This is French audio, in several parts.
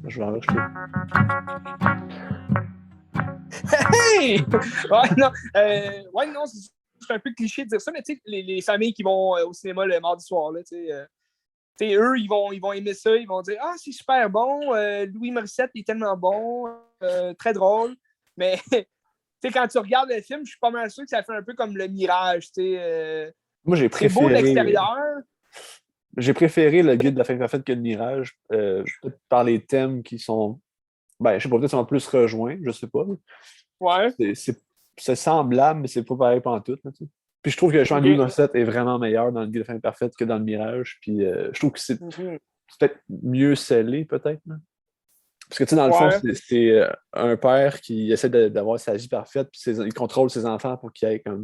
Je vais en rajouter. Hey! Ouais, non, c'est un peu cliché de dire ça, mais tu sais, les familles qui vont au cinéma le mardi soir, là, tu sais, eux, ils vont aimer ça, ils vont dire « Ah, c'est super bon, Louis Morissette est tellement bon, très drôle. » Mais tu sais, quand tu regardes le film, je suis pas mal sûr que ça fait un peu comme Le Mirage, tu sais. Moi, C'est beau de l'extérieur. J'ai préféré le guide de la fin parfaite que le Mirage, peut-être par les thèmes qui sont, ben, je sais pas, peut-être sont plus rejoints, je sais pas. Ouais. C'est semblable, mais c'est pas pareil pantoute, là, tu sais. Puis je trouve que Jean-Louis OK. Morissette est vraiment meilleur dans le guide de la fin parfaite que dans le Mirage. Puis je trouve que c'est Mhm. peut-être mieux scellé, peut-être, là. Parce que, tu sais, dans le fond, Ouais. c'est un père qui essaie d'avoir sa vie parfaite, puis il contrôle ses enfants pour qu'il ait comme.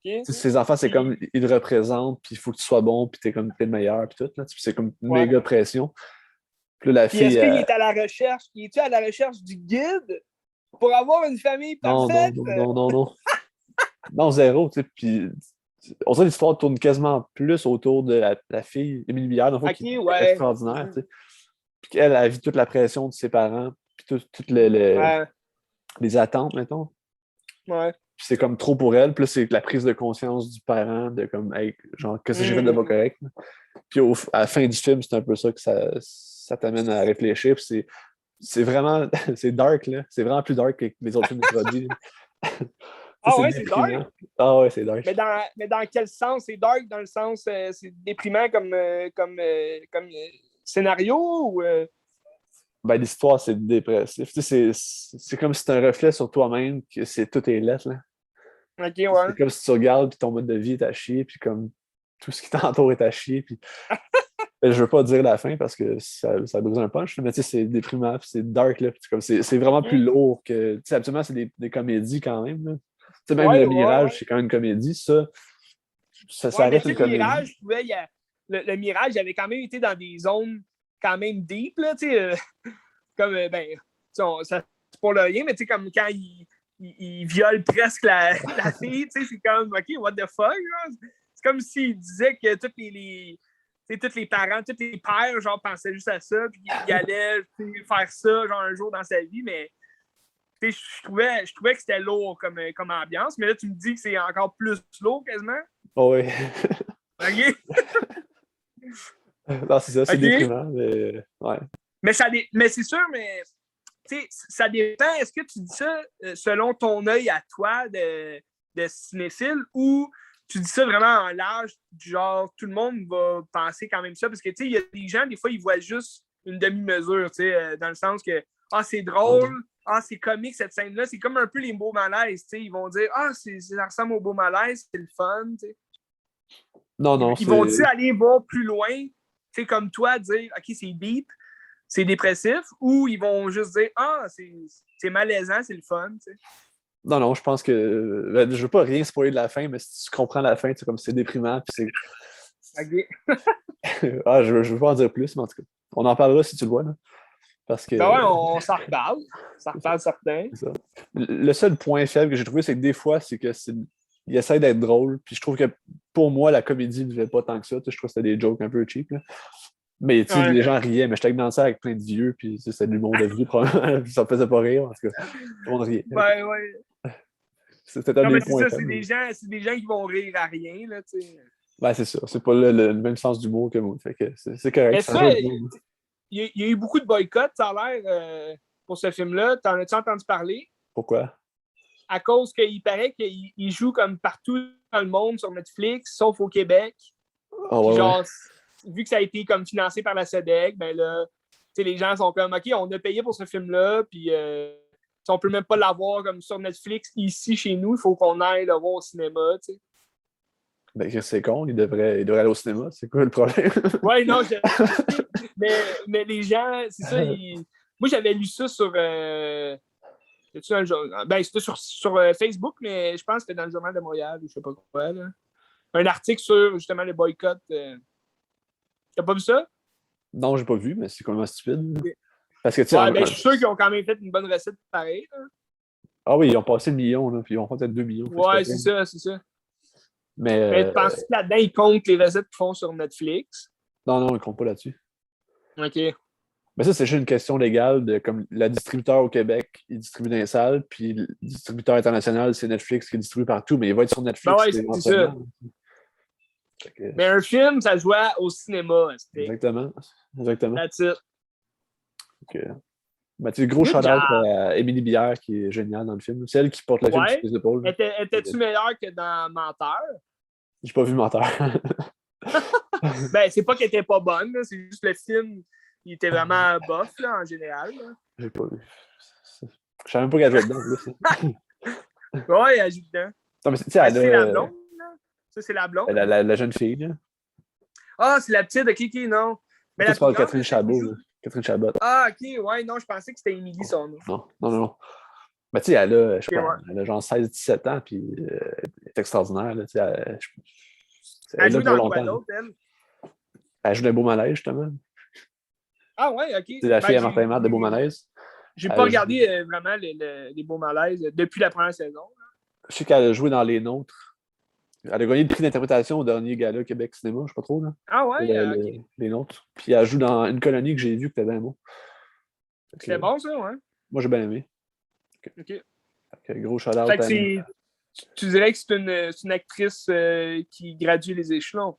OK. Tu sais, ses enfants, c'est comme, Puis, ils le représentent, puis il faut que tu sois bon, puis t'es le meilleur, puis tout, là. C'est comme une ouais. méga pression. Puis là, la Puis fille, est-ce qu'il est à la recherche, il est-tu à la recherche du guide pour avoir une famille non, non, parfaite? non, non, non, non. Non, zéro, tu sais. Puis, on dirait que l'histoire tourne quasiment plus autour de la fille, Émilie Bière, dans le fond, OK, qui est ouais. extraordinaire, Mhm. tu sais. Puis qu'elle a vu toute la pression de ses parents, puis toutes Ouais. les attentes, mettons. Ouais. Puis c'est comme trop pour elle. Puis là, c'est la prise de conscience du parent de comme, hey, genre, qu'est-ce que j'ai fait de pas Mhm. correct, là. Puis à la fin du film, c'est un peu ça que ça t'amène à réfléchir. Puis c'est vraiment, c'est dark, là. C'est vraiment plus dark que les autres films de Prodigy. Ah C'est ouais, c'est dark. déprimant. Ah ouais, c'est dark. Mais dans quel sens? C'est dark dans le sens, c'est déprimant comme scénario ou. Ben, l'histoire, c'est dépressif. Tu sais, c'est comme si c'est un reflet sur toi-même, que tout est lettre, là. OK, C'est ouais. comme si tu regardes, puis ton mode de vie est à chier, puis comme tout ce qui t'entoure est à chier. Puis je veux pas dire la fin parce que ça brise un punch, mais tu sais, c'est déprimant, puis c'est dark, là. Puis c'est vraiment plus OK. lourd que. Tu sais, habituellement, c'est des comédies quand même, là. Tu sais, même Ouais, Le ouais, Mirage, ouais. c'est quand même une comédie. Ça Ouais, mais reste tu sais, une le comédie. Mirage, je trouvais, le Mirage avait quand même été dans des zones quand même deep, là, tu sais, comme, ben, ça, c'est pour le rien, mais tu sais, comme quand il viole presque la fille, tu sais, c'est comme, OK, what the fuck, là? C'est comme s'il disait que tous les parents, tous les pères, genre, pensaient juste à ça, puis il allait faire ça, genre, un jour dans sa vie, mais je trouvais que c'était lourd comme ambiance, mais là, tu me dis que c'est encore plus lourd, quasiment. Oh, ouais. OK? Non, c'est ça, c'est OK? déprimant, mais ouais. Mais c'est sûr, mais ça dépend. Est-ce que tu dis ça selon ton œil à toi de cinéphile ou tu dis ça vraiment en large, du genre tout le monde va penser quand même ça? Parce que il y a des gens, des fois, ils voient juste une demi-mesure, dans le sens que ah, c'est drôle, ah, c'est comique cette scène-là. C'est comme un peu les beaux malaises. Ils vont dire ah, ça ressemble au beau malaise, c'est le fun. Non, non, Ils vont-ils c'est. aller voir plus loin, comme toi, dire OK, c'est deep, c'est dépressif, ou ils vont juste dire ah, c'est malaisant, c'est le fun. T'sais. Non, non, je pense que. Ben, je veux pas rien spoiler de la fin, mais si tu comprends la fin, c'est comme c'est déprimant, puis c'est. OK. Ah, je veux pas en dire plus, mais en tout cas, on en parlera si tu le vois, là. Parce que. Ben ouais, on s'en reparle. Ça reparle certain. C'est ça. Le seul point faible que j'ai trouvé, c'est que des fois, c'est que il essaie d'être drôle, puis je trouve que pour moi, la comédie ne fait pas tant que ça. Tu sais, je trouve que c'était des jokes un peu cheap, là. Mais tu sais, Ouais. les gens riaient, mais j'étais dans ça avec plein de vieux, puis tu sais, c'était de l'humour de vieux, probablement. Puis ça me faisait pas rire, en tout cas. Tout le monde riait. Ben ouais. C'était un Non, mais des c'est points ça, c'est faibles. des gens qui vont rire à rien, là, tu sais. Ben, c'est ça. C'est pas le même sens d'humour que moi. Fait que c'est correct. Mais Ça ça, joue il bien. y a eu beaucoup de boycotts, ça a l'air, pour ce film-là. T'en as-tu entendu parler? Pourquoi? À cause qu'il paraît qu'il joue comme partout dans le monde sur Netflix, sauf au Québec. Ah Puis ouais, ouais. genre, vu que ça a été comme financé par la SEDEC, ben là, les gens sont comme, OK, on a payé pour ce film-là, puis on peut même pas l'avoir comme sur Netflix ici chez nous, il faut qu'on aille le voir au cinéma, tu sais. Ben, que c'est con, il devrait aller au cinéma. C'est quoi le problème? Ouais, non, je sais, mais les gens, c'est ça, moi j'avais lu ça sur. Ben, c'était sur Facebook, mais je pense que c'était dans le Journal de Montréal ou je sais pas quoi. Là. Un article sur justement le boycott. T'as pas vu ça? Non, j'ai pas vu, mais c'est complètement stupide. Parce que, tu sais, Ouais, ben, je suis sûr qu'ils ont quand même fait une bonne recette pareil. ah oui, ils ont passé le million, là, puis ils ont fait peut-être 2 millions. Ouais, c'est ça, c'est ça. Mais Mais tu penses que là-dedans, ils comptent les recettes qu'ils font sur Netflix? non, ils ne comptent pas là-dessus. OK. Mais ça, c'est juste une question légale de comme la distributeur au Québec, il distribue dans les salles, puis le distributeur international, c'est Netflix qui distribue partout, mais il va être sur Ben Netflix ouais, c'est ça. éventuellement. Mais un film, ça se voit au cinéma. Exactement. That's it. Ben, tu sais, gros Good shout-out job. à Émilie Bière qui est géniale dans le film. C'est elle qui porte le film sur Ouais. ses épaules. Étais-tu meilleur que dans Menteur? J'ai pas vu Menteur. Ben, c'est pas qu'elle était pas bonne, là, c'est juste le film, il était vraiment bof, là, en général. Là. J'ai pas vu. Je savais même pas qu'elle jouait dedans. Là. Ouais, elle joue dedans. Non, mais tu sais, Ben, elle c'est la a blonde, là. Ça, c'est la blonde. la jeune fille. Là. Ah, c'est la petite de Kiki, non. Mais Toi, la tu plus parles de grande, Catherine c'est celle qui Chabot. joue. Là. Catherine Chabot. Ah, ok, ouais, non, je pensais que c'était Émilie son nom. Non. Ben, tu sais, elle a, je sais Ok, pas, ouais. elle a genre 16-17 ans, puis elle est extraordinaire. Là, tu sais, elle est Elle là joue pour dans quoi longtemps. Là. d'autre, elle? Elle joue dans Beau Malaise, justement. Ah, ouais, ok. C'est la fille Ben, à Martin Matt de Beau Malaise. j'ai pas Elle joue- regardé vraiment les beaux malaises depuis la première saison. Je sais qu'elle a joué dans Les Nôtres. Elle a gagné le prix d'interprétation au dernier gala Québec Cinéma, je sais pas trop, là. Ah, ouais, ok. Les Nôtres. Puis elle joue dans Une colonie que j'ai vue, que t'as bien bon. C'était bon, ça, ouais. Moi, j'ai bien aimé. Ok. Gros shout-out Fait que à tu dirais que c'est une actrice qui gradue les échelons.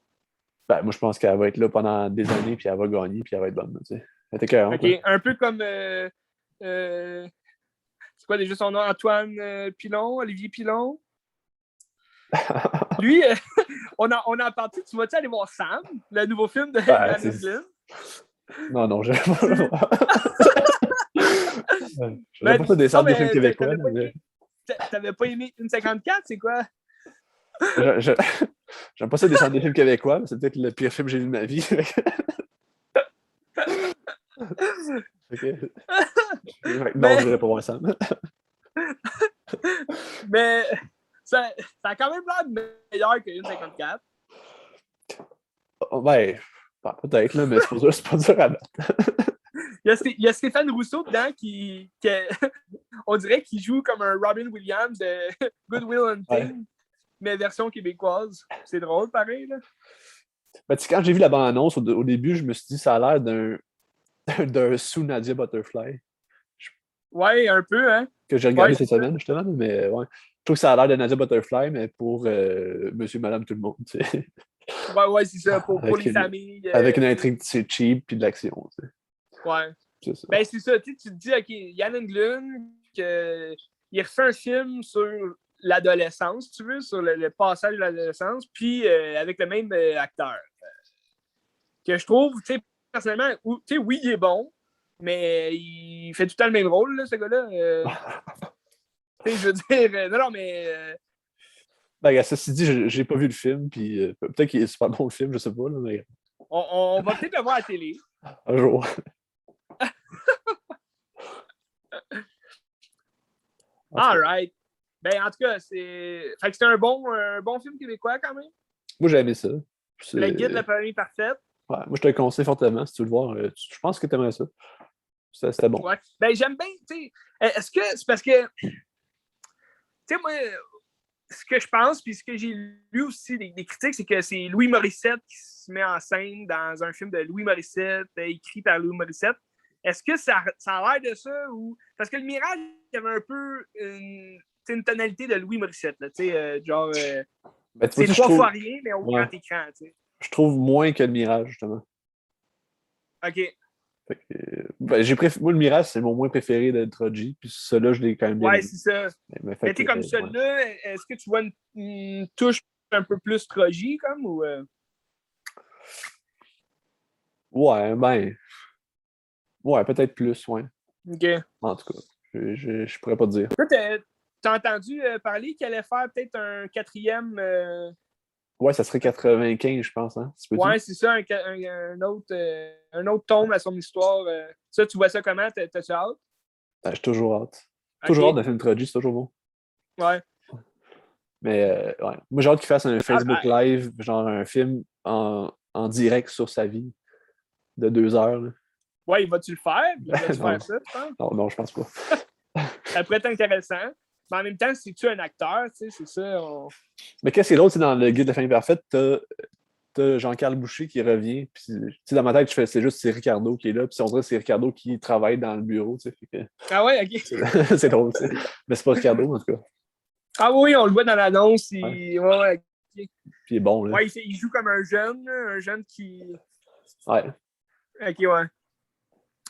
Ben, moi, je pense qu'elle va être là pendant des années, puis elle va gagner, puis elle va être bonne. Tu sais. Elle était carrément. OK. Un peu comme. C'est quoi déjà son nom? Antoine Pilon, Olivier Pilon. Lui, on a parti. Tu vas-tu aller voir Sam, le nouveau film de Yann Englund? Non, je vais pas. Je Ben, pas ça descendre des films québécois. T'avais pas aimé 1,54, c'est quoi? J'aime pas ça descendre des films québécois, mais c'est peut-être le pire film que j'ai vu de ma vie. Non, je n'irai pas voir Sam. Mais ça a quand même l'air meilleur que 1,54. Ben, peut-être, là, mais c'est pas dur à battre. Il y a Stéphane Rousseau dedans qui on dirait qu'il joue comme un Robin Williams de Good Will Hunting, mais version québécoise. C'est drôle, pareil. Là. Ben, quand j'ai vu la bande-annonce, au début, je me suis dit ça a l'air d'un sous Nadia Butterfly. Ouais, un peu, hein? Que j'ai regardé cette semaine, justement, mais ouais. Je trouve que ça a l'air de Nadia Butterfly, mais pour monsieur, madame, tout le monde. Tu sais. Ouais, c'est ça, pour les familles. Avec une intrigue cheap puis de l'action. Tu sais. Ouais. C'est ça. Ben, c'est ça. Tu te dis, OK, Yann Englund, il refait un film sur l'adolescence, tu veux, sur le passage de l'adolescence, puis avec le même acteur. Que je trouve, tu sais, personnellement, tu sais, oui, il est bon, mais il fait tout le temps le même rôle, là, ce gars-là. Tu sais, je veux dire, non, mais. Ben, ceci dit, j'ai pas vu le film, puis peut-être qu'il est super bon le film, je sais pas, là, mais. On va peut-être le voir à la télé. Un jour. All right. Ben, en tout cas, fait que c'est un bon film québécois quand même. Moi, j'ai aimé ça. Le guide de la famille parfaite. Ouais, moi, je te le conseille fortement si tu veux le voir. Je pense que tu aimerais ça. C'était bon. Ouais. Ben, j'aime bien, tu sais. Est-ce que c'est parce que, tu sais, moi, ce que je pense, puis ce que j'ai lu aussi des critiques, c'est que c'est Louis Morissette qui se met en scène dans un film de Louis Morissette, écrit par Louis Morissette. Est-ce que ça a l'air de ça? Ou... Parce que Le Mirage, il y avait un peu une tonalité de Louis Morissette. Là, genre, Ben, c'est trois fois rien, mais au grand écran. T'sais. Je trouve moins que Le Mirage, justement. OK. Ben, moi, Le Mirage, c'est mon moins préféré de Troji, puis celui-là, je l'ai quand même bien. Ouais, c'est ça. Mais t'es comme celui-là, est-ce que tu vois une touche un peu plus Troji, comme, ou... Ouais, ben... Ouais, peut-être plus, ouais. OK. En tout cas, je pourrais pas te dire. Toi, t'as entendu parler qu'il allait faire peut-être un quatrième... Ouais, ça serait 95, je pense, hein? Ouais, c'est ça, un autre tome à son histoire. Ça, tu vois ça comment? T'as-tu hâte? J'ai toujours hâte. Toujours hâte de faire une Troji, c'est toujours bon. Ouais. Mais, ouais. Moi, j'ai hâte qu'il fasse un Facebook Live, genre un film en direct sur sa vie de 2 heures, là. Ouais, vas-tu le faire? Puis vas-tu Non, faire ça, tu penses? non, je pense pas. Ça pourrait être intéressant. Mais en même temps, si tu es un acteur, tu sais, c'est ça. Mais qu'est-ce qui est drôle, c'est dans le guide de la famille parfaite, t'as Jean-Carl Boucher qui revient, puis tu sais, dans ma tête, c'est juste c'est Ricardo qui est là, puis on dirait que c'est Ricardo qui travaille dans le bureau, tu sais, fait que Ah ouais, ok. c'est drôle, tu sais. Mais c'est pas Ricardo, en tout cas. Ah oui, on le voit dans l'annonce. Ouais. Ouais, ok. Puis il est bon, là. Ouais, il joue comme un jeune qui. Ouais. Ok, ouais.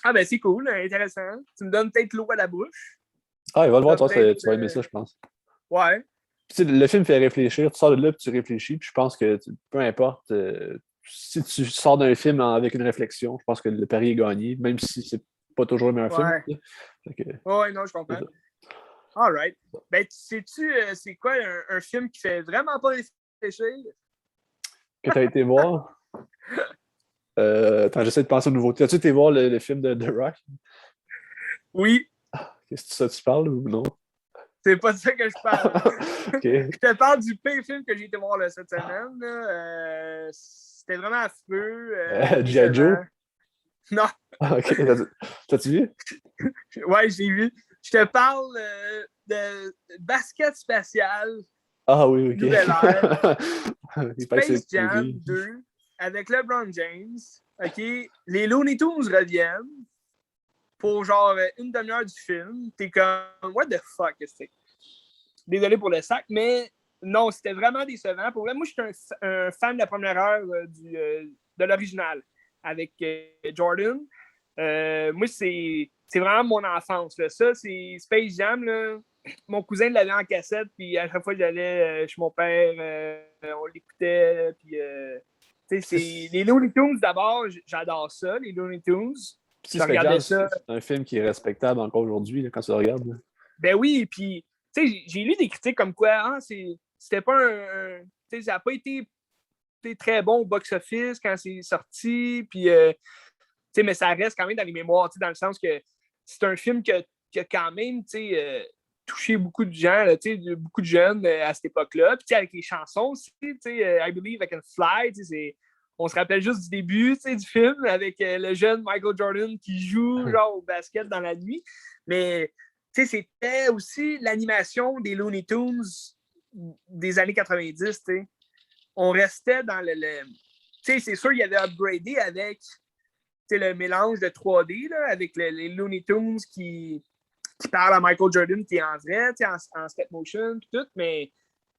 Ah ben c'est cool, intéressant. Tu me donnes peut-être l'eau à la bouche. Ah, il va le voir, Ça toi, peut-être. tu vas aimer ça, je pense. Ouais. Puis, tu sais, le film fait réfléchir, tu sors de là, puis tu réfléchis, puis je pense que peu importe, si tu sors d'un film avec une réflexion, je pense que le pari est gagné, même si c'est pas toujours le meilleur film. Ouais. Tu sais. Fait que, Ouais, non, je comprends. c'est ça. All right. Ben, sais-tu, c'est quoi un film qui fait vraiment pas réfléchir? Que tu as été voir. Attends, j'essaie de penser aux nouveautés. As-tu été voir le film de The Rock? Oui, Qu'est-ce que ça tu parles ou non? c'est pas de ça que je parle. OK. Je te parle du pire film que j'ai été voir là, cette semaine. Là. C'était vraiment affreux. G.I. Joe? Décevant. Non, OK. T'as-tu vu? ouais, j'ai vu. Je te parle de basket spatial, Ah oui, OK. Nouvelle Ère, Il paraît que Space c'est Jam pourri. 2 avec LeBron James. OK? Les Looney Tunes reviennent pour genre une demi-heure du film. T'es comme, what the fuck, c'est? Désolé pour le sac, mais non, c'était vraiment décevant. Pour vrai, moi, je suis un fan de la première heure de l'original avec Jordan. Moi, c'est vraiment mon enfance. Là. Ça, c'est Space Jam. Là. Mon cousin l'avait en cassette, puis à chaque fois que j'allais chez mon père, on l'écoutait. Puis, les Looney Tunes, d'abord, j'adore ça, les Looney Tunes. Si Je Space regardais Jam, ça. c'est un film qui est respectable encore aujourd'hui, là, quand tu le regardes. Là. Ben oui, puis, tu sais, j'ai lu des critiques comme quoi, c'était pas tu sais, ça n'a pas été très bon au box-office quand c'est sorti, puis, tu sais, mais ça reste quand même dans les mémoires, tu sais, dans le sens que c'est un film qui a quand même, tu sais, touché beaucoup de gens, là, tu sais, beaucoup de jeunes à cette époque-là, puis, tu sais, avec les chansons aussi, tu sais, I Believe I Can Fly, tu sais, on se rappelle juste du début, tu sais, du film, avec le jeune Michael Jordan qui joue, genre, au basket dans la nuit, mais tu sais, c'était aussi l'animation des Looney Tunes des années 90, tu sais. On restait dans le tu sais, c'est sûr, il y avait upgradé avec le mélange de 3D, là, avec les Looney Tunes qui parlent à Michael Jordan qui est en vrai, en step motion, puis tout, mais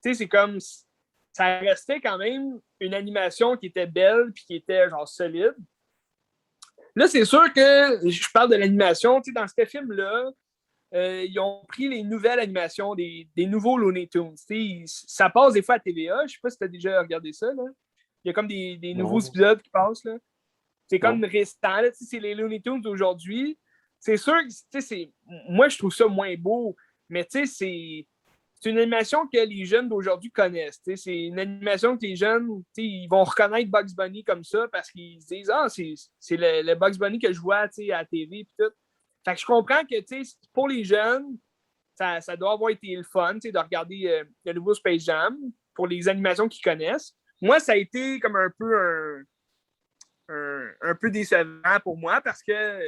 c'est comme ça restait quand même une animation qui était belle puis qui était genre solide. Là, c'est sûr que je parle de l'animation, dans ce film-là, ils ont pris les nouvelles animations des nouveaux Looney Tunes. Ça passe des fois à TVA. Je ne sais pas si tu as déjà regardé ça. Là. Il y a comme des nouveaux Non, épisodes qui passent. Là. C'est comme non. restant. Là, c'est les Looney Tunes d'aujourd'hui. C'est sûr que moi, je trouve ça moins beau, mais c'est une animation que les jeunes d'aujourd'hui connaissent. C'est une animation que les jeunes ils vont reconnaître Bugs Bunny comme ça parce qu'ils se disent ah, c'est le Bugs Bunny que je vois à la TV et tout. Fait que je comprends que pour les jeunes, ça doit avoir été le fun de regarder le nouveau Space Jam pour les animations qu'ils connaissent. Moi, ça a été comme un peu un peu décevant pour moi parce que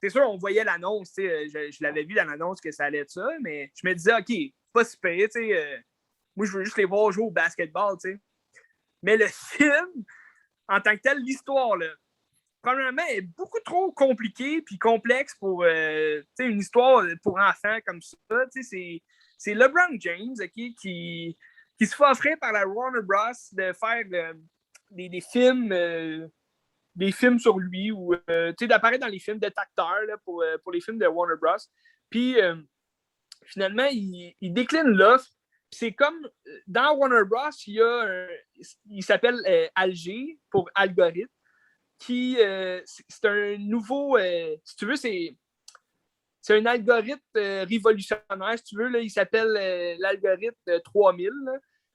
c'est sûr, on voyait l'annonce, je l'avais vu dans l'annonce que ça allait être ça, mais je me disais, OK, pas si pire, moi, je veux juste les voir jouer au basketball, t'sais. Mais le film, en tant que tel, l'histoire, là, premièrement, est beaucoup trop compliquée puis complexe pour une histoire pour enfants comme ça. C'est LeBron James qui se fait offrir par la Warner Bros. De faire des films sur lui ou d'apparaître dans les films de acteurs pour les films de Warner Bros. Puis finalement, il décline l'offre. C'est comme dans Warner Bros, il s'appelle Alger pour algorithme, qui c'est un nouveau, si tu veux, c'est un algorithme révolutionnaire, si tu veux, là, il s'appelle l'algorithme 3000.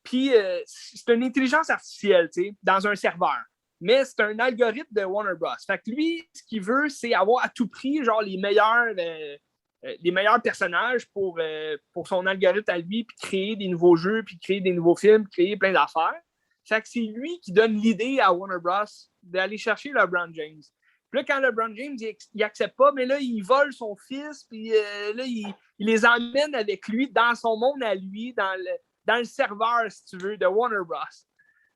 Puis c'est une intelligence artificielle, dans un serveur. Mais c'est un algorithme de Warner Bros. Fait que lui, ce qu'il veut, c'est avoir à tout prix genre les meilleurs personnages pour son algorithme à lui, puis créer des nouveaux jeux, puis créer des nouveaux films, créer plein d'affaires. Fait que c'est lui qui donne l'idée à Warner Bros. D'aller chercher LeBron James. Puis là, quand LeBron James, il accepte pas, mais là, il vole son fils, puis là, il les emmène avec lui dans son monde à lui, dans le serveur, si tu veux, de Warner Bros.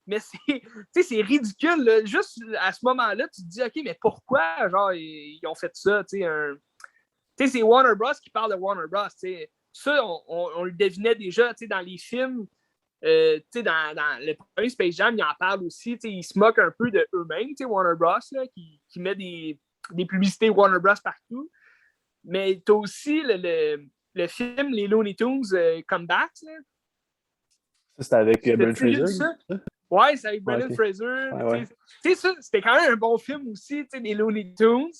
Mais c'est ridicule. Là. Juste à ce moment-là, tu te dis, OK, mais pourquoi genre, ils ont fait ça? C'est Warner Bros. Qui parle de Warner Bros. T'sais. Ça, on le devinait déjà dans les films. Dans le premier Space Jam, ils en parlent aussi. Ils se moquent un peu de eux-mêmes, Warner Bros. Là, qui met des publicités Warner Bros. Partout. Mais tu as aussi le film Les Looney Tunes Comeback. Ça, c'était avec Brendan Fraser? Ouais, c'est avec Brendan Fraser. Ouais. Ça, c'était quand même un bon film aussi, des Looney Tunes.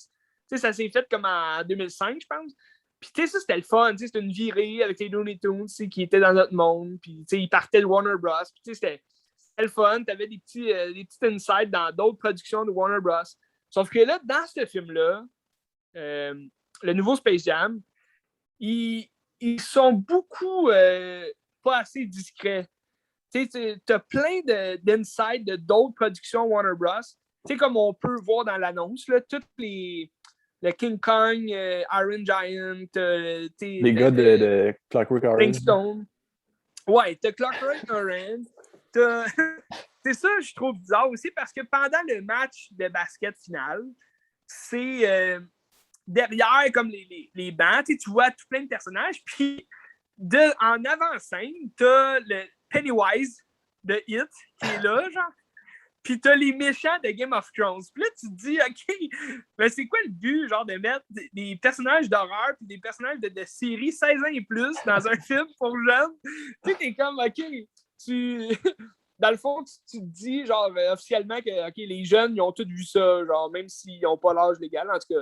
Ça s'est fait comme en 2005, je pense. Puis, ça, c'était le fun. C'était une virée avec les Looney Tunes qui étaient dans notre monde. Puis, ils partaient de Warner Bros. Puis, c'était le fun. Tu avais des petits insights dans d'autres productions de Warner Bros. Sauf que là, dans ce film-là, le nouveau Space Jam, ils sont beaucoup pas assez discrets. Tu as plein d'insights de d'autres productions Warner Bros. Comme on peut voir dans l'annonce, là, toutes le King Kong, Iron Giant, les gars de Clockwork Orange. Flintstone. Ouais, t'as Clockwork Orange. C'est ça, je trouve bizarre aussi, parce que pendant le match de basket final, c'est derrière comme les bancs, tu vois tout plein de personnages, puis en avant-scène, t'as le Pennywise de Hit qui est là, genre. Puis t'as les méchants de Game of Thrones. Puis là, tu te dis, OK, mais c'est quoi le but, genre, de mettre des personnages d'horreur puis des personnages de série 16 ans et plus dans un film pour jeunes? Tu sais, t'es comme, OK, dans le fond, tu te dis, genre, officiellement que, OK, les jeunes, ils ont tous vu ça, genre, même s'ils n'ont pas l'âge légal. En tout cas,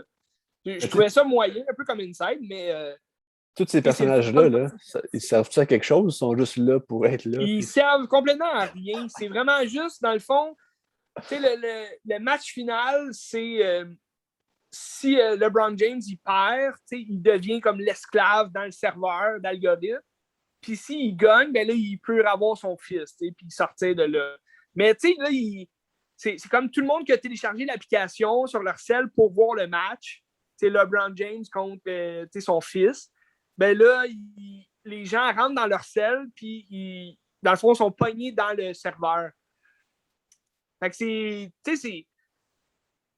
je trouvais ça moyen, un peu comme Inside, mais... tous ces personnages-là, ils servent-tu à quelque chose? Ils sont juste là pour être là? Ils servent complètement à rien. C'est vraiment juste, dans le fond, le match final, c'est si LeBron James il perd, il devient comme l'esclave dans le serveur d'algorithme. Puis s'il gagne, ben là, il peut avoir son fils, puis sortir de là. Mais tu sais, là, c'est comme tout le monde qui a téléchargé l'application sur leur cell pour voir le match. LeBron James contre son fils. Ben là, les gens rentrent dans leur cell, puis dans le fond, sont pognés dans le serveur. Fait que c'est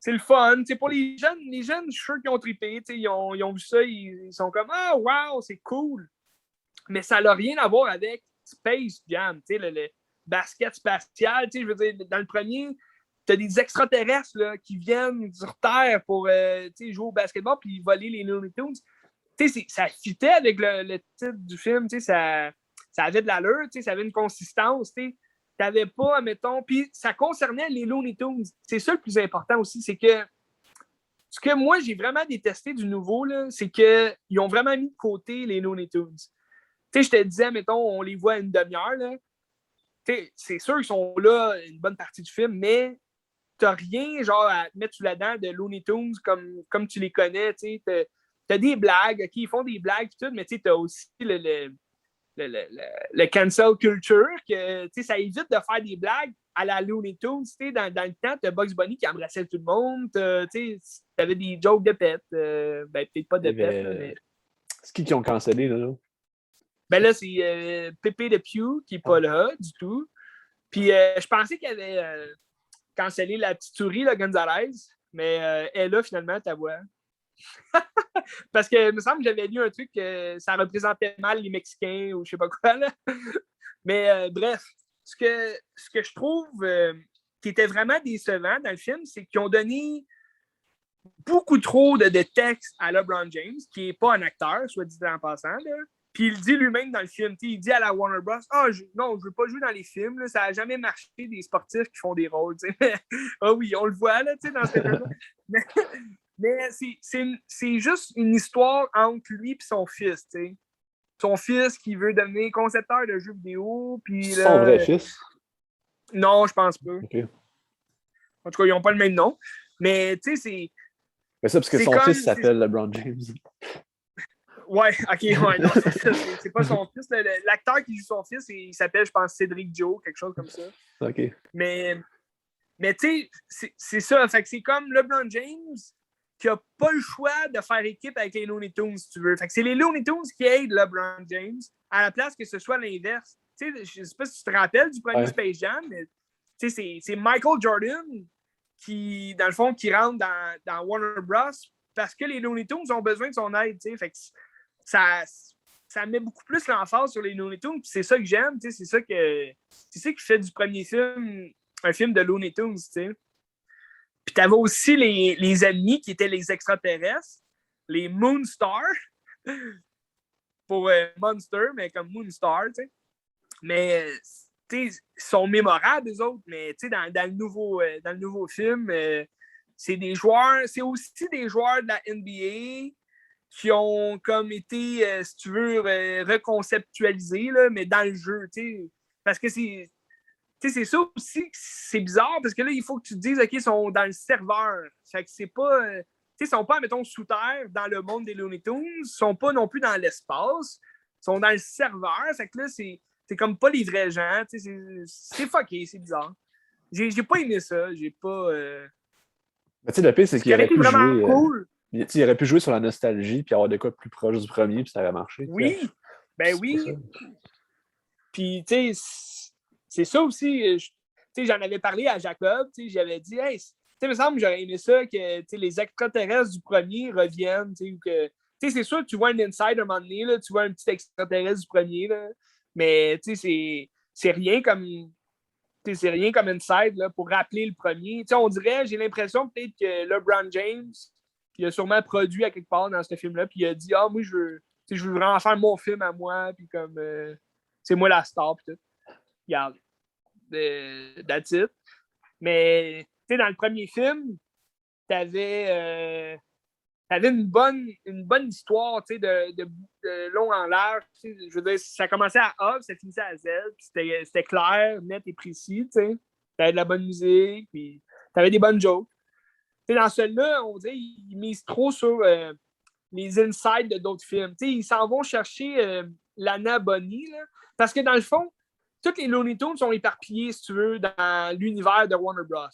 le fun. T'sais, pour les jeunes, je suis sûr qu'ils ont trippé. Ils ont vu ça, ils sont comme « Ah, wow, c'est cool! » Mais ça n'a rien à voir avec Space Jam, le basket spatial. Je veux dire, dans le premier, tu as des extraterrestres là, qui viennent sur Terre pour jouer au basketball puis voler les Looney Tunes. Ça fitait avec le titre du film. Ça avait de l'allure, ça avait une consistance. T'avais pas, admettons, puis ça concernait les Looney Tunes. C'est ça le plus important aussi, c'est que ce que moi, j'ai vraiment détesté du nouveau, là, c'est qu'ils ont vraiment mis de côté les Looney Tunes. Je te disais, mettons, on les voit une demi-heure, là. C'est sûr qu'ils sont là une bonne partie du film, mais t'as rien, genre, à mettre sous la dent de Looney Tunes comme tu les connais, t'as des blagues, OK, ils font des blagues et tout, mais t'as aussi le cancel culture, que ça évite de faire des blagues à la Looney Tunes. Dans le temps, tu as Bugs Bunny qui embrassait tout le monde. Tu avais des jokes de pète. Peut-être pas de pète, mais... C'est qui ont cancellé, là? Ben là, c'est Pépé de Pew qui n'est pas là du tout. Puis je pensais qu'elle avait cancellé la petite souris, là, Gonzalez, mais elle est là, finalement, ta voix. Parce que il me semble que j'avais lu un truc que ça représentait mal les Mexicains ou je sais pas quoi. Là. Mais bref, ce que je trouve qui était vraiment décevant dans le film, c'est qu'ils ont donné beaucoup trop de texte à LeBron James, qui n'est pas un acteur, soit dit en passant. Là. Puis il dit lui-même dans le film, il dit à la Warner Bros. Non, je veux pas jouer dans les films, là, ça n'a jamais marché des sportifs qui font des rôles. Ah oui, on le voit là, dans ce film-là. Mais c'est juste une histoire entre lui et son fils. T'sais. Son fils qui veut devenir concepteur de jeux vidéo. C'est son vrai fils? Non, je pense pas. Okay. En tout cas, ils n'ont pas le même nom. Mais tu sais, c'est. Mais ça, parce que son fils s'appelle LeBron James. Ouais, ok, ouais, non, c'est pas son fils. L'acteur qui joue son fils, il s'appelle, je pense, Cédric Joe, quelque chose comme ça. OK. Mais Mais tu sais, c'est ça. Fait que c'est comme LeBron James qui n'a pas le choix de faire équipe avec les Looney Tunes, si tu veux. Fait que c'est les Looney Tunes qui aident LeBron James à la place que ce soit l'inverse. Tu sais, je sais pas si tu te rappelles du premier Space Jam, mais tu sais, c'est Michael Jordan qui, dans le fond, qui rentre dans Warner Bros. Parce que les Looney Tunes ont besoin de son aide. Fait que ça met beaucoup plus l'emphase sur les Looney Tunes. C'est ça que j'aime. C'est ça qui fait du premier film un film de Looney Tunes. T'sais. Puis t'avais aussi les ennemis qui étaient les extraterrestres, les Moonstar, pour Monster, mais comme Moonstar. T'sais. Mais ils sont mémorables, les autres. Mais dans le nouveau film, c'est des joueurs, c'est aussi des joueurs de la NBA qui ont comme été, si tu veux, reconceptualisés, là, mais dans le jeu, parce que c'est ça aussi, c'est bizarre, parce que là, il faut que tu te dises, OK, ils sont dans le serveur. Fait que c'est pas, ils sont pas, mettons, sous terre, dans le monde des Looney Tunes, ils sont pas non plus dans l'espace, ils sont dans le serveur. Fait que là, c'est comme pas les vrais gens, c'est fucké, c'est bizarre. J'ai pas aimé ça, j'ai pas... Mais le pire, c'est qu'il aurait pu jouer... cool. Il aurait pu jouer sur la nostalgie puis avoir des quoi plus proche du premier, puis ça aurait marché. Oui, ben oui. Puis, tu sais, c'est ça aussi. J'en avais parlé à Jacob, j'avais dit, hey, il me semble que j'aurais aimé ça que les extraterrestres du premier reviennent, ou que. C'est sûr que tu vois un inside un moment donné, là, tu vois un petit extraterrestre du premier, là, mais c'est rien comme. C'est rien comme inside là, pour rappeler le premier. On dirait, j'ai l'impression peut-être que LeBron James, il a sûrement produit à quelque part dans ce film-là, puis il a dit, moi, je veux vraiment faire mon film à moi, puis comme, c'est moi la star, puis tout. Regarde, that's it. Mais, dans le premier film, t'avais une bonne histoire, de long en large. Je veux dire, ça commençait à A, ça finissait à Z, puis c'était clair, net et précis, T'avais de la bonne musique, puis t'avais des bonnes jokes. Dans celui-là, on dirait qu'ils misent trop sur les insides de d'autres films. Ils s'en vont chercher Lana Bonnie, là, parce que dans le fond, tous les Looney Tunes sont éparpillés, si tu veux, dans l'univers de Warner Bros.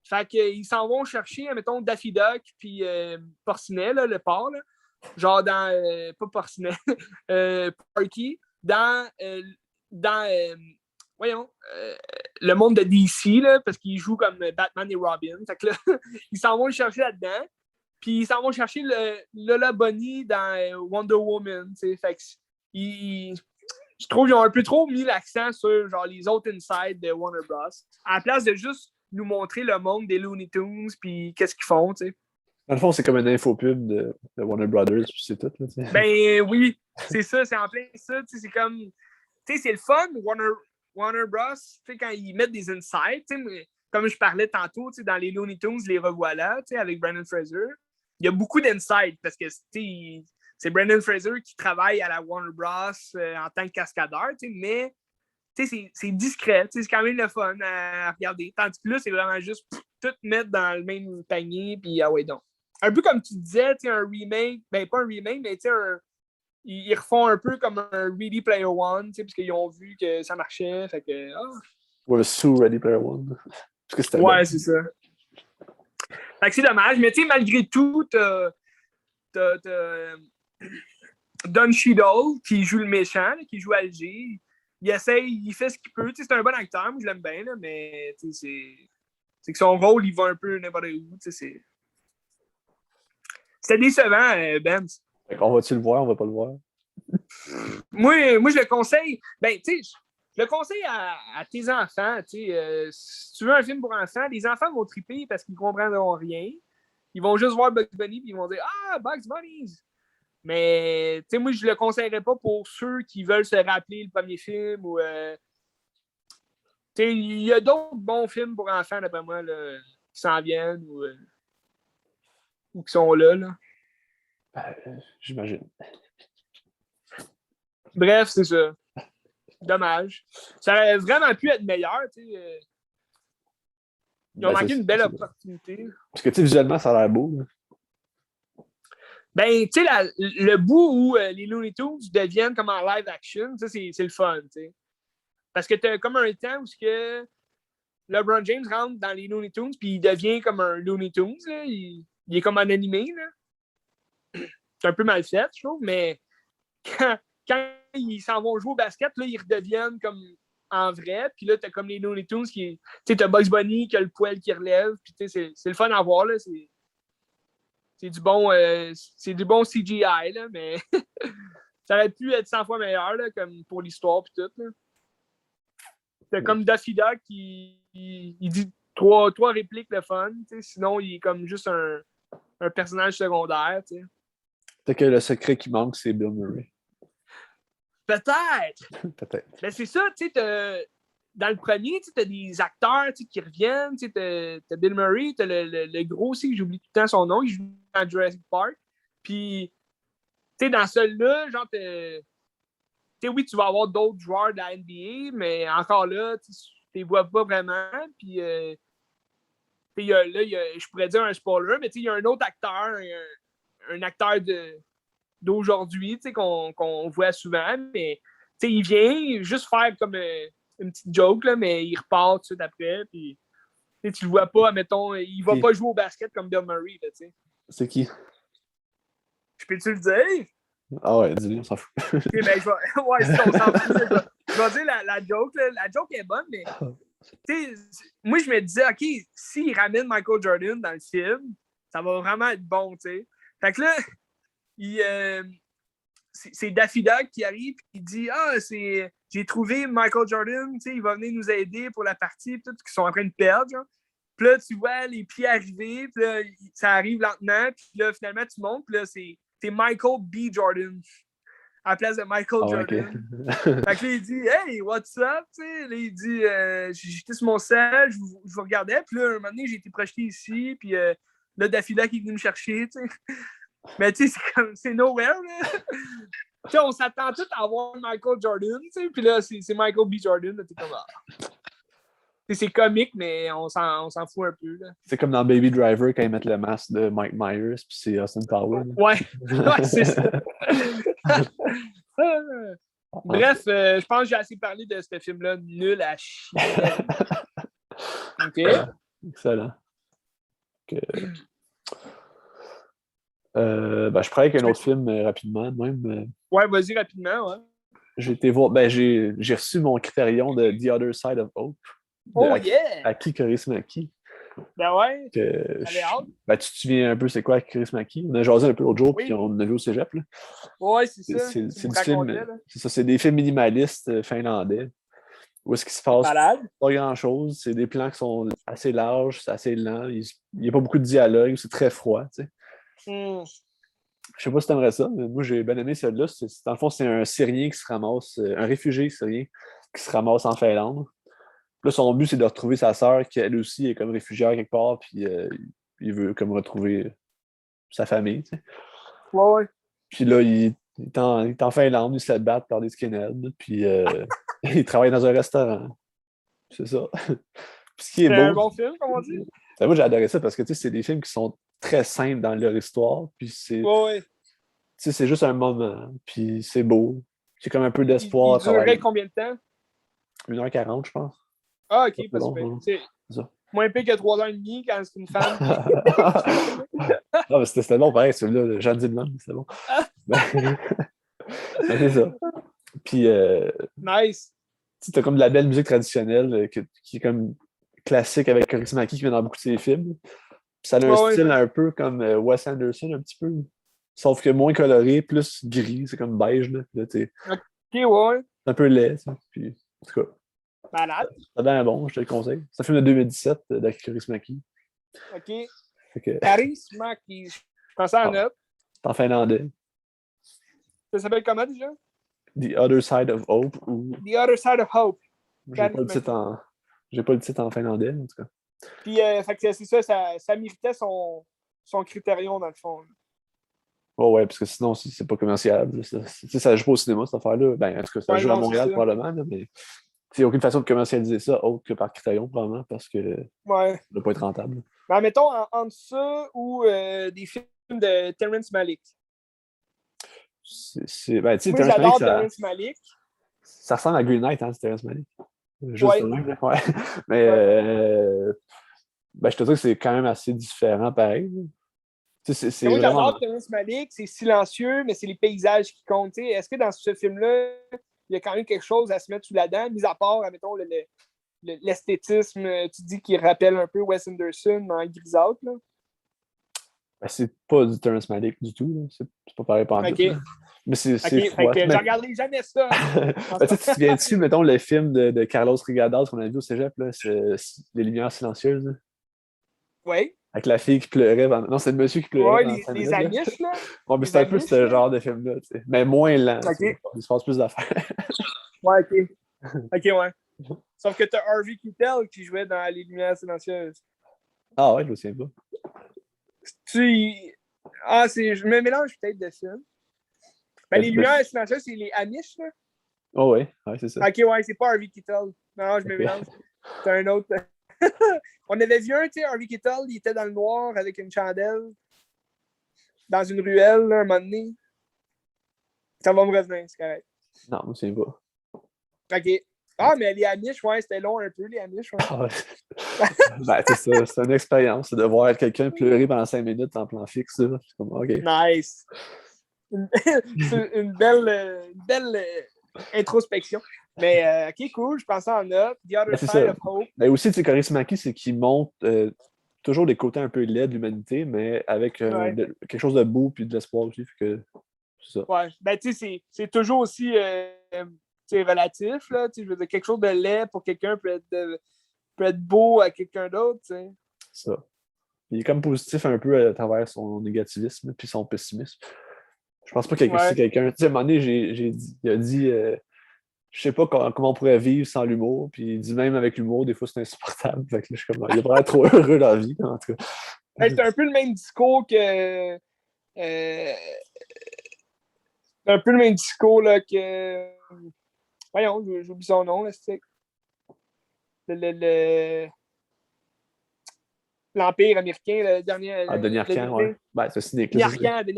Fait qu'ils s'en vont chercher, mettons, Daffy Duck puis Porcinet, là, le porc, là, genre dans, pas Porcinet, Parky, dans voyons, le monde de DC, là, parce qu'ils jouent comme Batman et Robin. Fait que là, ils s'en vont le chercher là-dedans. Puis ils s'en vont chercher Lola Bunny dans Wonder Woman. Fait que je trouve qu'ils ont un peu trop mis l'accent sur genre, les autres insides de Warner Bros. À la place de juste nous montrer le monde des Looney Tunes puis qu'est-ce qu'ils font. T'sais. Dans le fond, c'est comme une infopub de Warner Brothers, puis c'est tout. Là, ben oui, c'est ça, c'est en plein ça. C'est comme. C'est le fun, Warner Bros. Quand ils mettent des insights, comme je parlais tantôt, dans les Looney Tunes, les revoilà, avec Brendan Fraser. Il y a beaucoup d'insights parce que c'est Brendan Fraser qui travaille à la Warner Bros. En tant que cascadeur, mais c'est discret, c'est quand même le fun à regarder. Tandis que là, c'est vraiment juste tout mettre dans le même panier, puis ah ouais, donc. Un peu comme tu disais, un remake, ben pas un remake, mais ils refont un peu comme un Ready Player One, parce qu'ils ont vu que ça marchait, fait que. Ouais, sous Ready Player One. Parce que c'était ouais, bon. C'est ça. Fait que c'est dommage, mais malgré tout, t'as Don Cheadle qui joue le méchant, qui joue Alger. Il fait ce qu'il peut. C'est un bon acteur, moi je l'aime bien, là, mais c'est que son rôle, il va un peu n'importe où. C'était décevant, Ben. On va-tu le voir, on va pas le voir? moi, je le conseille. Ben, tu sais, je le conseille à tes enfants. Si tu veux un film pour enfants, les enfants vont triper parce qu'ils ne comprendront rien. Ils vont juste voir Bugs Bunny et ils vont dire « Ah, Bugs Bunny! » Mais, moi, je ne le conseillerais pas pour ceux qui veulent se rappeler le premier film ou... il y a d'autres bons films pour enfants, d'après moi, là, qui s'en viennent ou qui sont là. J'imagine. Bref, c'est ça. Dommage. Ça aurait vraiment pu être meilleur. Ils ont manqué une belle opportunité. Parce que, visuellement, ça a l'air beau. Là. Ben, le bout où les Looney Tunes deviennent comme en live action, c'est le fun. T'sais. Parce que tu as comme un temps où LeBron James rentre dans les Looney Tunes, puis il devient comme un Looney Tunes. Là. Il est comme un animé. Là. C'est un peu mal fait, je trouve, mais quand ils s'en vont jouer au basket, là, ils redeviennent comme en vrai. Puis là, t'as comme les Looney Tunes qui. Tu sais, t'as Bugs Bunny qui a le poil qui relève. Puis c'est le fun à voir. Là. C'est du bon CGI, là, mais ça aurait pu être 100 fois meilleur, là, comme pour l'histoire puis tout. Là. C'est comme Daffy Duck qui il dit trois répliques le fun. Sinon, il est comme juste un personnage secondaire. T'sais. Peut-être que le secret qui manque, c'est Bill Murray. Peut-être. Peut-être. Mais c'est ça, tu sais, dans le premier, tu as des acteurs qui reviennent. Tu as Bill Murray, tu as le gros aussi, que j'oublie tout le temps son nom, il joue dans Jurassic Park. Puis, tu sais, dans celui-là, genre, oui, tu vas avoir d'autres joueurs de la NBA, mais encore là, tu les vois pas vraiment. Puis, là, je pourrais dire un spoiler, mais il y a un autre acteur, un acteur d'aujourd'hui qu'on voit souvent, mais il vient juste faire comme une petite joke, là, mais il repart tout de suite après. Puis, tu le vois pas, mettons, il va pas jouer au basket comme Bill Murray. Là, c'est qui? Je peux-tu le dire? Ah ouais, dis-le, on s'en fout. Okay, ben, ouais, si on s'en fout. Je vais dire la joke. Là. La joke est bonne, mais moi, je me disais, OK, s'il ramène Michael Jordan dans le film, ça va vraiment être bon. T'sais. Fait que là, c'est Daffy Duck qui arrive et il dit j'ai trouvé Michael Jordan, il va venir nous aider pour la partie, tout, qui sont en train de perdre. Genre. Puis là, tu vois les pieds arriver, puis là, ça arrive lentement, puis là, finalement, tu montes, puis là, c'est Michael B. Jordan à la place de Michael Jordan. Okay. Fait que là, il dit Hey, what's up? Là, il dit j'étais sur mon sel, je vous regardais, puis là, un moment donné, j'ai été projeté ici, puis là, Daffy Duck est venu me chercher. Mais tu sais, c'est nowhere. Là. On s'attend tous à voir Michael Jordan, puis là, c'est Michael B. Jordan. Là, t'es comme, c'est comique, mais on s'en fout un peu. Là. C'est comme dans Baby Driver quand ils mettent le masque de Mike Myers, puis c'est Austin Powers. Ouais, c'est ça. Bref, je pense que j'ai assez parlé de ce film-là nul à chier. OK. Excellent. Okay. Je parlais avec un autre film rapidement, même. Ouais, vas-y rapidement, ouais. J'ai été voir, j'ai reçu mon critérion de The Other Side of Hope. Aki Kaurismäki. Ben ouais. Tu te souviens un peu c'est quoi Aki Kaurismäki? On a jasé un peu l'autre jour, puis on a vu au cégep. Là. Ouais, c'est ça. C'est du film. C'est ça, c'est des films minimalistes finlandais. Où est-ce qu'il se passe pas grand-chose. C'est des plans qui sont assez larges, c'est assez lent. Il n'y a pas beaucoup de dialogue, c'est très froid. Tu sais. Je sais pas si tu aimerais ça, mais moi j'ai bien aimé celui-là. Dans le fond, c'est un Syrien qui se ramasse, un réfugié syrien qui se ramasse en Finlande. Là, son but, c'est de retrouver sa sœur, qui elle aussi est comme réfugiée quelque part, puis il veut comme retrouver sa famille. Tu sais. Ouais. Puis là, il est en Finlande, il se fait battre par des skinheads, puis il travaille dans un restaurant. C'est ça. Ce qui est beau. C'est un bon film, comme on dit. Moi, j'ai adoré ça parce que c'est des films qui sont très simples dans leur histoire, puis c'est juste un moment, puis c'est beau. C'est comme un peu d'espoir. Il durerait combien de temps? 1h40, je pense. Ah, OK, pas super. C'est moins pire que 3h30 quand c'est une femme. Non, mais c'était bon, pareil, celui-là, Jean Dillman, c'était bon. C'est ça. Puis, nice. Tu as comme de la belle musique traditionnelle qui est comme classique avec Kaurismäki qui vient dans beaucoup de ses films. Puis ça a un style un peu comme Wes Anderson, un petit peu. Sauf que moins coloré, plus gris, c'est comme beige. Là, OK, ouais. C'est un peu laid, ça. Puis, en tout cas. Malade. C'est bien bon, je te le conseille. C'est un film de 2017 d'Aki Kaurismäki. OK. Kaurismäki. Je pensais en note. C'est en finlandais. Ça s'appelle comment déjà? The Other Side of Hope. Ou... The Other Side of Hope. J'ai pas le titre en finlandais, en tout cas. Puis, fait que c'est ça méritait son critérion, dans le fond. Oh ouais, parce que sinon, c'est pas commercial. Ça joue pas au cinéma, cette affaire-là. Ben, en tout cas, ça joue à Montréal, probablement, là, mais il n'y a aucune façon de commercialiser ça autre que par Critérion, probablement, parce que ça ne doit pas être rentable. Ben, mettons, entre ça ou des films de Terrence Malick. Moi, j'adore Terrence Malick. Ça ressemble à Green Knight, hein, c'est Terrence Malick. Juste ouais. Ouais. Mais ben, je te dis que c'est quand même assez différent pareil. C'est moi, vraiment... j'adore Terrence Malick, c'est silencieux, mais c'est les paysages qui comptent. T'sais. Est-ce que dans ce film-là, il y a quand même quelque chose à se mettre sous la dent, mis à part, admettons, l'esthétisme, tu dis qu'il rappelle un peu Wes Anderson dans Gris Out, là? Ben, c'est pas du Terrence Malick du tout. C'est pas pareil pendant tout. Mais c'est froid. Je regarderai jamais ça. Ben, tu te souviens-tu, mettons, le film de Carlos Rigadas qu'on a vu au cégep, là, Les Lumières silencieuses? Là? Oui. Avec la fille qui pleurait. Non, c'est le monsieur qui pleurait. Ouais, les Amish, là. Bon, mais c'est un peu ce genre de film-là. Mais moins lent. Il se passe plus d'affaires. Ouais, OK, ouais. Sauf que t'as Harvey Keitel qui jouait dans Les Lumières silencieuses. Ah ouais, je me souviens pas. Je me mélange peut-être de films. Ben, Les Lumières silencieuses, c'est les Amish, là. Oh ouais, c'est ça. OK, ouais, c'est pas Harvey Keitel. Non, je me mélange. C'est un autre. On avait vu un, tu sais, Harvey Keitel, il était dans le noir avec une chandelle dans une ruelle, là, un moment donné. Ça va me revenir, c'est correct. Non, je me souviens pas. OK. Ah, mais les Amish, ouais, c'était long un peu, les Amish, ouais. Ah, ouais. Ben, c'est ça, c'est une expérience, de voir quelqu'un pleurer pendant 5 minutes en plan fixe. Là. C'est comme, OK. Nice. C'est une belle introspection. Mais, OK, cool, je pensais en note. The Other Side of Hope. Mais aussi, tu sais, Kaurismäki, c'est qu'il montre toujours des côtés un peu laids de l'humanité, mais avec quelque chose de beau puis de l'espoir aussi. Que, c'est ça. Ouais, ben, tu sais, c'est toujours aussi relatif, là. Je veux dire, quelque chose de laid pour quelqu'un peut être beau à quelqu'un d'autre, tu sais. Ça. Il est comme positif un peu à travers son négativisme puis son pessimisme. Je pense pas que si quelqu'un... Tu sais, à un moment donné, il a dit je sais pas comment on pourrait vivre sans l'humour, puis il dit même avec l'humour, des fois c'est insupportable. Fait que là, je suis comme, il a pas l'air trop heureux dans la vie, en tout cas. C'est un peu le même discours que... c'est un peu le même discours là, que... Voyons, j'oublie son nom, là, c'est... L'Empire américain, le dernier... Denis Arcand, ouais. Ben, c'est aussi des Denis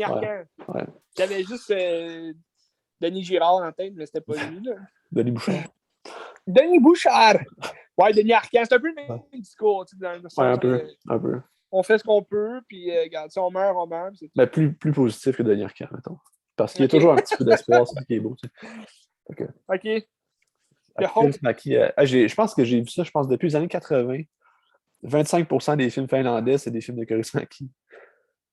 Arcand. Ouais. J'avais juste Denis Girard en tête, mais c'était pas lui, là. Denis Bouchard. Denis Bouchard! Ouais, Denis Arcand, c'est un peu le même discours, tu sais, dans le sens un peu. On fait ce qu'on peut, puis regarde, si on meurt, on meurt. Mais plus positif que Denis Arcand, mettons. Parce qu'il y a toujours un petit peu d'espoir, c'est ce qui est beau, tu sais. OK. Je pense que j'ai vu ça, depuis les années 80. 25% des films finlandais, c'est des films de Kaurismäki.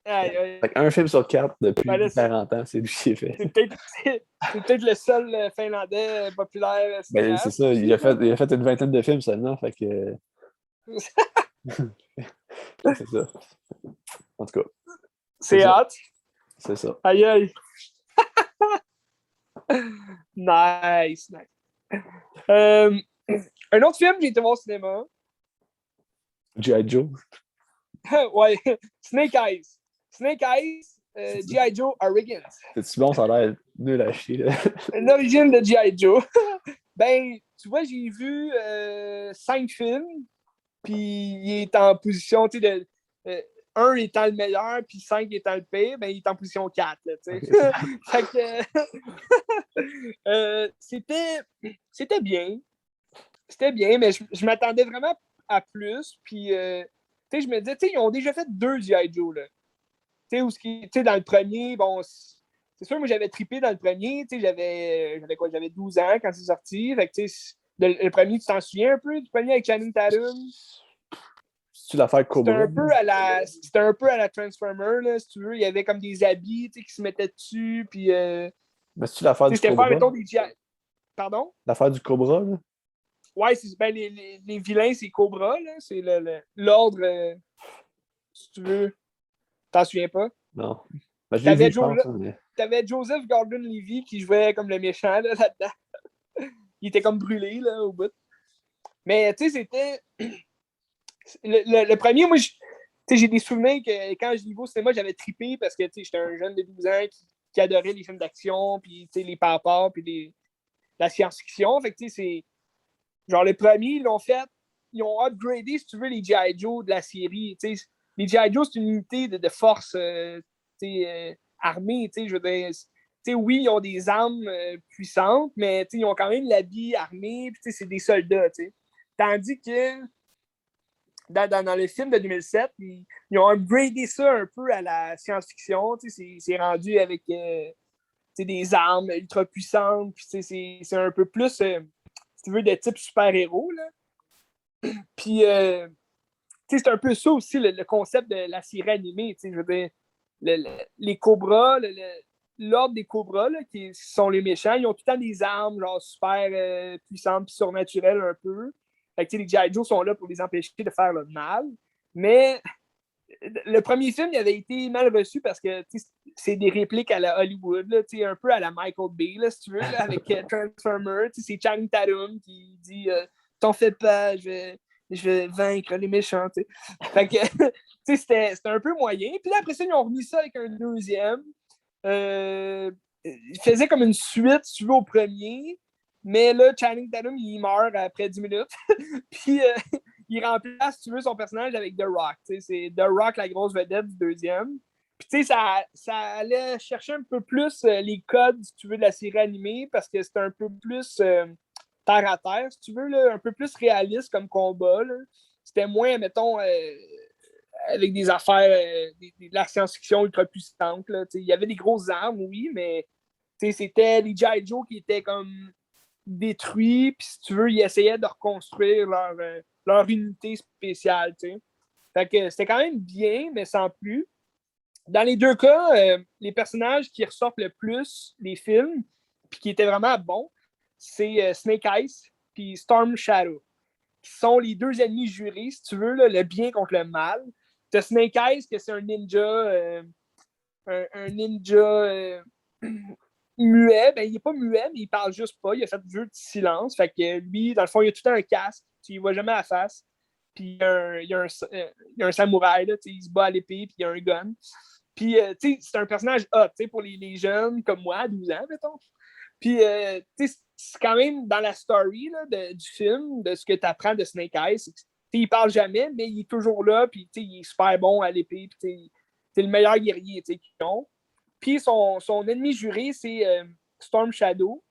Un film sur 4 depuis 40 ans, c'est lui qui est fait. C'est peut-être le seul finlandais populaire. Ben, c'est ça, il a fait une vingtaine de films seulement, fait que... c'est ça. En tout cas. C'est hot. C'est ça. Aïe aïe. Nice. Un autre film que j'ai été voir au cinéma. G.I. Joe. Ouais. Snake Eyes. G.I. Joe Origins. C'est-tu bon, ça a l'air nul à chier. L'origine de G.I. Joe. Ben, tu vois, j'ai vu 5 films, puis il est en position, tu sais, 1 étant le meilleur, puis 5 étant le pire, ben il est en position 4, là, tu sais. Fait que c'était bien. C'était bien, mais je m'attendais vraiment à plus, puis tu sais, je me disais, tu sais, ils ont déjà fait 2 G.I. Joe, là. Tu sais, dans le premier, bon, c'est sûr, moi, j'avais trippé dans le premier, tu sais, j'avais 12 ans quand c'est sorti, fait que, tu sais, le premier, tu t'en souviens un peu, du premier avec Channing Tatum? C'est-tu l'affaire Cobra? C'était un peu à la Transformer, là, si tu veux, il y avait comme des habits, tu sais, qui se mettaient dessus, puis... Mais c'est-tu l'affaire du Cobra? Mettons, des G.I. Pardon? L'affaire du Cobra, là? Ouais, ben, les vilains, c'est Cobra, là, c'est l'ordre, si tu veux. T'en souviens pas? Non. Ben, je l'ai vu, je pense. T'avais Joseph Gordon-Levitt qui jouait comme le méchant là, là-dedans. Il était comme brûlé là, au bout. Mais tu sais, c'était... Le premier, moi, j'ai des souvenirs que quand je l'ai vu au cinéma, j'avais trippé parce que j'étais un jeune de 12 ans qui adorait les films d'action, puis les papas, puis la science-fiction. Fait que tu sais, c'est... Genre, le premier, ils ont upgradé, si tu veux, les G.I. Joe de la série. Tu sais, les G.I. Joe, c'est une unité de force armée. Je veux dire, oui, ils ont des armes puissantes, mais ils ont quand même l'habit armé, puis c'est des soldats. T'sais. Tandis que dans le film de 2007, ils ont upgradé ça un peu à la science-fiction. C'est rendu avec des armes ultra puissantes, puis c'est un peu plus, si tu veux, de type super-héros. Puis, c'est un peu ça aussi, le concept de la série animée. Je veux dire, les cobras, l'ordre des cobras, là, qui sont les méchants, ils ont tout le temps des armes genre super puissantes et surnaturelles un peu. Fait que, les G.I. Joe sont là pour les empêcher de faire le mal. Mais le premier film, il avait été mal reçu parce que c'est des répliques à la Hollywood, là, un peu à la Michael Bay, là, si tu veux, là, avec Transformers. C'est Channing Tatum qui dit t'en fais pas, je vais vaincre les méchants. T'sais. Fait que c'était un peu moyen. Puis là, après ça, ils ont remis ça avec un deuxième. Il faisait comme une suite, si tu veux, au premier. Mais là, Channing Tatum, il meurt après 10 minutes. Puis il remplace, si tu veux, son personnage avec The Rock. C'est The Rock, la grosse vedette du deuxième. Puis ça allait chercher un peu plus les codes, si tu veux, de la série animée, parce que c'était un peu plus terre à terre, si tu veux, là, un peu plus réaliste comme combat. Là. C'était moins, mettons, avec des affaires, de la science-fiction ultra puissante. Là. Il y avait des grosses armes, oui, mais c'était les G.I. Joe qui étaient comme détruits, puis si tu veux, ils essayaient de reconstruire leur unité spéciale. T'sais. Fait que c'était quand même bien, mais sans plus. Dans les deux cas, les personnages qui ressortent le plus des films, puis qui étaient vraiment bons, c'est Snake Eyes puis Storm Shadow, qui sont les deux ennemis jurés, si tu veux, là, le bien contre le mal. T'as Snake Eyes, que c'est un ninja, un ninja muet. Ben, il n'est pas muet, mais il parle juste pas. Il a fait du jeu de silence. Fait que lui, dans le fond, il a tout le temps un casque. Tu ne vois jamais à la face. Puis il y a un samouraï, là, il se bat à l'épée, puis il y a un gun. Puis, c'est un personnage hot, pour les jeunes comme moi, à 12 ans, mettons. Puis, c'est quand même dans la story là, du film, de ce que tu apprends de Snake Eyes. Il parle jamais, mais il est toujours là, puis il est super bon à l'épée, puis c'est le meilleur guerrier qu'ils ont. Puis son ennemi juré, c'est Storm Shadow.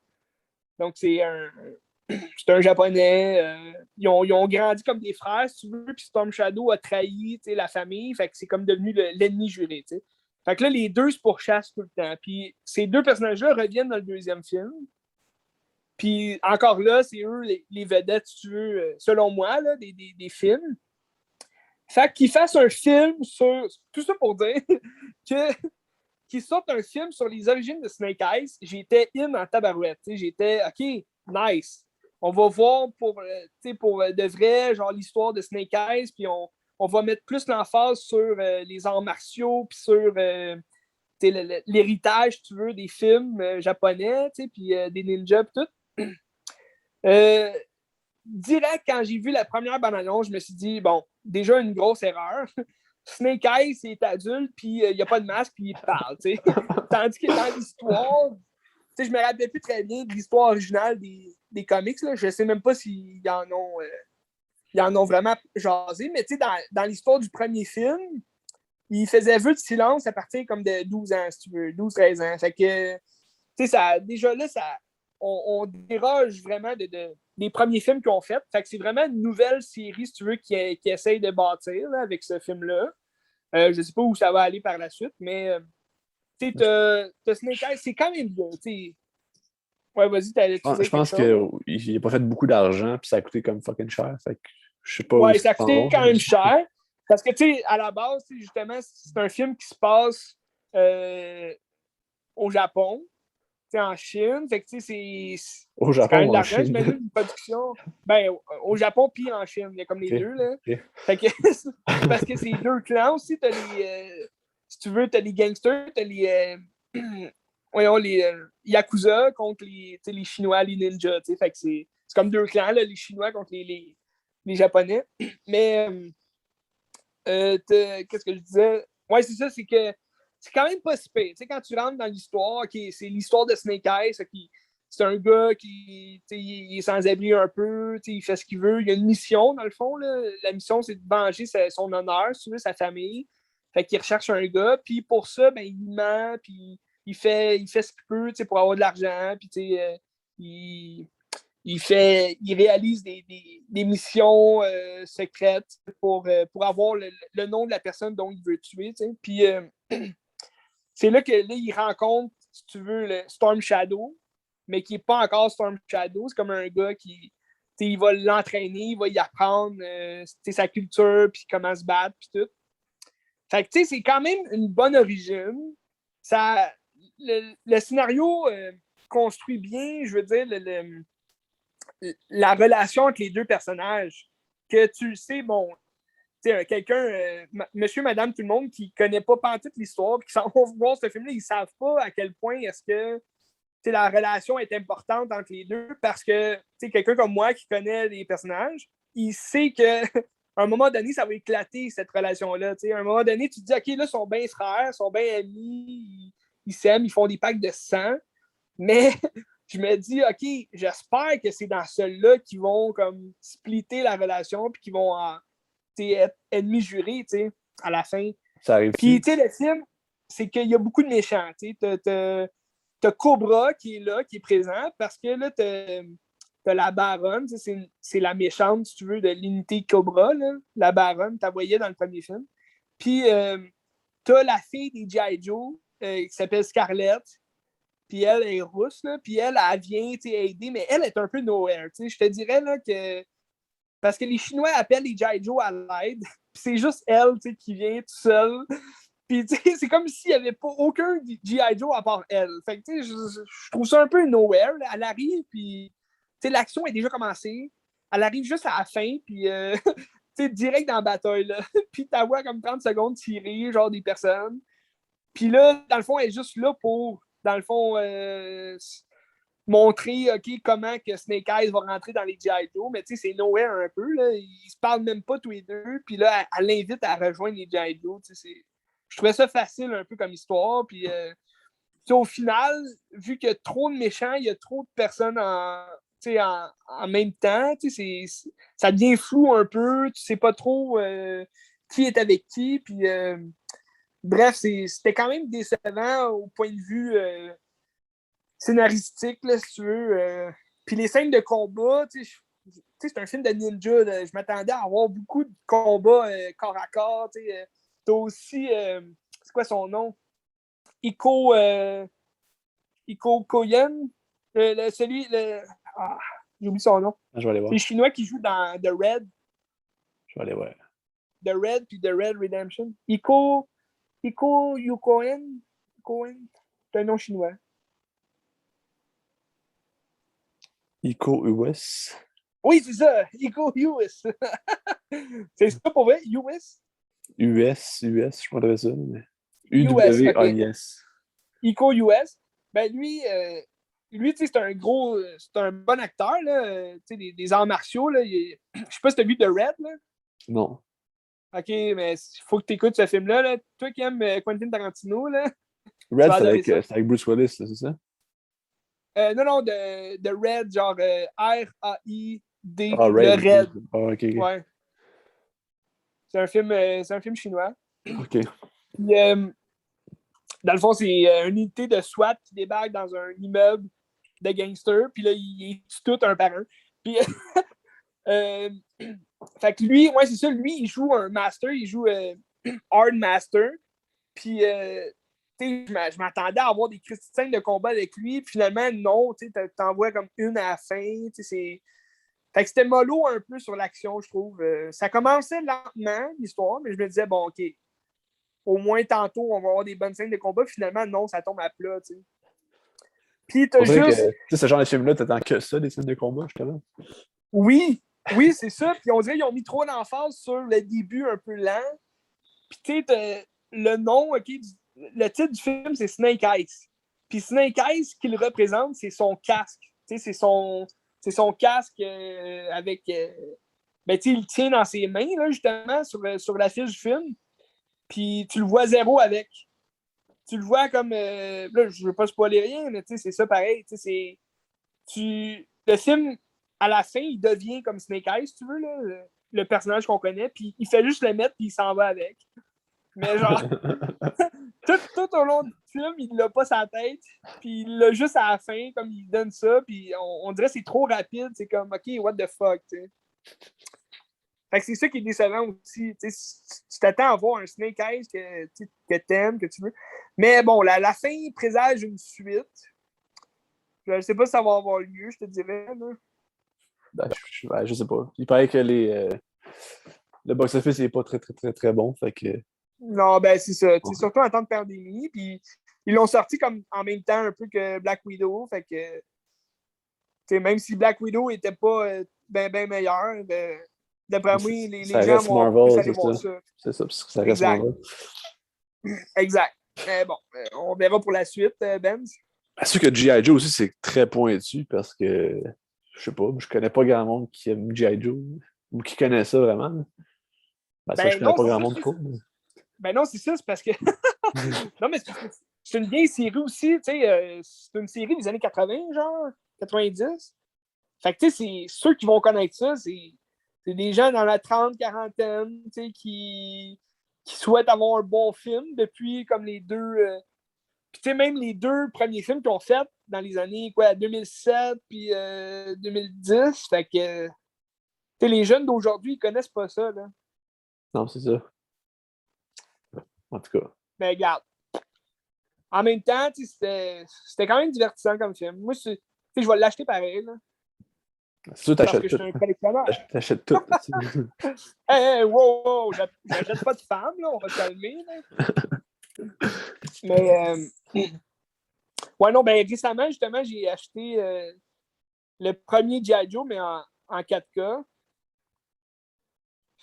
Donc, c'est un japonais. Ils ont grandi comme des frères, si tu veux, puis Storm Shadow a trahi la famille, fait que c'est comme devenu l'ennemi juré. T'sais. Fait que là, les deux se pourchassent tout le temps. Puis ces deux personnages-là reviennent dans le deuxième film. Puis encore là, c'est eux les vedettes, si tu veux, selon moi, là, des films. Fait qu'ils fassent un film sur. Tout ça pour dire qu'ils sortent un film sur les origines de Snake Eyes. J'étais en tabarouette. J'étais OK, nice. On va voir pour de vrai, genre l'histoire de Snake Eyes, puis on va mettre plus l'emphase sur les arts martiaux, puis sur l'héritage, si tu veux, des films japonais, puis des ninjas, puis tout. Direct, quand j'ai vu la première bande-annonce, je me suis dit, bon, déjà une grosse erreur. Snake Eyes, c'est adulte, puis il n'y a pas de masque, puis il parle, tu sais. Tandis que dans l'histoire, tu sais, je me rappelle plus très bien de l'histoire originale des comics, là. Je sais même pas s'ils en ont vraiment jasé, mais tu sais, dans l'histoire du premier film, il faisait vœu de silence à partir comme de 12 ans, si tu veux, 12-13 ans. Fait que, tu sais, déjà là, on déroge vraiment des premiers films qu'ils ont fait. Fait que c'est vraiment une nouvelle série, si tu veux, qui essaye de bâtir là, avec ce film-là. Je ne sais pas où ça va aller par la suite, mais tu sais, t'as Snake Eyes, c'est quand même bien. T'sais. Ouais, vas-y, t'allais dire Je pense qu'il n'a pas fait beaucoup d'argent, puis ça a coûté comme fucking cher. Fait que je sais pas où ouais, ça a coûté quand même cher. Parce que, tu sais, à la base, justement, c'est un film qui se passe au Japon, en Chine. Fait que, tu sais, au Japon, quand même de en l'argent, Chine. j'imagine, une production. Ben, au Japon puis en Chine, il y a comme les deux, là. Okay. Fait que, parce que c'est deux clans aussi. T'as si tu veux, t'as les gangsters, t'as voyons, les Yakuza contre les Chinois, les ninjas, tu sais. Fait que c'est comme deux clans, là, les Chinois contre les Japonais. Mais, qu'est-ce que je disais? Ouais, c'est ça, c'est que c'est quand même pas si pire. Tu sais, quand tu rentres dans l'histoire, c'est l'histoire de Snake Eyes, c'est un gars qui il est sans-abri un peu, il fait ce qu'il veut. Il y a une mission, dans le fond. Là. La mission, c'est de venger son honneur, si tu veux, sa famille. Fait qu'il recherche un gars, puis pour ça, ben, il ment, puis il fait ce qu'il peut pour avoir de l'argent, puis il réalise des missions secrètes pour avoir le nom de la personne dont il veut tuer. Puis c'est là il rencontre, si tu veux, le Storm Shadow, mais qui n'est pas encore Storm Shadow. C'est comme un gars qui il va l'entraîner, il va y apprendre sa culture, puis comment se battre, puis tout. Fait que c'est quand même une bonne origine. Le scénario construit bien, je veux dire, la relation entre les deux personnages, que tu le sais, bon, quelqu'un, monsieur, madame, tout le monde qui connaît pas pantoute l'histoire, qui s'en vont voir ce film-là, ils savent pas à quel point est-ce que la relation est importante entre les deux, parce que quelqu'un comme moi qui connaît les personnages, il sait que à un moment donné, ça va éclater, cette relation-là. À un moment donné, tu te dis, OK, là, ils sont bien frères, ils sont bien amis, ils s'aiment, ils font des packs de sang, mais je me dis, OK, j'espère que c'est dans ceux-là qui vont comme splitter la relation puis qui vont être ennemis jurés à la fin. Ça arrive. Puis, le film, c'est qu'il y a beaucoup de méchants. T'as Cobra qui est là, qui est présent, parce que là, t'as la baronne, c'est la méchante, si tu veux, de l'unité Cobra, là, la baronne, t'as voyé dans le premier film. Puis, t'as la fille des G.I. Joe qui s'appelle Scarlett. Puis elle est rousse, là, puis elle vient aider, mais elle est un peu nowhere. Je te dirais là, que. Parce que les Chinois appellent les G.I. Joe à l'aide, puis c'est juste elle qui vient tout seule. Puis c'est comme s'il n'y avait pas aucun G.I. Joe à part elle. Fait que je trouve ça un peu nowhere. Là. Elle arrive, puis l'action est déjà commencée. Elle arrive juste à la fin, puis direct dans la bataille. Là. Puis tu vois comme 30 secondes tirer, genre des personnes. Puis là, dans le fond, elle est juste là pour dans le fond, montrer comment que Snake Eyes va rentrer dans les G.I. Joe, mais c'est nowhere un peu. Là. Ils se parlent même pas tous les deux, puis là, elle l'invite à rejoindre les G.I. Joe. Je trouvais ça facile un peu comme histoire, puis au final, vu qu'il y a trop de méchants, il y a trop de personnes en même temps, ça devient flou un peu, tu sais pas trop qui est avec qui, puis bref, c'était quand même décevant au point de vue scénaristique, là, si tu veux. Puis les scènes de combat, c'est un film de ninja. Là, je m'attendais à avoir beaucoup de combats corps à corps. T'as aussi, c'est quoi son nom? Iko Koyen. J'ai oublié son nom. Je vais aller voir. C'est le Chinois qui joue dans The Red. Je vais aller voir. The Red puis The Red Redemption. Iko Yukoen. C'est un nom chinois. Iko US. Oui, c'est ça. Iko US. C'est ça pour vrai? US? US, je crois que ça. Mais... US, UWAIS. Iko US. Ben lui, c'est un bon acteur, là. Des arts martiaux, là. Je sais pas si t'as vu The Red, là. Non. OK, mais il faut que tu écoutes ce film-là, là. Toi qui aimes Quentin Tarantino, là. Red, c'est avec Bruce Willis, c'est ça? Non, de Red, genre R-A-I-D, Red. le Red. OK. Ouais. C'est un film chinois. OK. Puis, dans le fond, c'est une unité de SWAT qui débarque dans un immeuble de gangsters, puis là, ils tuent tout un par un. Puis, fait que lui, c'est ça, lui, il joue un master, il joue Hard Master. Puis, je m'attendais à avoir des scènes de combat avec lui, puis finalement, non, t'en vois comme une à la fin. Fait que c'était mollo un peu sur l'action, je trouve. Ça commençait lentement, l'histoire, mais je me disais, bon, OK, au moins tantôt, on va avoir des bonnes scènes de combat. Finalement, non, ça tombe à plat, tu sais. Puis t'as juste... ce genre de film-là, t'attends que ça, des scènes de combat, justement? Oui, c'est ça. Puis on dirait qu'ils ont mis trop d'emphase sur le début un peu lent. Puis tu sais, le nom, OK, le titre du film, c'est Snake Eyes. Puis Snake Eyes, ce qu'il représente, c'est son casque. Tu sais, c'est son casque avec... ben, tu sais, il le tient dans ses mains, là, justement, sur l'affiche du film. Puis tu le vois zéro avec. Tu le vois comme. Là, je veux pas spoiler rien, mais c'est ça pareil. Le film, à la fin, il devient comme Snake Eyes, si tu veux, là, le personnage qu'on connaît, puis il fait juste le mettre, puis il s'en va avec. Mais genre, tout au long du film, il l'a pas sa tête, puis il l'a juste à la fin, comme il donne ça, puis on dirait que c'est trop rapide, c'est comme, OK, what the fuck, tu sais. Fait que c'est ça qui est décevant aussi, tu sais, tu t'attends à voir un Snake Eyes que t'aimes, que tu veux. Mais bon, la fin présage une suite. Je sais pas si ça va avoir lieu, je te dirais, là. Je sais pas. Il paraît que le box-office n'est pas très, très, très, très bon, fait que... Non, ben c'est ça. Ouais. Surtout en temps de pandémie. Puis ils l'ont sorti comme en même temps un peu que Black Widow. Fait que même si Black Widow était pas ben meilleur, d'après moi, les gens vont plus aller voir ça. C'est ça, parce que ça reste Marvel. Exact. Mais bon, on verra pour la suite, Ben. C'est sûr que G.I. Joe aussi, c'est très pointu parce que, je sais pas, je connais pas grand monde qui aime G.I. Joe ou qui connaît ça vraiment. Ben ça, je connais pas grand monde trop. Ben non, c'est ça, c'est parce que. Non, mais c'est une vieille série aussi, tu sais. C'est une série des années 80, genre, 90. Fait que, tu sais, c'est ceux qui vont connaître ça, c'est des gens dans la 30-40aine, tu sais, qui souhaitent avoir un bon film depuis comme les deux. Puis, tu sais, même les deux premiers films qu'ils ont fait dans les années, 2007 puis 2010. Fait que, tu sais, les jeunes d'aujourd'hui, ils connaissent pas ça, là. Non, c'est ça. En tout cas. Mais regarde. En même temps, c'était quand même divertissant comme film. Moi, je vais l'acheter pareil. Là. C'est sûr, t'achètes tout. Je suis un collectionneur. T'achètes tout. Hey, wow, j'achète pas de femmes, là, on va se calmer. Mais, ouais, non, ben récemment, justement, j'ai acheté le premier G.I. Joe, mais en 4K.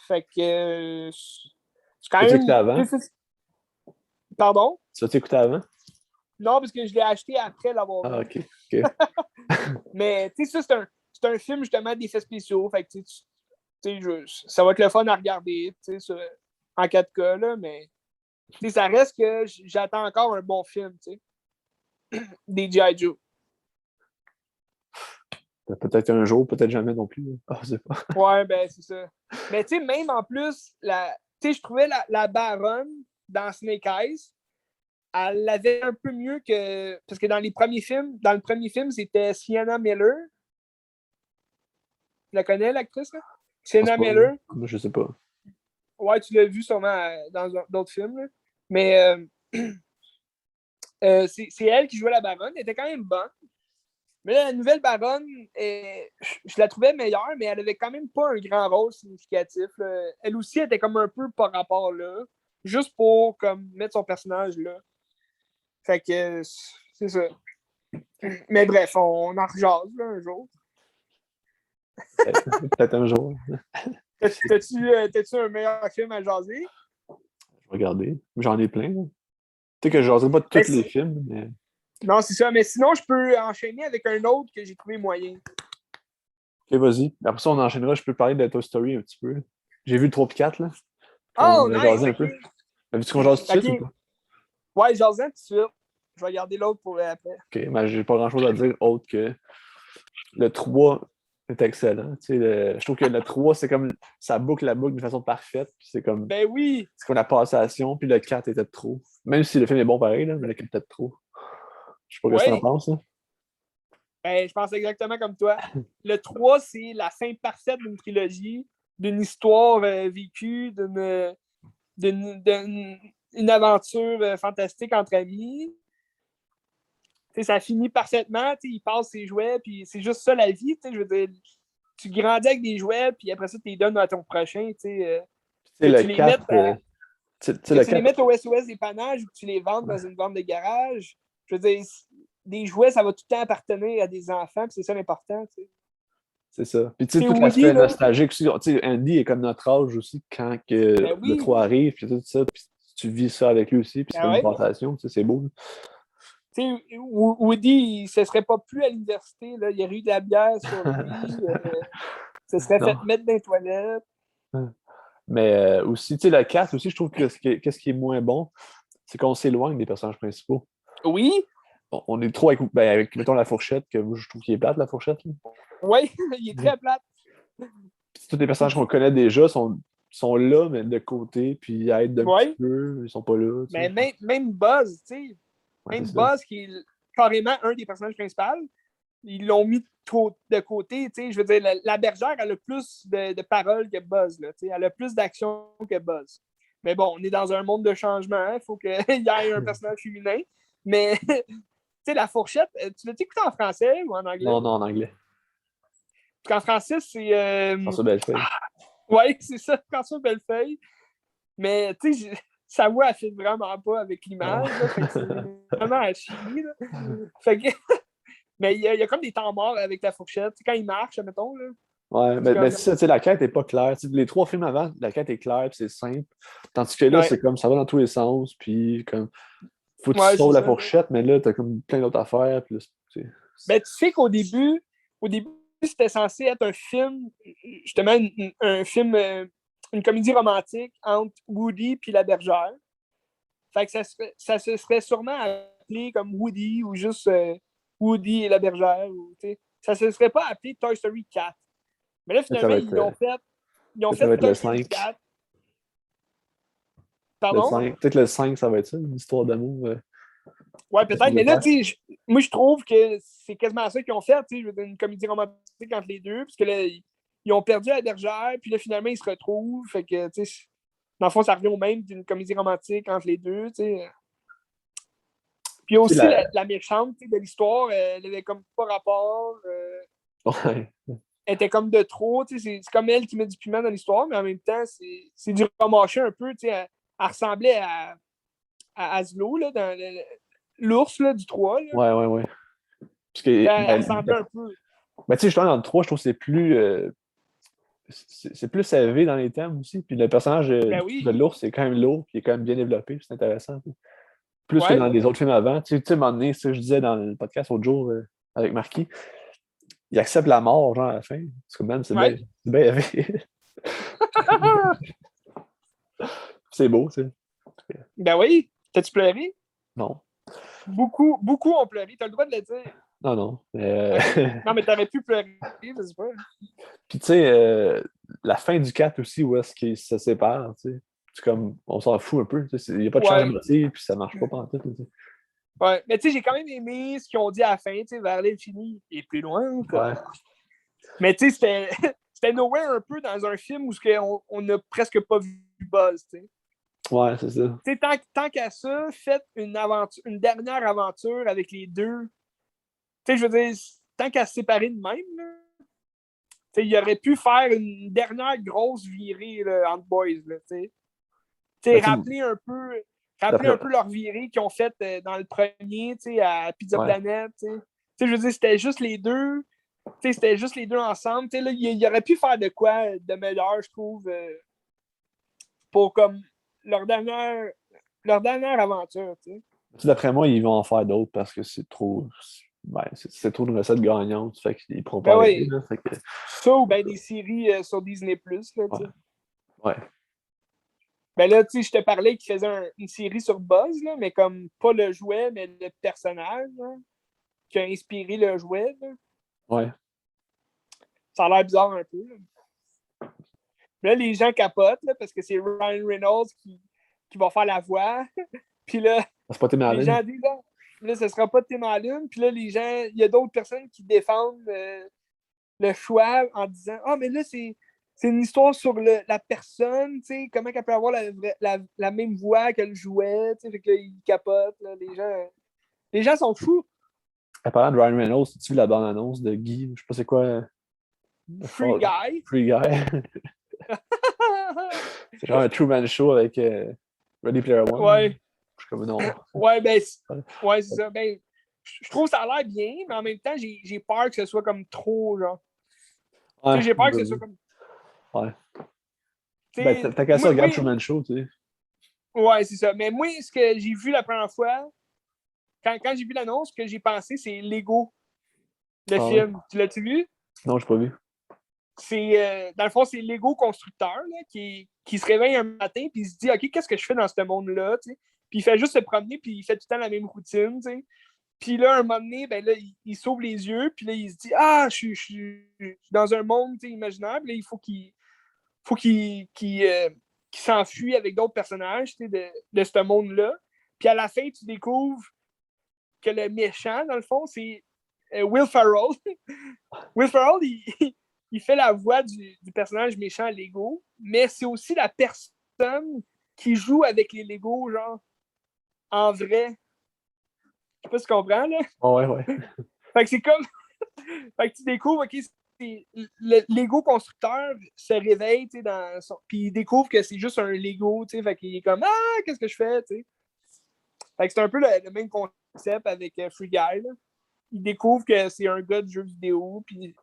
Fait que c'est quand même... Avant? Pardon? Ça t'as écouté avant? Non, parce que je l'ai acheté après l'avoir vu. Ah, OK. Mais, tu sais, ça, c'est un film, justement, d'effets spéciaux. Fait que, tu sais, ça va être le fun à regarder, tu sais, en 4K, là, mais, tu sais, ça reste que j'attends encore un bon film, tu sais, des G.I. Joe. Peut-être un jour, peut-être jamais non plus. Ah, je sais pas. Ouais, ben, c'est ça. Mais, tu sais, même en plus, tu sais, je trouvais la baronne dans Snake Eyes, elle l'avait un peu mieux que... Parce que dans le premier film, c'était Sienna Miller. Tu la connais, l'actrice, là? Sienna Miller. Je sais pas. Ouais, tu l'as vu sûrement dans d'autres films. Là. Mais c'est elle qui jouait la baronne. Elle était quand même bonne. Mais là, la nouvelle baronne, je la trouvais meilleure, mais elle avait quand même pas un grand rôle significatif. Là. Elle aussi était comme un peu par rapport là. Juste pour comme mettre son personnage là. Fait que c'est ça. Mais bref, on en rejase là, un jour. Peut-être un jour. T'as-tu un meilleur film à jaser? Je vais regarder. J'en ai plein. Tu sais que je jaserai pas tous les films, mais... Non, c'est ça. Mais sinon, je peux enchaîner avec un autre que j'ai trouvé moyen. Ok, vas-y. Après ça, on enchaînera. Je peux parler de Toy Story un petit peu. J'ai vu le 3 et 4, là. Oh, nice! Un peu. As-tu qu'on jase tout de suite ou pas? Ouais, jasez tout de suite. Je vais garder l'autre pour après. Ok, mais j'ai pas grand-chose à dire autre que le 3 est excellent. Tu sais, je trouve que le 3, c'est comme ça boucle la boucle d'une façon parfaite. C'est comme... Ben oui! C'est comme la passation, puis le 4 était trop. Même si le film est bon pareil, là, mais le 4 était trop. Je sais pas ce que t'en penses. Hein? Ben, je pense exactement comme toi. Le 3, c'est la fin parfaite d'une trilogie, d'une histoire vécue, d'une aventure fantastique entre amis. T'sais, ça finit parfaitement, il passe ses jouets, puis c'est juste ça la vie. Je veux dire, tu grandis avec des jouets, puis après ça, tu les donnes à ton prochain. Tu les mettes au SOS dépannage ou que tu les vendes dans une vente de garage. Je veux dire, des jouets, ça va tout le temps appartenir à des enfants, puis c'est ça l'important. T'sais. C'est ça. Puis tu sais, tout l'aspect nostalgique aussi. Andy est comme notre âge aussi quand le 3 arrive, puis tout ça, puis tu vis ça avec lui aussi, puis c'est comme une passation, c'est beau. Woody, il ne se serait pas plu à l'université, là. Il y aurait eu de la bière sur lui, ça serait fait mettre dans les toilettes. Mais aussi, tu sais, le 4 aussi, je trouve que ce qui est moins bon, c'est qu'on s'éloigne des personnages principaux. Oui. On est trop avec mettons, la fourchette, que je trouve qu'il est plate, la fourchette. Oui, il est très plate. Puis, tous les personnages qu'on connaît déjà sont sont là, mais de côté, puis ils aident d'un petit peu, ils sont pas là. Mais même Buzz, tu sais. Même Buzz, qui est carrément un des personnages principaux, ils l'ont mis de côté. Tu sais, je veux dire, la bergère, elle a plus de paroles que Buzz. Là, tu sais, elle a plus d'action que Buzz. Mais bon, on est dans un monde de changement. Il faut qu'il y ait un personnage féminin. Mais, tu sais, la fourchette, tu l'as écouté en français ou en anglais? Non, en anglais. Parce qu'en français, c'est. François Bellefeuille. Oui, c'est ça, François Bellefeuille. Mais, tu sais, sa voix, elle fit vraiment pas avec l'image. C'est vraiment à chier. Là. Fait que. Mais il y a comme des temps morts avec la fourchette. Quand il marche, mettons. Là, ouais, mais ça, tu sais, la quête n'est pas claire. T'sais, les 3 films avant, la quête est claire puis c'est simple. Tandis que là, c'est comme ça va dans tous les sens. Puis comme faut que tu sauves la fourchette, mais là, t'as comme plein d'autres affaires. Puis là, ben, tu sais qu'au début, c'était censé être un film, justement, un film, une comédie romantique entre Woody et la bergère. Fait que ça se serait sûrement appelé comme Woody ou juste Woody et la bergère. Ou, ça se serait pas appelé Toy Story 4. Mais là, finalement, ils ont fait Toy Story 4. Pardon? Peut-être le 5, ça va être ça, une histoire d'amour. Ouais, peut-être. Mais là, moi, je trouve que c'est quasiment ça qu'ils ont fait. Je veux dire, une comédie romantique entre les deux. Parce que là, ils ont perdu la bergère. Puis là, finalement, ils se retrouvent. Fait que, tu sais, dans le fond, ça revient au même d'une comédie romantique entre les deux. T'sais. Puis aussi, la méchante de l'histoire, elle avait comme pas rapport. Ouais. Elle était comme de trop. C'est comme elle qui met du piment dans l'histoire. Mais en même temps, c'est du remâché un peu. Elle ressemblait à Aslo, là, dans l'ours là, du 3. Là. Ouais. Parce que, elle ressemblait un peu. Ben, tu sais, justement, dans le 3, je trouve que c'est plus élevé dans les thèmes aussi. Puis le personnage de l'ours, c'est quand même lourd, puis il est quand même bien développé, c'est intéressant. Plus que dans les autres films avant. Tu sais, à un moment donné, ce que je disais dans le podcast l'autre jour avec Marquis, il accepte la mort, genre, à la fin. C'est comme, c'est bien élevé. C'est beau, tu sais. Ben oui. T'as-tu pleuré? Non. Beaucoup ont pleuré. T'as le droit de le dire. Non. Non, mais t'aurais pu pleurer, je sais pas. Puis, tu sais, la fin du 4 aussi, où est-ce qu'ils se séparent, tu sais. C'est comme, on s'en fout un peu. Il n'y a pas de changement de puis ça marche pas pendant tout. Ouais, mais tu sais, j'ai quand même aimé ce qu'ils ont dit à la fin, tu sais, vers l'infini et plus loin. Quoi. Ouais. Mais tu sais, c'était nowhere un peu dans un film où on n'a presque pas vu Buzz, tu sais. Ouais, c'est ça. Tu sais, tant qu'à ça, faites une dernière aventure avec les deux. Tu sais, je veux dire, tant qu'à se séparer de même, il aurait pu faire une dernière grosse virée là, entre boys. Là, rappeler un peu leur virée qu'ils ont faite dans le premier à Pizza Planet. Je veux dire, c'était juste les deux. C'était juste les deux ensemble. Là, il aurait pu faire de quoi de meilleur, je trouve, pour comme leur dernière aventure. D'après moi, ils vont en faire d'autres parce que c'est trop. C'est trop une recette gagnante. Fait qu'ils ne pourront pas arrêter. Là, fait que... Ça ou des séries sur Disney+. Là, ouais. Ben là, je te parlais qu'il faisait une série sur Buzz, là, mais comme pas le jouet, mais le personnage là, qui a inspiré le jouet. Là. Ouais. Ça a l'air bizarre un peu. Là, là les gens capotent là, parce que c'est Ryan Reynolds qui va faire la voix. Puis là, c'est pas les gens disent là, ce sera pas Tim Allen. Puis là, les gens, il y a d'autres personnes qui défendent le choix en disant mais là, c'est une histoire sur la personne, comment elle peut avoir la même voix que le jouet. Fait que là, ils capotent. Là, les gens sont fous. En parlant de Ryan Reynolds, as-tu vu la bande-annonce de Guy? Je sais pas c'est quoi. Free Guy. Free Guy. C'est genre un Truman Show avec Ready Player One. Ouais. Je suis comme non. Ouais, ben, c'est ça. Ben, je trouve que ça a l'air bien, mais en même temps, j'ai peur que ce soit comme trop, genre. Ouais, j'ai peur que ce soit comme. Ouais. Ben, t'as qu'à ça, regarde Truman Show, tu sais. Ouais, c'est ça. Mais moi, ce que j'ai vu la première fois, quand j'ai vu l'annonce, ce que j'ai pensé, c'est Lego, le film. Ouais. Tu l'as-tu vu? Non, je n'ai pas vu. C'est, dans le fond, c'est Lego constructeur là, qui se réveille un matin puis il se dit OK, qu'est-ce que je fais dans ce monde-là? T'sais? Puis il fait juste se promener puis il fait tout le temps la même routine. T'sais? Puis là, un moment donné, ben là, il s'ouvre les yeux puis là, il se dit je suis dans un monde imaginaire. Puis là, il faut faut qu'il s'enfuit avec d'autres personnages de ce monde-là. Puis à la fin, tu découvres que le méchant, dans le fond, c'est Will Ferrell. Will Ferrell, il fait la voix du personnage méchant Lego, mais c'est aussi la personne qui joue avec les Lego, genre, en vrai. Je sais pas si tu comprends, là. Oh, ouais. Fait que c'est comme... fait que tu découvres, OK, le Lego constructeur se réveille, tu sais, puis il découvre que c'est juste un Lego, tu sais, fait qu'il est comme « Ah, qu'est-ce que je fais? » tu sais. Fait que c'est un peu le même concept avec Free Guy, là. Il découvre que c'est un gars de jeux vidéo, puis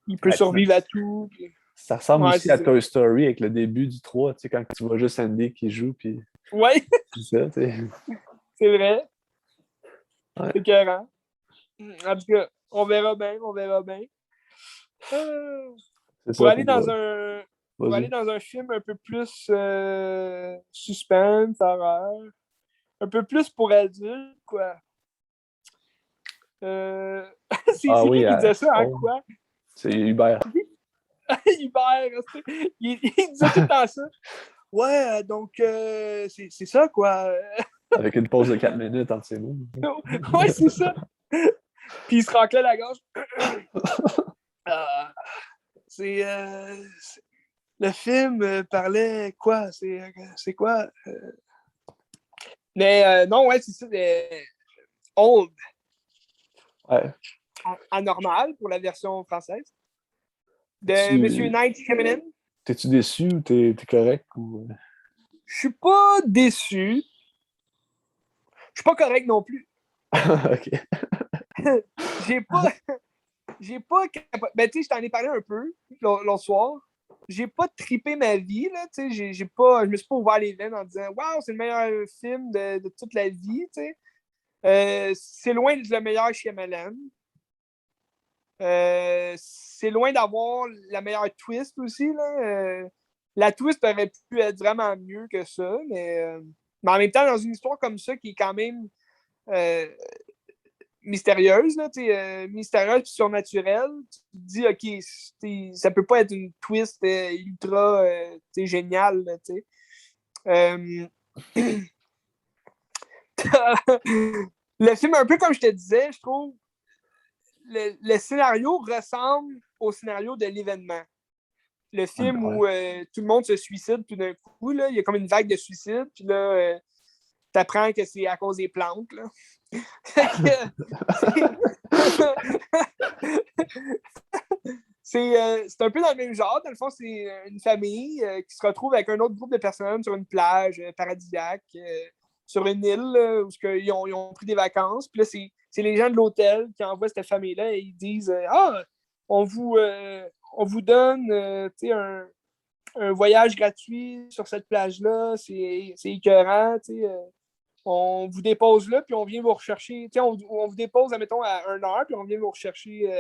il peut survivre à tout. Puis... Ça ressemble aussi à Toy Story avec le début du 3, tu sais, quand tu vois juste Andy qui joue, puis... Ouais! Tout ça, tu sais. C'est vrai. Ouais. C'est écœurant. En tout cas, on verra bien. Pour aller dans un film un peu plus suspense, horreur, un peu plus pour adultes, quoi. C'est qui disait ça, hein, quoi? C'est Hubert. Hubert, il disait tout le temps ça. Ouais, donc c'est ça, quoi. Avec une pause de 4 minutes entre ses mots. Ouais, c'est ça. Puis il se raclait la gorge. Le film parlait quoi? C'est quoi? Mais non, ouais, c'est ça. Old. Ouais. Anormal pour la version française. De Monsieur Night Shyamalan. T'es-tu déçu ou t'es correct? Ou... Je suis pas déçu. Je suis pas correct non plus. OK. J'ai pas... Ben, tu sais, je t'en ai parlé un peu l'autre soir. J'ai pas trippé ma vie, là, tu sais. Je me suis pas ouvert les veines en disant « Wow, c'est le meilleur film de toute la vie », tu sais. C'est loin d'être le meilleur Shyamalan. C'est loin d'avoir la meilleure twist aussi, là. La twist aurait pu être vraiment mieux que ça, mais en même temps, dans une histoire comme ça, qui est quand même mystérieuse, là, mystérieuse et surnaturelle, tu te dis, OK, ça peut pas être une twist ultra géniale, tu sais. Le film, un peu comme je te disais, je trouve, le scénario ressemble au scénario de l'événement. Le film où tout le monde se suicide tout d'un coup, là, il y a comme une vague de suicide, puis là, t'apprends que c'est à cause des plantes, là. C'est un peu dans le même genre. Dans le fond, c'est une famille qui se retrouve avec un autre groupe de personnes sur une plage paradisiaque, sur une île où ils ont pris des vacances. Puis là, c'est les gens de l'hôtel qui envoient cette famille-là et ils disent on vous donne un voyage gratuit sur cette plage-là, c'est écœurant, on vous dépose là, puis on vient vous rechercher. On vous dépose, admettons, à 1h, puis on vient vous rechercher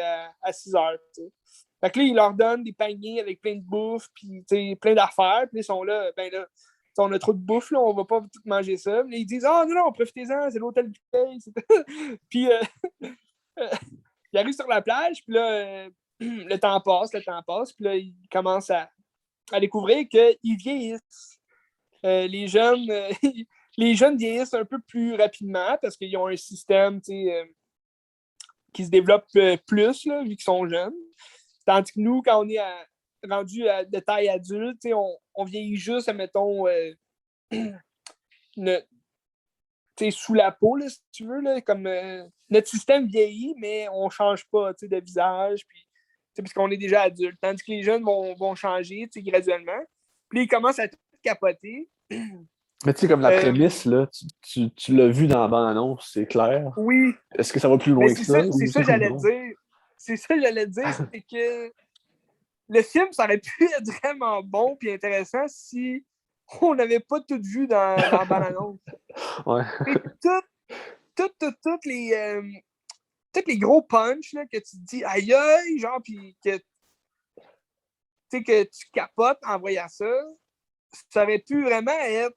à 6h. Fait que là, ils leur donnent des paniers avec plein de bouffe, puis plein d'affaires, puis ils sont là, ben là, on a trop de bouffe, là, on va pas tout manger ça. Mais ils disent non, profitez-en, c'est l'hôtel du paye. Puis ils arrivent sur la plage, puis là, le temps passe, puis là, ils commencent à découvrir qu'ils vieillissent. Les jeunes vieillissent un peu plus rapidement parce qu'ils ont un système qui se développe plus là, vu qu'ils sont jeunes. Tandis que nous, quand on est rendu de taille adulte, on vieillit juste, admettons, sous la peau, là, si tu veux. Là, comme, notre système vieillit, mais on ne change pas de visage. Puis, parce qu'on est déjà adulte. Tandis que les jeunes vont changer graduellement. Puis ils commencent à tout capoter. Mais tu sais, comme la prémisse, là, tu l'as vu dans la bande-annonce, c'est clair. Oui. Est-ce que ça va plus loin que ça? C'est ça que j'allais dire. C'est ça que j'allais dire, c'est que le film, ça aurait pu être vraiment bon et intéressant si on n'avait pas tout vu dans la bande-annonce. Ouais. Toutes les gros punchs là, que tu te dis aïe aïe, genre, puis que tu capotes en voyant ça, ça aurait pu vraiment être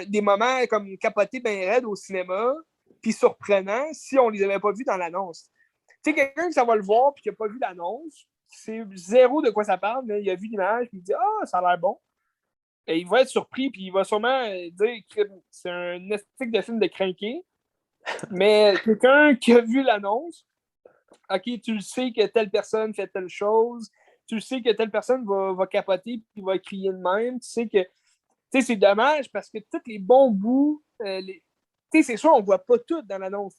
des moments comme capotés bien raides au cinéma, puis surprenants si on les avait pas vus dans l'annonce. Tu sais, quelqu'un que ça va le voir puis qui n'a pas vu l'annonce, sait zéro de quoi ça parle. Là. Il a vu l'image, puis il dit « Ah, ça a l'air bon ». Et il va être surpris, puis il va sûrement dire que c'est un esthétique de film de crinqué. Mais quelqu'un qui a vu l'annonce, OK, tu le sais que telle personne fait telle chose, tu sais que telle personne va capoter puis va crier de même, tu sais que c'est dommage parce que tous les bons bouts, c'est sûr, on ne voit pas tout dans l'annonce.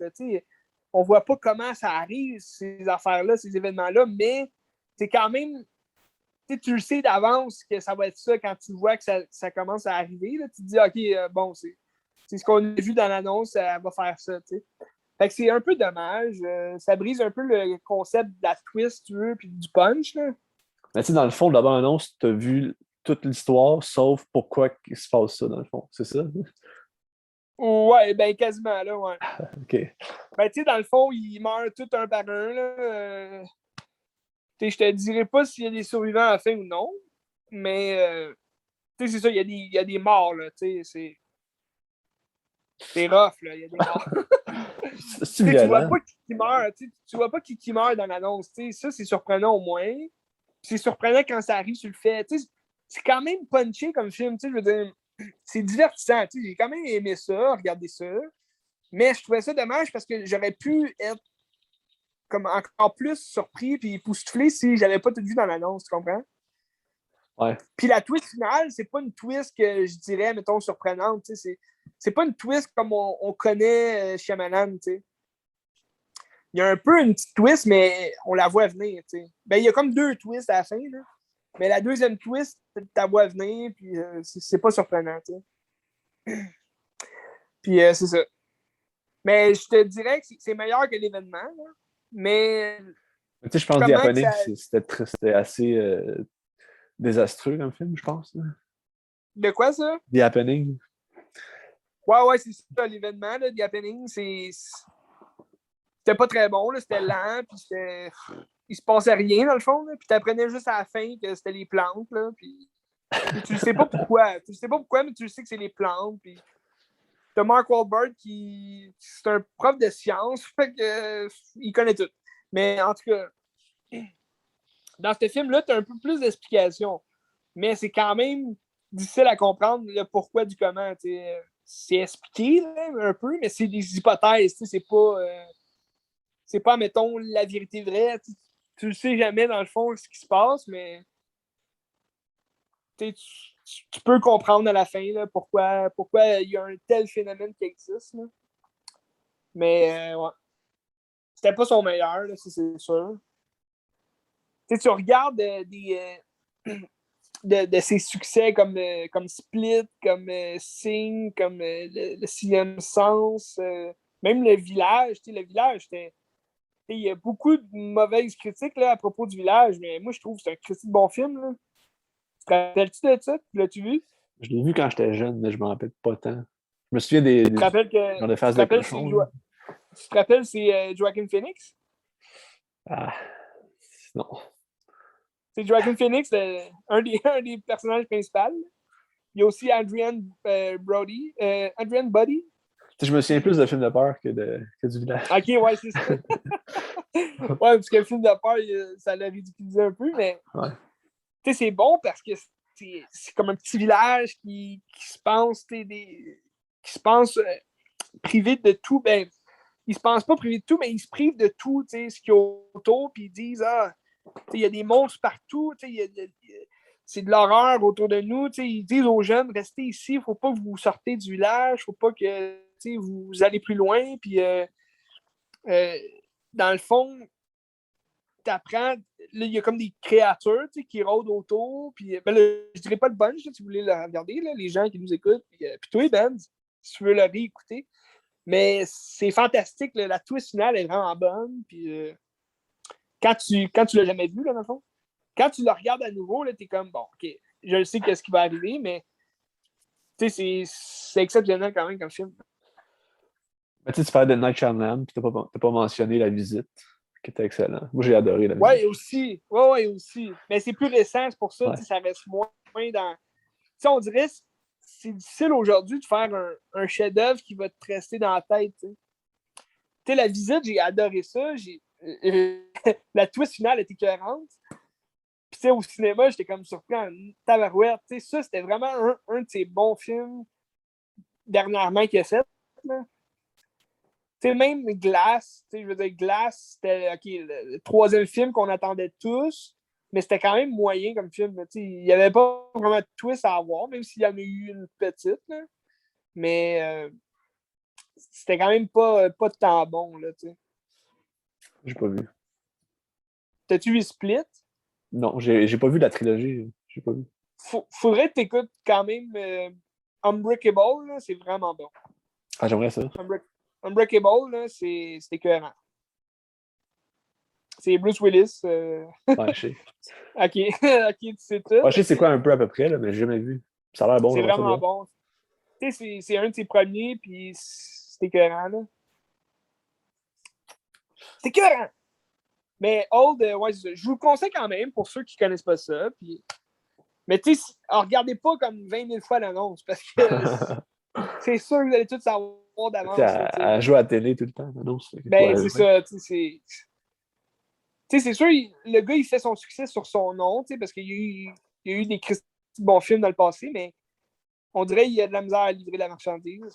On ne voit pas comment ça arrive, ces affaires-là, ces événements-là, mais c'est quand même, tu le sais d'avance que ça va être ça quand tu vois que ça commence à arriver. Là, tu te dis, OK, bon, c'est ce qu'on a vu dans l'annonce, elle va faire ça. T'sais. Fait que c'est un peu dommage. Ça brise un peu le concept de la twist, tu veux, puis du punch. Là. Mais tu sais, dans le fond, d'abord annonce, tu as vu toute l'histoire, sauf pourquoi il se passe ça, dans le fond. C'est ça? Ouais, ben quasiment, là, ouais. OK. Ben, tu sais, dans le fond, ils meurent tout un par un, là. Je te dirais pas s'il y a des survivants à la fin ou non, mais, tu sais, c'est ça, il y a des morts, là, tu sais, c'est rough, là, il y a des morts. C'est violent. Tu vois pas qui meurt, tu vois pas qui meurt dans l'annonce, tu sais, ça, c'est surprenant au moins. C'est surprenant quand ça arrive, tu le fais, tu sais, c'est quand même punché comme film, tu sais, je veux dire, c'est divertissant, tu sais, j'ai quand même aimé ça, regarder ça, mais je trouvais ça dommage parce que j'aurais pu être comme encore plus surpris puis époustouflé si j'avais pas tout vu dans l'annonce, tu comprends? Ouais. Puis la twist finale, c'est pas une twist que je dirais, mettons, surprenante, tu sais, c'est pas une twist comme on connaît Shyamalan, tu sais. Il y a un peu une petite twist, mais on la voit venir, tu sais. Ben, il y a comme 2 twists à la fin, là. Mais la deuxième twist, tu la vois venir, puis c'est pas surprenant, tu sais. Puis c'est ça. Mais je te dirais que c'est meilleur que l'événement, là. Mais Tu sais, je pense que The comment que Happening, ça... c'était assez désastreux comme film, je pense. Là. De quoi, ça? The Happening. Ouais, c'est ça, l'événement, là, The Happening, c'était pas très bon, là, c'était lent, puis il se passait rien, dans le fond, là, puis t'apprenais juste à la fin que c'était les plantes, là, puis tu sais pas pourquoi. Tu sais pas pourquoi, mais tu sais que c'est les plantes, puis t'as Mark Wahlberg qui... C'est un prof de sciences, fait que il connaît tout. Mais en tout cas, dans ce film-là, t'as un peu plus d'explications, mais c'est quand même difficile à comprendre le pourquoi du comment, tu sais. C'est expliqué, là, un peu, mais c'est des hypothèses, tu sais, c'est pas, mettons, la vérité vraie. Tu le sais jamais, dans le fond, ce qui se passe, mais tu, peux comprendre à la fin là, pourquoi il y a un tel phénomène qui existe. Là. Mais, ouais. C'était pas son meilleur, là, ça, c'est sûr. Tu regardes de ses succès comme Split, comme Sing, comme le Sixième Sens, même Le Village. Le Village, il y a beaucoup de mauvaises critiques là, à propos du Village, mais moi, je trouve que c'est un critique de bon film. Là. Tu te rappelles-tu de ça? L'as-tu vu? Je l'ai vu quand j'étais jeune, mais je m'en rappelle pas tant. Je me souviens des Tu te rappelles que. genre de Tu te phases de rappelles, cochon. tu te rappelles, c'est Joaquin Phoenix? Ah, non. C'est Joaquin Phoenix, un des personnages principaux. Il y a aussi Adrian Brody. Adrian Buddy. Je me souviens plus de films de peur que du village. Ok, ouais, c'est ça. Ouais, parce que le film de peur, ça l'a ridiculisé un peu, mais ouais. C'est bon parce que c'est comme un petit village qui se pense, qui se pense privé de tout. Ben, ils se pensent pas privé de tout, mais ils se privent de tout, ce qu'il y a autour, puis ils disent il y a des monstres partout, c'est de l'horreur autour de nous. Ils disent aux jeunes, restez ici, il ne faut pas que vous sortez du village, il ne faut pas que vous allez plus loin. Puis, dans le fond, tu apprends, il y a comme des créatures qui rôdent autour. Puis, ben, je dirais pas le bunch, si vous voulez le regarder, là, les gens qui nous écoutent. Puis toi, Ben, si tu veux le réécouter. Mais c'est fantastique, là, la twist finale est vraiment bonne. Puis, quand tu l'as jamais vu, là, dans le fond, quand tu le regardes à nouveau, tu es comme, bon, OK, je sais qu'est-ce qui va arriver, mais c'est exceptionnel quand même comme film. Mais tu parlais de Night Shyamalan, puis t'as pas mentionné La Visite, qui était excellent. Moi, j'ai adoré La Visite. Ouais, aussi. Ouais, aussi. Mais c'est plus récent, c'est pour ça, ouais. Ça reste moins dans... T'sais, on dirait c'est difficile aujourd'hui de faire un chef-d'œuvre qui va te rester dans la tête. La Visite, j'ai adoré ça. La twist finale était écœurante. Puis, tu sais, au cinéma, j'étais comme surpris en tabarouette. Tu sais, ça, c'était vraiment un de ses bons films dernièrement qu'il a fait. Tu sais, même Glass, tu sais, je veux dire, Glass, c'était le troisième film qu'on attendait tous, mais c'était quand même moyen comme film. Tu sais, il n'y avait pas vraiment de twist à avoir, même s'il y en a eu une petite. Là. Mais c'était quand même pas de temps bon. Là, tu sais. J'ai pas vu. T'as-tu vu Split? Non, j'ai pas vu la trilogie. J'ai pas vu. Faudrait que t'écoutes quand même Unbreakable, là, c'est vraiment bon. Ah, j'aimerais ça. Unbreakable, là, c'est écœurant. C'est Bruce Willis. Ouais, je sais. ok, tu sais tout. Ouais, je sais c'est quoi un peu à peu près, là, mais j'ai jamais vu. Ça a l'air bon. C'est vraiment bon. Tu sais, c'est un de ses premiers, puis c'est écœurant, là. C'est écœurant! Mais Old, ouais, je vous le conseille quand même pour ceux qui connaissent pas ça. Puis... Mais tu sais, regardez pas comme 20 000 fois l'annonce, parce que c'est sûr que vous allez tout savoir d'avance. À jouer à la télé tout le temps, l'annonce. Ben, c'est ça, tu sais, c'est sûr, le gars, il fait son succès sur son nom, parce qu'il y a eu des bons films dans le passé, mais on dirait qu'il y a de la misère à livrer la marchandise.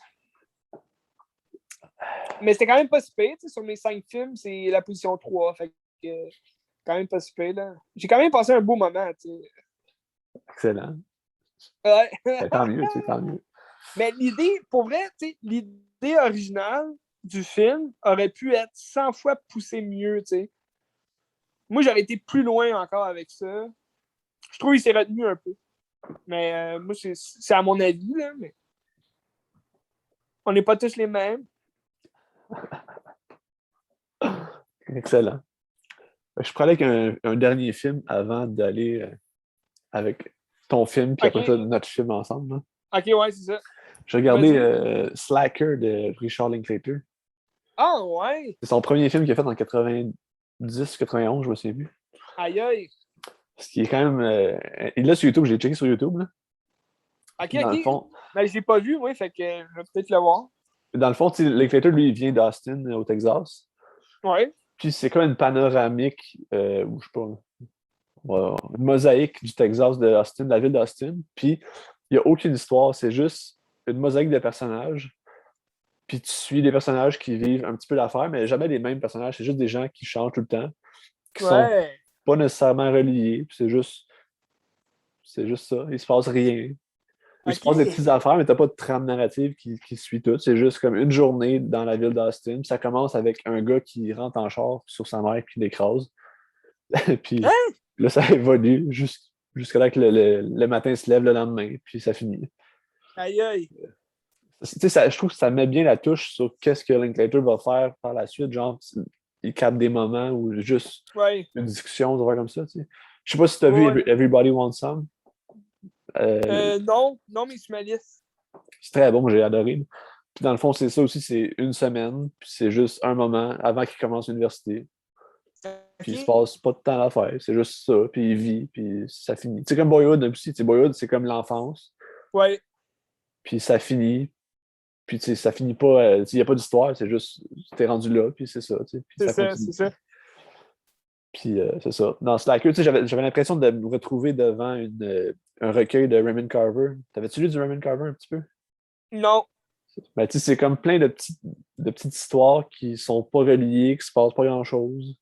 Mais c'était quand même pas si pire, sur mes 5 films, c'est la position 3, fait que quand même pas si pire, là. J'ai quand même passé un beau moment, Excellent. Ouais. Tant mieux, tant mieux. Mais l'idée, pour vrai, l'idée originale du film aurait pu être 100 fois poussée mieux, Moi, j'aurais été plus loin encore avec ça. Je trouve qu'il s'est retenu un peu. Mais moi, c'est à mon avis, là, mais on n'est pas tous les mêmes. Excellent. Je parlais qu'un dernier film avant d'aller avec ton film, puis après ça, notre film ensemble. Là. Ok, ouais, c'est ça. J'ai regardé Slacker de Richard Linklater. Ah, ouais! C'est son premier film qu'il a fait en 90-91, je me souviens plus. Aïe, aïe! Ce qui est quand même. Il l'a sur YouTube, j'ai checké sur YouTube. Là. Ok, dans ok. Le fond, mais je l'ai pas vu, moi, fait que je vais peut-être le voir. dans le fond, Linklater, lui, il vient d'Austin, au Texas. Ouais. Puis c'est comme une panoramique, ou je sais pas, une mosaïque du Texas, de Austin, de la ville d'Austin. Puis il n'y a aucune histoire, c'est juste une mosaïque de personnages. Puis tu suis des personnages qui vivent un petit peu l'affaire, mais jamais les mêmes personnages. C'est juste des gens qui changent tout le temps, qui sont pas nécessairement reliés. Puis c'est juste ça. Il se passe rien. Il se passe des petites affaires, mais t'as pas de trame narrative qui suit tout. C'est juste comme une journée dans la ville d'Austin. Puis ça commence avec un gars qui rentre en char sur sa mère puis l'écrase. Puis là, ça évolue jusqu'à là que le matin se lève le lendemain, puis ça finit. Aïe, aïe. Je trouve que ça met bien la touche sur qu'est-ce que Linklater va faire par la suite. Genre, il capte des moments où juste une discussion, des comme ça. Tu sais. Je sais pas si tu as vu Everybody Wants Some. Non, mais je me liste. C'est très bon, j'ai adoré. Puis dans le fond, c'est ça aussi, c'est une semaine, puis c'est juste un moment avant qu'il commence l'université. Puis il se passe pas de temps à faire, c'est juste ça, puis il vit, puis ça finit. C'est comme Boyhood aussi, Boyhood, c'est comme l'enfance. Ouais. Puis ça finit, puis ça finit pas, il n'y a pas d'histoire, c'est juste, t'es rendu là, puis c'est ça. Puis c'est ça. Puis c'est ça. Dans Slacker, j'avais l'impression de me retrouver devant un recueil de Raymond Carver. T'avais-tu lu du Raymond Carver un petit peu? Non. Ben, c'est comme plein de petites histoires qui sont pas reliées, qui se passent pas grand-chose.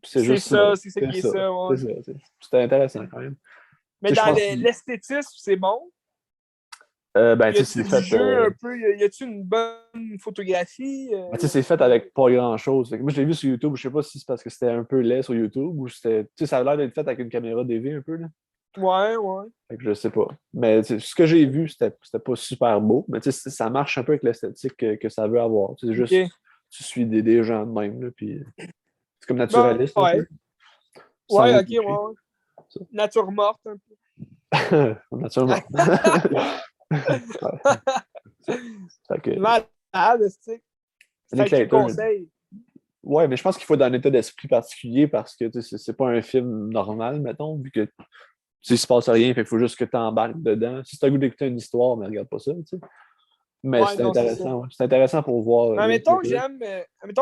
C'est juste ça, c'est ça qui est ça. Ouais. C'est ça. C'était intéressant quand même. Mais dans l'esthétisme, c'est bon. C'est fait. Un peu, y a-tu une bonne photographie? C'est fait avec pas grand-chose. Moi, je l'ai vu sur YouTube. Je sais pas si c'est parce que c'était un peu laid sur YouTube ou c'était. Ça a l'air d'être fait avec une caméra DV un peu. Là. Ouais. Fait que je sais pas. Mais ce que j'ai vu, c'était pas super beau. Mais ça marche un peu avec l'esthétique que ça veut avoir. C'est juste, tu suis des gens de même. Là, puis c'est comme naturaliste. Un peu. Ouais, ok, ouais. Nature morte un peu. Nature morte. Malade, c'est un conseil. Ouais, mais je pense qu'il faut être dans un état d'esprit particulier parce que c'est pas un film normal, mettons, vu que il se passe rien, il faut juste que tu embarques dedans. Si tu as le goût d'écouter une histoire, mais regarde pas ça, tu sais. Mais Ouais, c'est non, c'est ça. intéressant, ouais. C'est intéressant pour voir. Mais admettons que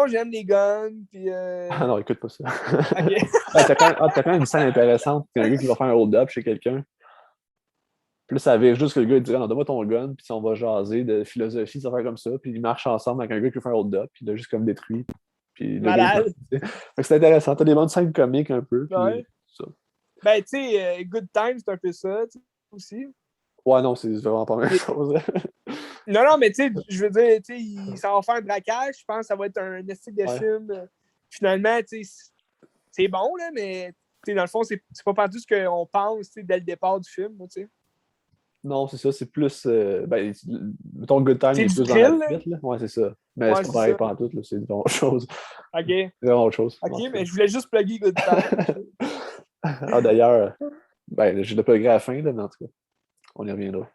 j'aime les guns, puis... Ah non, écoute pas ça. OK. Ah, t'as quand même une scène intéressante. Il y a un gars qui va faire un hold-up chez quelqu'un. Puis là, ça vire juste que le gars il dirait non, donne-moi ton gun, puis on va jaser de philosophie, ça faire comme ça. Puis ils marchent ensemble avec un gars qui veut faire un hold-up, puis il l'a juste comme détruit. Puis le gars, Malade. fait que c'est intéressant. T'as des bonnes scènes comiques un peu. Puis Ouais. ça. Ben, tu sais, Good Time, c'est un peu ça, aussi. Ouais, non, c'est vraiment pas la même chose. Non, mais tu sais, je veux dire, tu sais, ça va faire un braquage. Je pense que ça va être un esthétique de Ouais. film. Finalement, tu sais, c'est bon, là, mais dans le fond, c'est pas partout ce qu'on pense dès le départ du film, tu sais. Non, c'est ça, c'est plus. Mettons Good Time, il est C'est du plus dans la thrill, suite, là. Ouais, c'est ça. Mais ouais, c'est pas c'est pareil ça. pas en tout, là. C'est vraiment autre chose. OK. C'est vraiment autre chose. OK, mais je voulais juste plugger Good Time. Ah, d'ailleurs, je l'ai plugué à la fin, là, mais en tout cas, on y reviendra.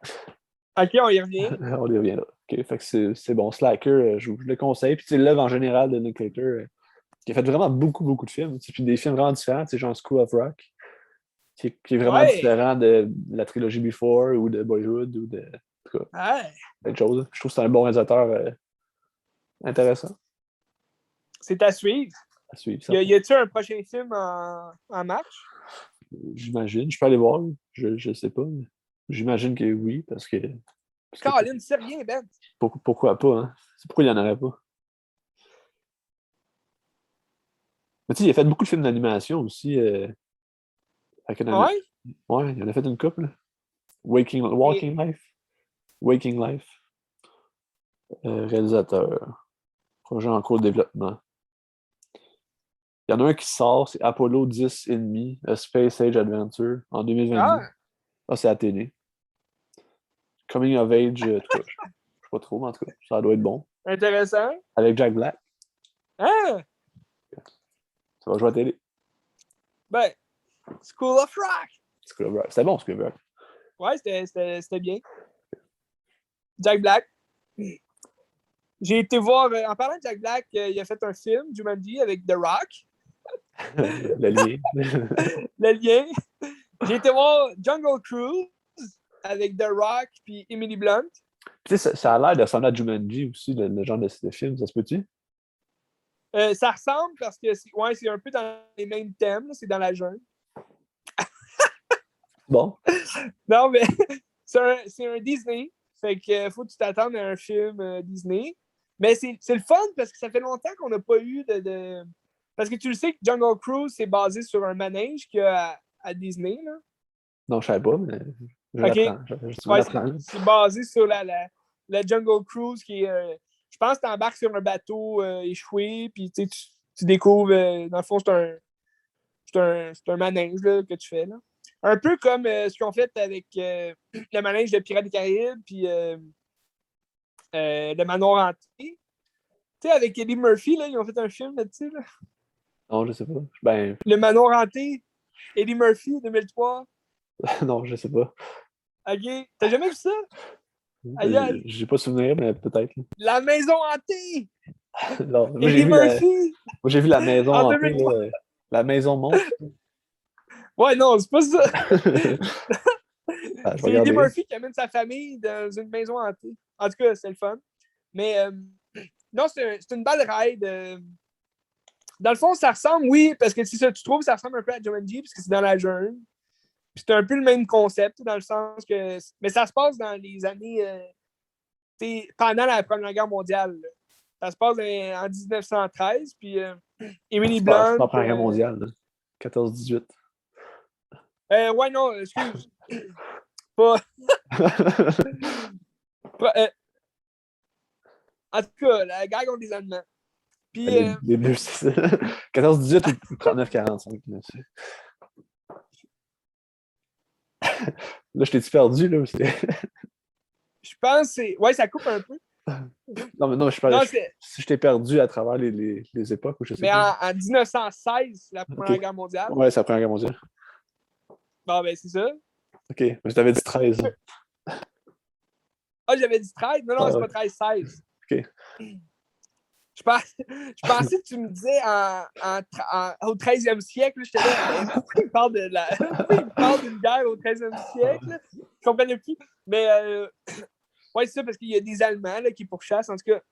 OK, on y revient. On y reviendra. OK, fait que c'est bon. Slacker, je le conseille. Puis, tu sais, l'œuvre en général de Linklater, qui a fait vraiment beaucoup, beaucoup de films. Puis des films vraiment différents, tu sais, genre School of Rock, qui est vraiment différent de la trilogie Before ou de Boyhood ou de. En tout cas, plein de choses. Je trouve que c'est un bon réalisateur intéressant. C'est à suivre. À suivre. Y a-t-il un prochain film en marche? J'imagine. Je peux aller voir. Je sais pas. J'imagine que oui, parce que. Caroline, c'est rien, Ben. Pourquoi pas, hein? Pourquoi il n'y en aurait pas? Mais tu sais, il a fait beaucoup de films d'animation aussi. Ouais? Ouais, il en a fait une couple. Walking Life. Waking Life. Réalisateur. Projet en cours de développement. Il y en a un qui sort, c'est Apollo 10,5, A Space Age Adventure, en 2022. Ah, c'est à la télé. Coming of Age, je sais pas trop, mais en tout cas, ça doit être bon. Intéressant. Avec Jack Black. Ah! Ça va jouer à la télé. Ben, School of Rock. C'était bon, School of Rock. Ouais, c'était bien. Jack Black. J'ai été voir, en parlant de Jack Black, il a fait un film, Jumanji, avec The Rock. Le lien. Le lien. J'ai été voir Jungle Cruise avec The Rock puis Emily Blunt. Tu sais, ça a l'air de ressembler à Jumanji aussi, le genre de film, ça se peut-tu? Ça ressemble parce que c'est un peu dans les mêmes thèmes, c'est dans la jungle. Bon. Non, mais c'est un Disney. Fait que faut que tu t'attendes à un film Disney. Mais c'est le fun parce que ça fait longtemps qu'on n'a pas eu de. Parce que tu le sais que Jungle Cruise, c'est basé sur un manège qu'il y a à Disney. Là. Non, je savais pas, mais je l'apprends. C'est basé sur la Jungle Cruise qui est. Je pense que tu embarques sur un bateau échoué, puis tu découvres. Dans le fond, c'est un manège là, que tu fais. Là. Un peu comme ce qu'ils ont fait avec le manège de Pirates des Caraïbes, puis le manoir hanté. Tu sais, avec Eddie Murphy, là, ils ont fait un film là-dessus. Là. Non, je sais pas. Ben... Le manoir hanté, Eddie Murphy, 2003. Non, je sais pas. OK. T'as jamais vu ça? J'ai pas souvenir, mais peut-être. La maison hantée! Non, moi, Eddie Murphy! Moi, j'ai vu la maison en hantée, la maison monstre. Ouais, non, c'est pas ça. C'est Eddie Murphy qui amène sa famille dans une maison hantée. En tout cas, c'est le fun. Mais non, c'est une belle ride. Dans le fond, ça ressemble, oui, parce que si ça, tu trouves, ça ressemble un peu à Jumanji, parce que c'est dans la jungle. Puis c'est un peu le même concept, dans le sens que. Mais ça se passe dans les années. Pendant la Première Guerre mondiale. Là. Ça se passe en 1913, puis Emily Blunt. C'est pas la Première Guerre mondiale, 14-18. Ouais, non, excuse. Pas. En tout cas, la guerre contre les Allemands. Puis, les deux, c'est ça. 14-18 ou 39-45. Là, je t'ai-tu perdu, là? Je pense que c'est. Ouais, ça coupe un peu. Non, mais non, si je t'ai perdu à travers les époques, ou je sais pas. Mais en 1916, la Première Guerre mondiale. Ouais, c'est la Première Guerre mondiale. Bon, ben, c'est ça. OK, mais je t'avais dit 13. Ah, j'avais dit 13? Non, c'est pas 13-16. OK. Je pensais que tu me disais au 13e siècle. J'étais là, pourquoi il parle d'une guerre au 13e siècle? Je comprenais plus. Mais, Ouais, c'est ça, parce qu'il y a des Allemands là, qui pourchassent. En tout cas,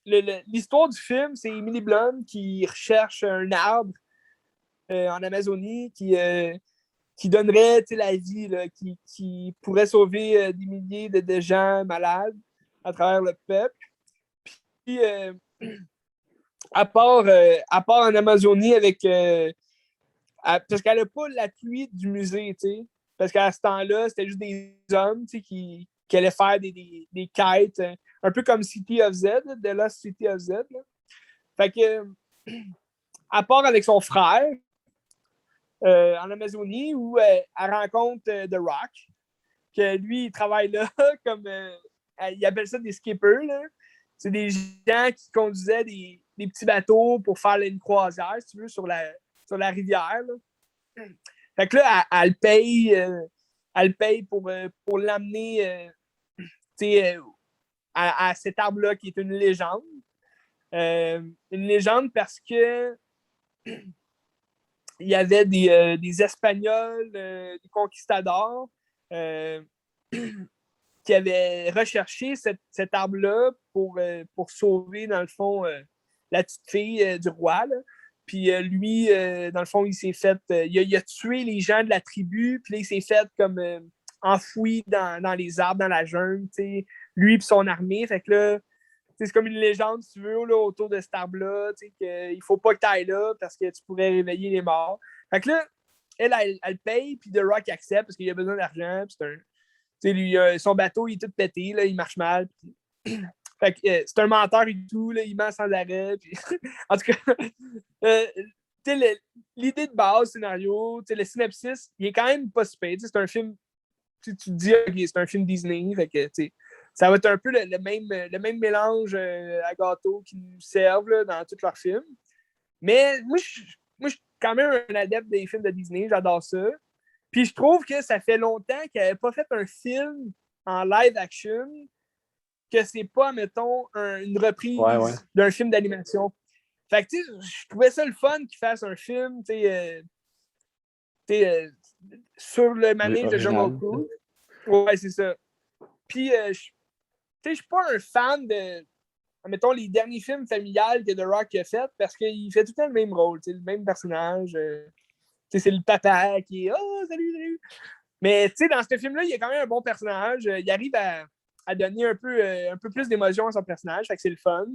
l'histoire du film, c'est Emily Blunt qui recherche un arbre en Amazonie qui donnerait la vie, là, qui pourrait sauver des milliers de gens malades à travers le peuple. Puis, à part en Amazonie, parce qu'elle n'a pas l'appui du musée, parce qu'à ce temps-là, c'était juste des hommes qui allaient faire des quêtes, un peu comme City of Z, de Lost City of Z. Là. Fait que, à part avec son frère, en Amazonie, où elle rencontre The Rock, que lui, il travaille là comme... il appelle ça des skippers, là. C'est des gens qui conduisaient des petits bateaux pour faire une croisière, si tu veux, sur la rivière. Là. Fait que là, elle paye pour l'amener à cet arbre-là qui est une légende. Une légende parce que il y avait des Espagnols, des conquistadors qui avaient recherché cet arbre-là pour sauver, dans le fond, la petite fille du roi. Là. Puis lui, dans le fond, il s'est fait... il a tué les gens de la tribu, puis là, il s'est fait comme enfoui dans les arbres, dans la jungle, t'sais, lui et son armée. Fait que là, c'est comme une légende, si tu veux, là, autour de cet arbre-là, qu'il ne faut pas que tu ailles là parce que tu pourrais réveiller les morts. Fait que là, elle paye, puis The Rock accepte parce qu'il a besoin d'argent. Lui, son bateau, il est tout pété, là, il marche mal. Fait que, c'est un menteur et tout, là, il ment sans arrêt. Puis... en tout cas, l'idée de base, le scénario, le synopsis, il est quand même pas super. C'est un film, tu te dis, okay, c'est un film Disney, fait que, ça va être un peu le même mélange à gâteau qu'ils nous servent là, dans tous leurs films. Mais moi, je suis quand même un adepte des films de Disney, j'adore ça. Puis je trouve que ça fait longtemps qu'elle n'avait pas fait un film en live action que c'est pas, mettons, une reprise d'un film d'animation. Fait que, tu sais, je trouvais ça le fun qu'ils fassent un film, tu sais, sur le manège de Jungle Cruise. Ouais, c'est ça. Puis, je suis pas un fan de, mettons, les derniers films familiales que The Rock a fait parce qu'il fait tout le temps le même rôle, le même personnage. C'est le papa qui est « Oh, salut! » Mais dans ce film-là, il y a quand même un bon personnage. Il arrive à donner un peu plus d'émotion à son personnage, fait que c'est le fun.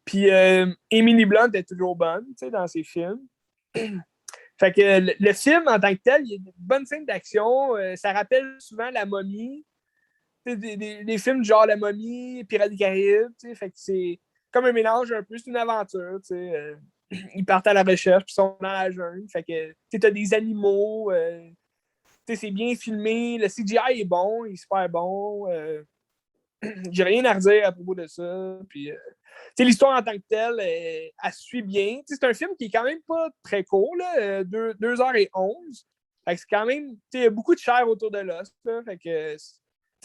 Puis Emily Blunt est toujours bonne dans ses films. Fait que le film, en tant que tel, il y a une bonne scène d'action. Ça rappelle souvent La Momie. Des films genre La Momie, Pirates des Caraïbes. Fait que c'est comme un mélange un peu. C'est une aventure. Ils partent à la recherche, puis ils sont dans la jungle. Fait que tu as des animaux. C'est bien filmé. Le CGI est bon. Il est super bon. J'ai rien à redire à propos de ça. Puis, l'histoire en tant que telle, elle suit bien. C'est un film qui est quand même pas très court, là, 2h11. Fait que c'est quand même, il y a beaucoup de chair autour de l'os. Fait que,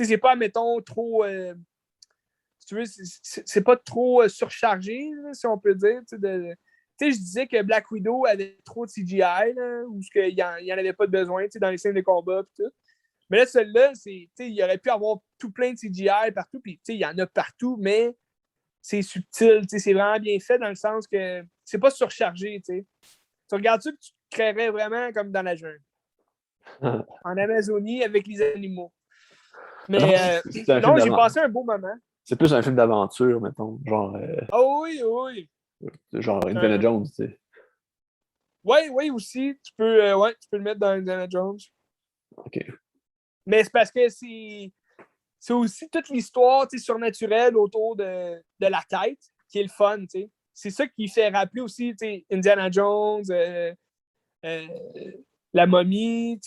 c'est pas, mettons, trop... si tu veux, c'est pas trop surchargé, là, si on peut dire. Je disais que Black Widow avait trop de CGI, là, ou qu'il n'y en avait pas de besoin dans les scènes de combat et tout. Mais là, celui-là, il aurait pu avoir tout plein de CGI partout, puis il y en a partout, mais c'est subtil, c'est vraiment bien fait dans le sens que c'est pas surchargé. Tu regardes ça, tu te créerais vraiment comme dans la jungle. En Amazonie avec les animaux. Mais non, j'ai passé un beau moment. C'est plus un film d'aventure, mettons. Genre. Oh oui. Genre Indiana Jones, tu sais. Oui, aussi. Tu peux le mettre dans Indiana Jones. OK. Mais c'est parce que c'est aussi toute l'histoire surnaturelle autour de la quête qui est le fun. T'sais. C'est ça qui fait rappeler aussi Indiana Jones, La Momie,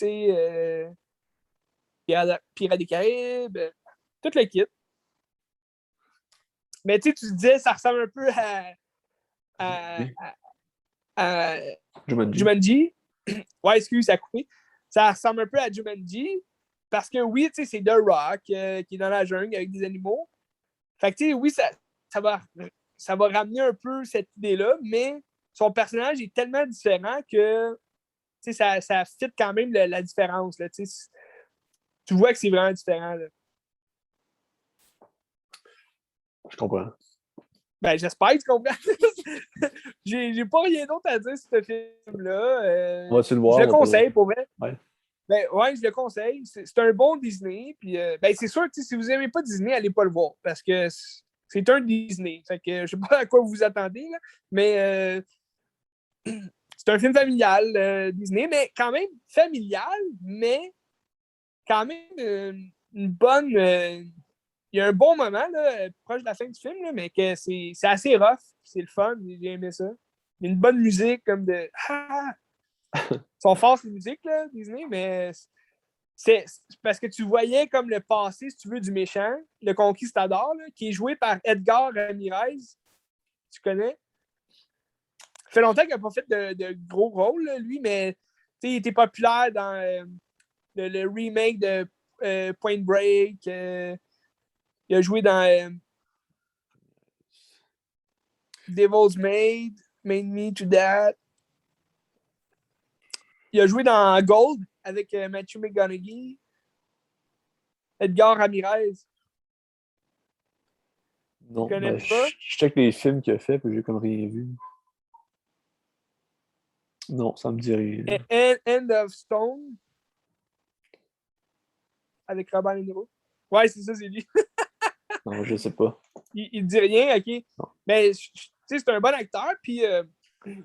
Pirates des Caraïbes, toute l'équipe. Mais tu disais, ça ressemble un peu à Jumanji. Ouais, excuse, ça a coupé. Ça ressemble un peu à Jumanji. Parce que oui, c'est The Rock qui est dans la jungle avec des animaux. Fait que oui, ça va ramener un peu cette idée-là, mais son personnage est tellement différent que ça fit quand même la différence. Là, tu vois que c'est vraiment différent. Là. Je comprends. Ben, j'espère que tu comprends. J'ai pas rien d'autre à dire sur ce film-là. On va-tu le voir? Je le conseille, pour vrai. Ouais. Ben, ouais, je le conseille. C'est un bon Disney. Puis, ben, c'est sûr que si vous n'aimez pas Disney, allez pas le voir. Parce que c'est un Disney. Fait que je sais pas à quoi vous vous attendez, là, mais c'est un film familial, Disney, mais quand même familial, mais quand même une bonne. Il y a un bon moment, là, proche de la fin du film, là, mais que c'est assez rough. C'est le fun. J'ai aimé ça. Il y a une bonne musique, comme de. Ah! Ils sont forts, ces musiques, là, Disney, mais c'est parce que tu voyais comme le passé, si tu veux, du méchant, le conquistador, là, qui est joué par Edgar Ramirez. Tu connais? Ça fait longtemps qu'il n'a pas fait de gros rôles, là, lui, mais il était populaire dans le remake de Point Break. Il a joué dans Devil's Made Me to That. Il a joué dans Gold avec Matthew McConaughey. Edgar Ramirez. Non, Tu connais ben, pas? je check les films qu'il a fait, puis j'ai comme rien vu. Non, ça me dit rien. End of Stone avec Robert De Niro. Ouais, c'est ça, c'est lui. Non, je sais pas. Il dit rien, ok. Non. Mais c'est un bon acteur, puis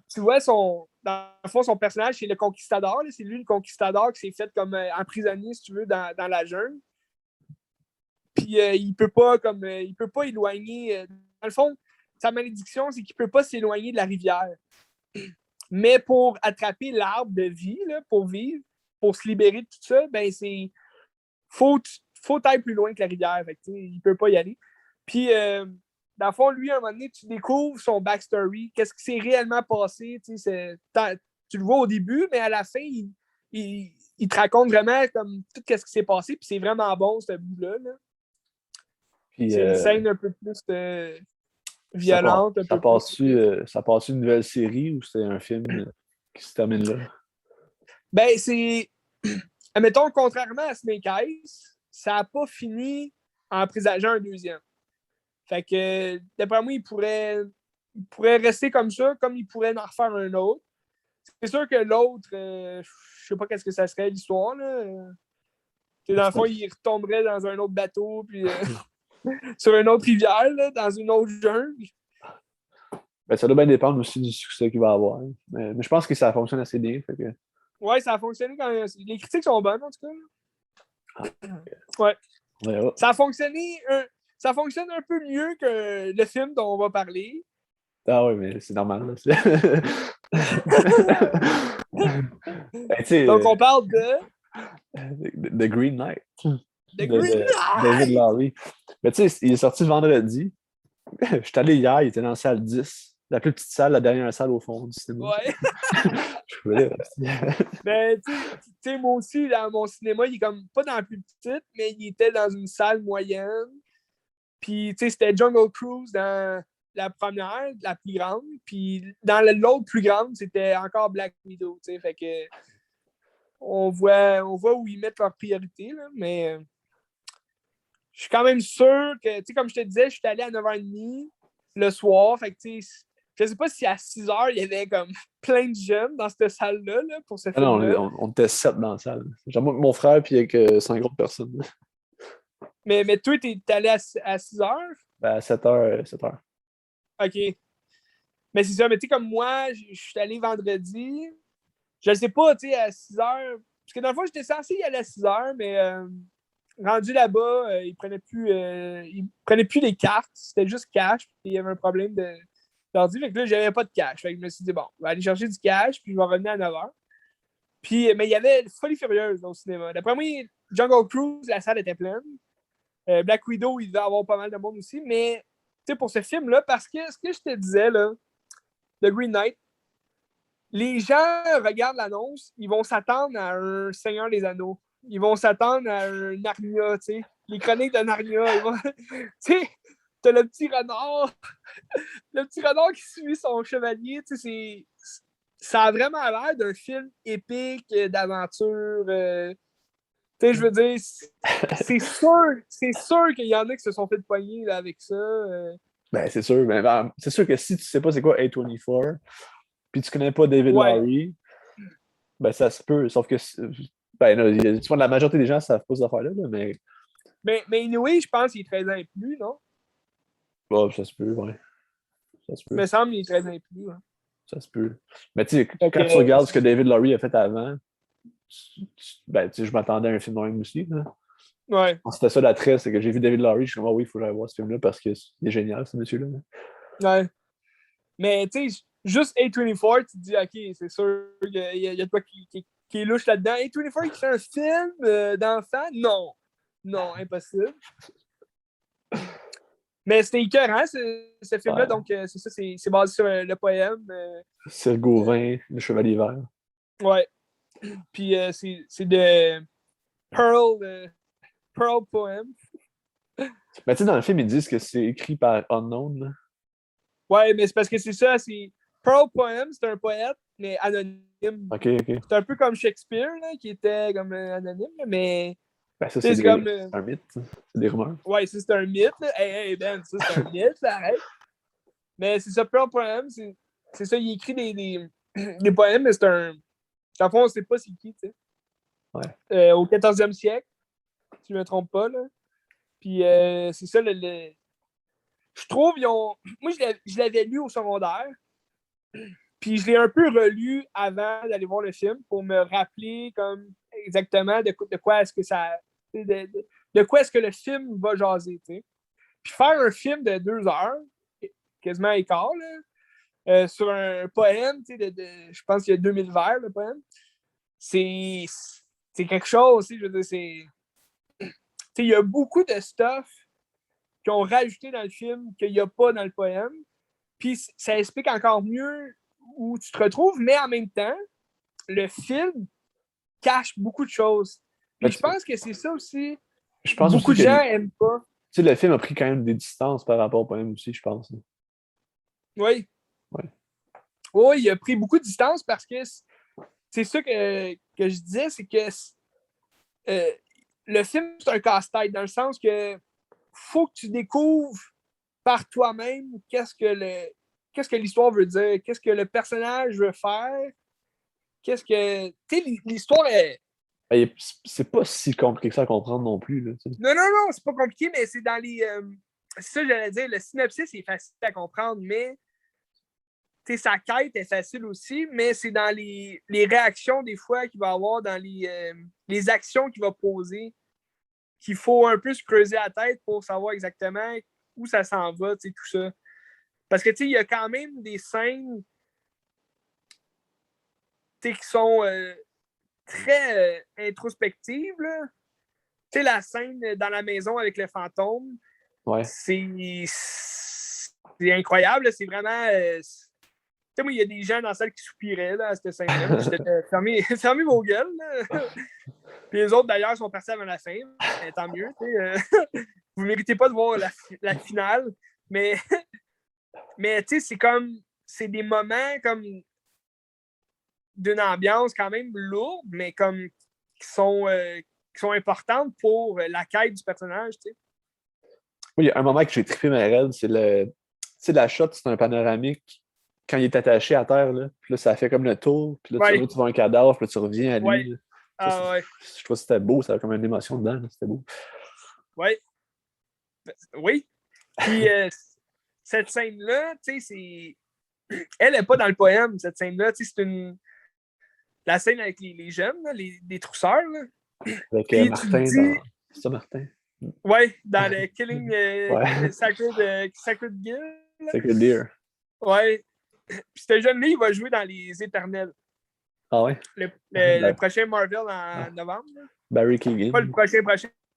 tu vois, dans le fond, son personnage, c'est le conquistador. C'est lui le conquistador qui s'est fait comme emprisonné, si tu veux, dans la jungle. Puis il peut pas éloigner. Dans le fond, sa malédiction, c'est qu'il peut pas s'éloigner de la rivière. Mais pour attraper l'arbre de vie, là, pour vivre, pour se libérer de tout ça, ben c'est. Faut aller plus loin que la rivière. Fait que, il peut pas y aller. Puis, dans le fond, lui, à un moment donné, tu découvres son backstory, qu'est-ce qui s'est réellement passé. Tu le vois au début, mais à la fin, il te raconte vraiment comme tout ce qui s'est passé. Puis c'est vraiment bon, ce bout-là. Là. Puis, C'est une scène un peu plus violente. Ça passe une nouvelle série ou c'est un film qui se termine là? Ben, c'est. Admettons, contrairement à Snake Eyes, ça n'a pas fini en présageant un deuxième. Fait que, d'après moi, il pourrait rester comme ça, comme il pourrait en refaire un autre. C'est sûr que l'autre, je sais pas qu'est-ce que ça serait l'histoire. Là. Dans le fond, il retomberait dans un autre bateau, puis sur une autre rivière, là, dans une autre jungle. Ben, ça doit bien dépendre aussi du succès qu'il va avoir. Mais je pense que ça fonctionne assez bien. Fait que... Ouais, ça a fonctionné quand même. Les critiques sont bonnes, en tout cas. Ouais. Ça a fonctionné. Ça fonctionne un peu mieux que le film dont on va parler. Ah oui, mais c'est normal. Ben, donc, on parle de... The Green Knight. Knight! David Lowry. Mais tu sais, il est sorti vendredi. Je suis allé hier, il était dans la salle 10. La plus petite salle, la dernière salle au fond du cinéma. Ouais. Je voulais. Ben, tu sais, moi aussi, dans mon cinéma, il est comme pas dans la plus petite, mais il était dans une salle moyenne. Puis, tu sais, c'était Jungle Cruise dans la première, la plus grande. Puis, dans l'autre plus grande, c'était encore Black Widow, tu sais. Fait que on voit où ils mettent leurs priorités, là, mais je suis quand même sûr que, tu sais, comme je te disais, je suis allé à 9h30 le soir. Fait que, tu sais, je sais pas si à 6h, il y avait comme plein de jeunes dans cette salle-là là, pour ce film-là. Non, on était 7 dans la salle. Genre mon frère, puis avec 5 autres personnes. Mais toi, t'es allé à 6h? Ben, à 7h, 7h. OK. Mais c'est ça, mais tu sais, comme moi, je suis allé vendredi. Je ne sais pas, tu sais, à 6h. Parce que dans le fond, j'étais censé y aller à 6h, mais rendu là-bas, ils prenaient plus les cartes. C'était juste cash. Puis il y avait un problème d'ordi. Fait que là, j'avais pas de cash. Fait que je me suis dit, bon, je vais aller chercher du cash, puis je vais revenir à 9h. Puis, mais il y avait Folie Furieuse au cinéma. D'après moi, Jungle Cruise, la salle était pleine. Black Widow, il devait avoir pas mal de monde aussi. Mais, tu sais, pour ce film-là, parce que ce que je te disais, là, The Green Knight, les gens regardent l'annonce, ils vont s'attendre à un Seigneur des Anneaux. Ils vont s'attendre à un Narnia, tu sais. Les chroniques de Narnia. Tu sais, t'as le petit renard. Le petit renard qui suit son chevalier, tu sais, ça a vraiment l'air d'un film épique, d'aventure. Tu sais, je veux dire, c'est sûr qu'il y en a qui se sont fait pogner là, avec ça. Ben, c'est sûr. C'est sûr que si tu sais pas c'est quoi A24, puis tu connais pas David Ouais. Lowery, ben ça se peut. Sauf que, ben, là, tu vois, la majorité des gens savent pas ces affaires-là, là, mais. Mais anyway, je pense qu'il est 13 ans et plus, non? Bon, ça se peut, ouais. Ça se Il peut. me semble qu'il est 13 ans et plus. Hein. Ça se peut. Mais tu sais, Fait quand tu que, regardes ce que David Lowery a fait avant, ben, tu sais, je m'attendais à un film de même aussi, là. ouais. C'était ça l'attrait, c'est que j'ai vu David Lowery, je suis comme, ah oui, il faut que j'aille voir ce film-là parce qu'il est génial, ce monsieur-là. Ouais. Mais tu sais, juste A24, tu te dis, OK, c'est sûr qu'il y a de quoi qui est louche là-dedans. A24 qui fait un film d'enfant? Non. Non, impossible. Mais c'était écœurant, ce film-là. Ouais. Donc, c'est ça, c'est basé sur le poème. Serge Gauvin, le Chevalier Vert. Ouais. Puis, c'est de Pearl Poem. Mais tu sais, dans le film, ils disent que c'est écrit par Unknown, là. Ouais, mais c'est parce que c'est ça. Pearl Poem, c'est un poète, mais anonyme. Ok, ok. C'est un peu comme Shakespeare, là, qui était comme anonyme, mais Ben, ça, c'est comme. un mythe. C'est des rumeurs. Ouais, ça c'est un mythe. Là. Hey, Ben, ça c'est un mythe, là, arrête. Mais c'est ça, Pearl Poem, c'est ça, il écrit des poèmes, mais c'est un. En fond, on sait pas c'est qui, tu sais. Ouais. Au 14e siècle, si je ne me trompe pas, là. Puis c'est ça, je trouve, ils ont. Moi, je l'avais lu au secondaire. Puis je l'ai un peu relu avant d'aller voir le film pour me rappeler comme exactement de quoi est-ce que ça. De quoi est-ce que le film va jaser, tu sais. Puis faire un film de 2 heures, quasiment écart, là, sur un poème, tu sais, je pense qu'il y a 2000 vers, le poème, c'est quelque chose, je veux dire, il y a beaucoup de stuff qu'ils ont rajouté dans le film qu'il n'y a pas dans le poème. Puis ça explique encore mieux où tu te retrouves, mais en même temps, le film cache beaucoup de choses. Puis je pense que c'est ça aussi. Je pense Beaucoup aussi de que gens n'aiment pas. tu sais, le film a pris quand même des distances par rapport au poème aussi, je pense. Oui. Ouais. Oui, il a pris beaucoup de distance parce que c'est ça que je disais, c'est que le film, c'est un casse-tête dans le sens que faut que tu découvres par toi-même qu'est-ce que l'histoire veut dire, qu'est-ce que le personnage veut faire, qu'est-ce que. Tu sais, l'histoire est. Ben, c'est pas si compliqué que ça à comprendre non plus, là, tu sais. Non, c'est pas compliqué, mais c'est dans les. C'est ça, j'allais dire. Le synopsis est facile à comprendre, mais sa quête est facile aussi, mais c'est dans les réactions des fois qu'il va avoir, dans les actions qu'il va poser, qu'il faut un peu se creuser la tête pour savoir exactement où ça s'en va, tout ça. Parce que il y a quand même des scènes qui sont très introspectives. La scène dans la maison avec le fantôme, Ouais. c'est incroyable. C'est vraiment. Moi, il y a des gens dans la salle qui soupiraient là, à cette scène-là. J'étais fermez vos gueules. Puis les autres, d'ailleurs, sont partis avant la fin. Mais tant mieux. Vous ne méritez pas de voir la finale. Mais c'est comme. C'est des moments comme d'une ambiance quand même lourde, mais comme qui sont importantes pour la quête du personnage. Oui, il y a un moment que j'ai trippé ma raide, c'est la shot, c'est un panoramique quand il est attaché à terre, là. Puis là, ça fait comme le tour, puis là, tu vois un cadavre, puis là, tu reviens à lui. Ouais. Ça, je trouve que c'était beau, ça avait comme une émotion dedans, là. C'était beau. Ouais. Oui. Puis cette scène-là, tu sais, c'est. Elle n'est pas dans le poème, cette scène-là. Tu sais, c'est la scène avec les jeunes, là, les trousseurs. Là. Avec Puis Martin tu dis. C'est ça, Martin? Ouais, dans le Killing Ouais. Sacred Guild. Sacred Deer. Ouais. Puis ce jeune-là, il va jouer dans Les Éternels. Ah ouais? Le prochain Marvel en novembre. Là. Barry Keoghan. Pas le prochain,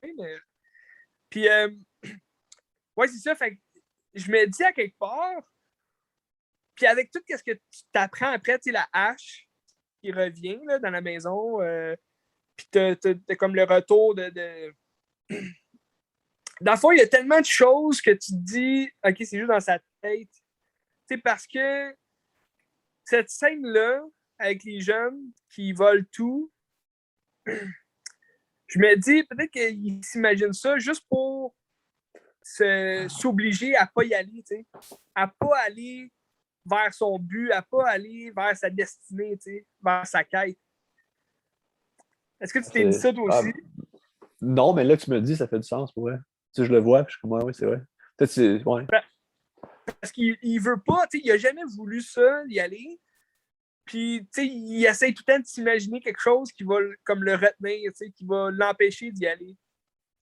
mais. Puis, ouais, c'est ça. Fait que je me dis à quelque part, puis avec tout ce que tu t'apprends après, tu sais, la hache qui revient là, dans la maison, puis t'as comme le retour de. Dans le fond, il y a tellement de choses que tu te dis, OK, c'est juste dans sa tête. Tu sais, parce que cette scène-là, avec les jeunes qui volent tout, je me dis, peut-être qu'il s'imagine ça juste pour s'obliger à pas y aller, tu sais. À pas aller vers son but, à pas aller vers sa destinée, tu sais, vers sa quête. Est-ce que tu t'es dit ça toi aussi? Non, mais là, tu me dis, ça fait du sens pour vrai. Tu sais, je le vois, puis je suis comme, oui, c'est vrai. Peut-être c'est. Ouais. Parce qu'il veut pas, tu sais, il a jamais voulu ça, y aller. Puis, tu sais, il essaie tout le temps de s'imaginer quelque chose qui va comme le retenir, tu sais, qui va l'empêcher d'y aller.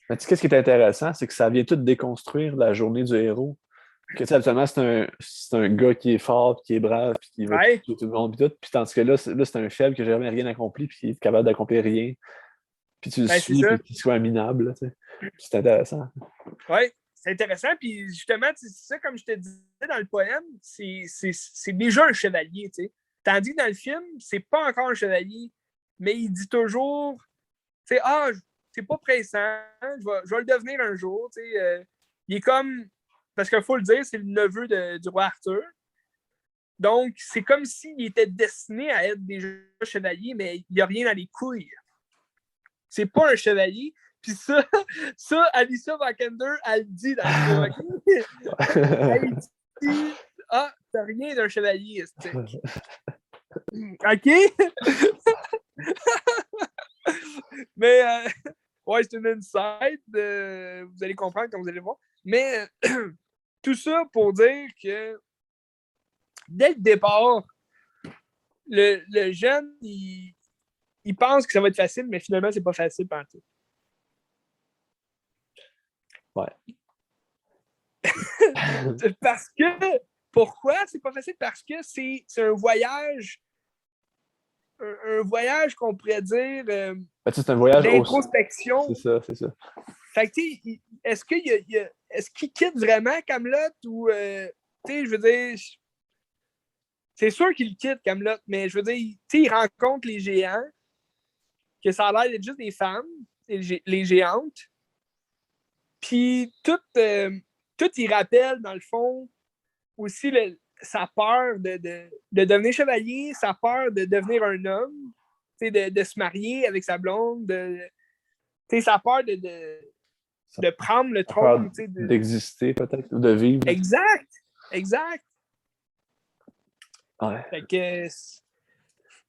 Mais tu sais, qu'est-ce qui est intéressant, c'est que ça vient tout déconstruire la journée du héros. Que, tu sais, habituellement, c'est un gars qui est fort, puis qui est brave, puis qui va tuer tout le monde, puis tout. Puis tandis que là, c'est un faible qui n'a jamais rien accompli, puis qui est capable d'accomplir rien. Puis tu le suis, puis qu'il soit minable, tu sais. C'est intéressant. Oui, c'est intéressant. Puis justement, c'est ça, comme je te disais dans le poème, c'est déjà un chevalier, tu sais. Tandis que dans le film, c'est pas encore un chevalier, mais il dit toujours, tu sais, c'est pas pressant, je vais le devenir un jour, tu sais. Il est comme, parce qu'il faut le dire, c'est le neveu du roi Arthur. Donc, c'est comme s'il était destiné à être déjà chevalier, mais il n'y a rien dans les couilles. C'est pas un chevalier. Puis ça, Alicia Vikander, elle dit dans le film, elle dit t'as rien d'un chevalier, OK? Mais, ouais, c'est une insight. Vous allez comprendre quand vous allez voir. Mais, tout ça pour dire que dès le départ, le jeune, il pense que ça va être facile, mais finalement, c'est pas facile partout. Ouais. Parce que, pourquoi c'est pas facile? Parce que c'est un voyage, un voyage qu'on pourrait dire c'est un voyage d'introspection. C'est ça. Fait que, est-ce qu'il quitte vraiment Kaamelott ou, je veux dire, c'est sûr qu'il quitte Kaamelott, mais je veux dire, il rencontre les géants, que ça a l'air d'être juste des femmes, les géantes. Puis tout il rappelle, dans le fond, aussi sa peur de devenir chevalier, sa peur de devenir un homme, de se marier avec sa blonde, sa peur de prendre le trône. D'exister peut-être, ou de vivre. Exact. Ouais. Fait que,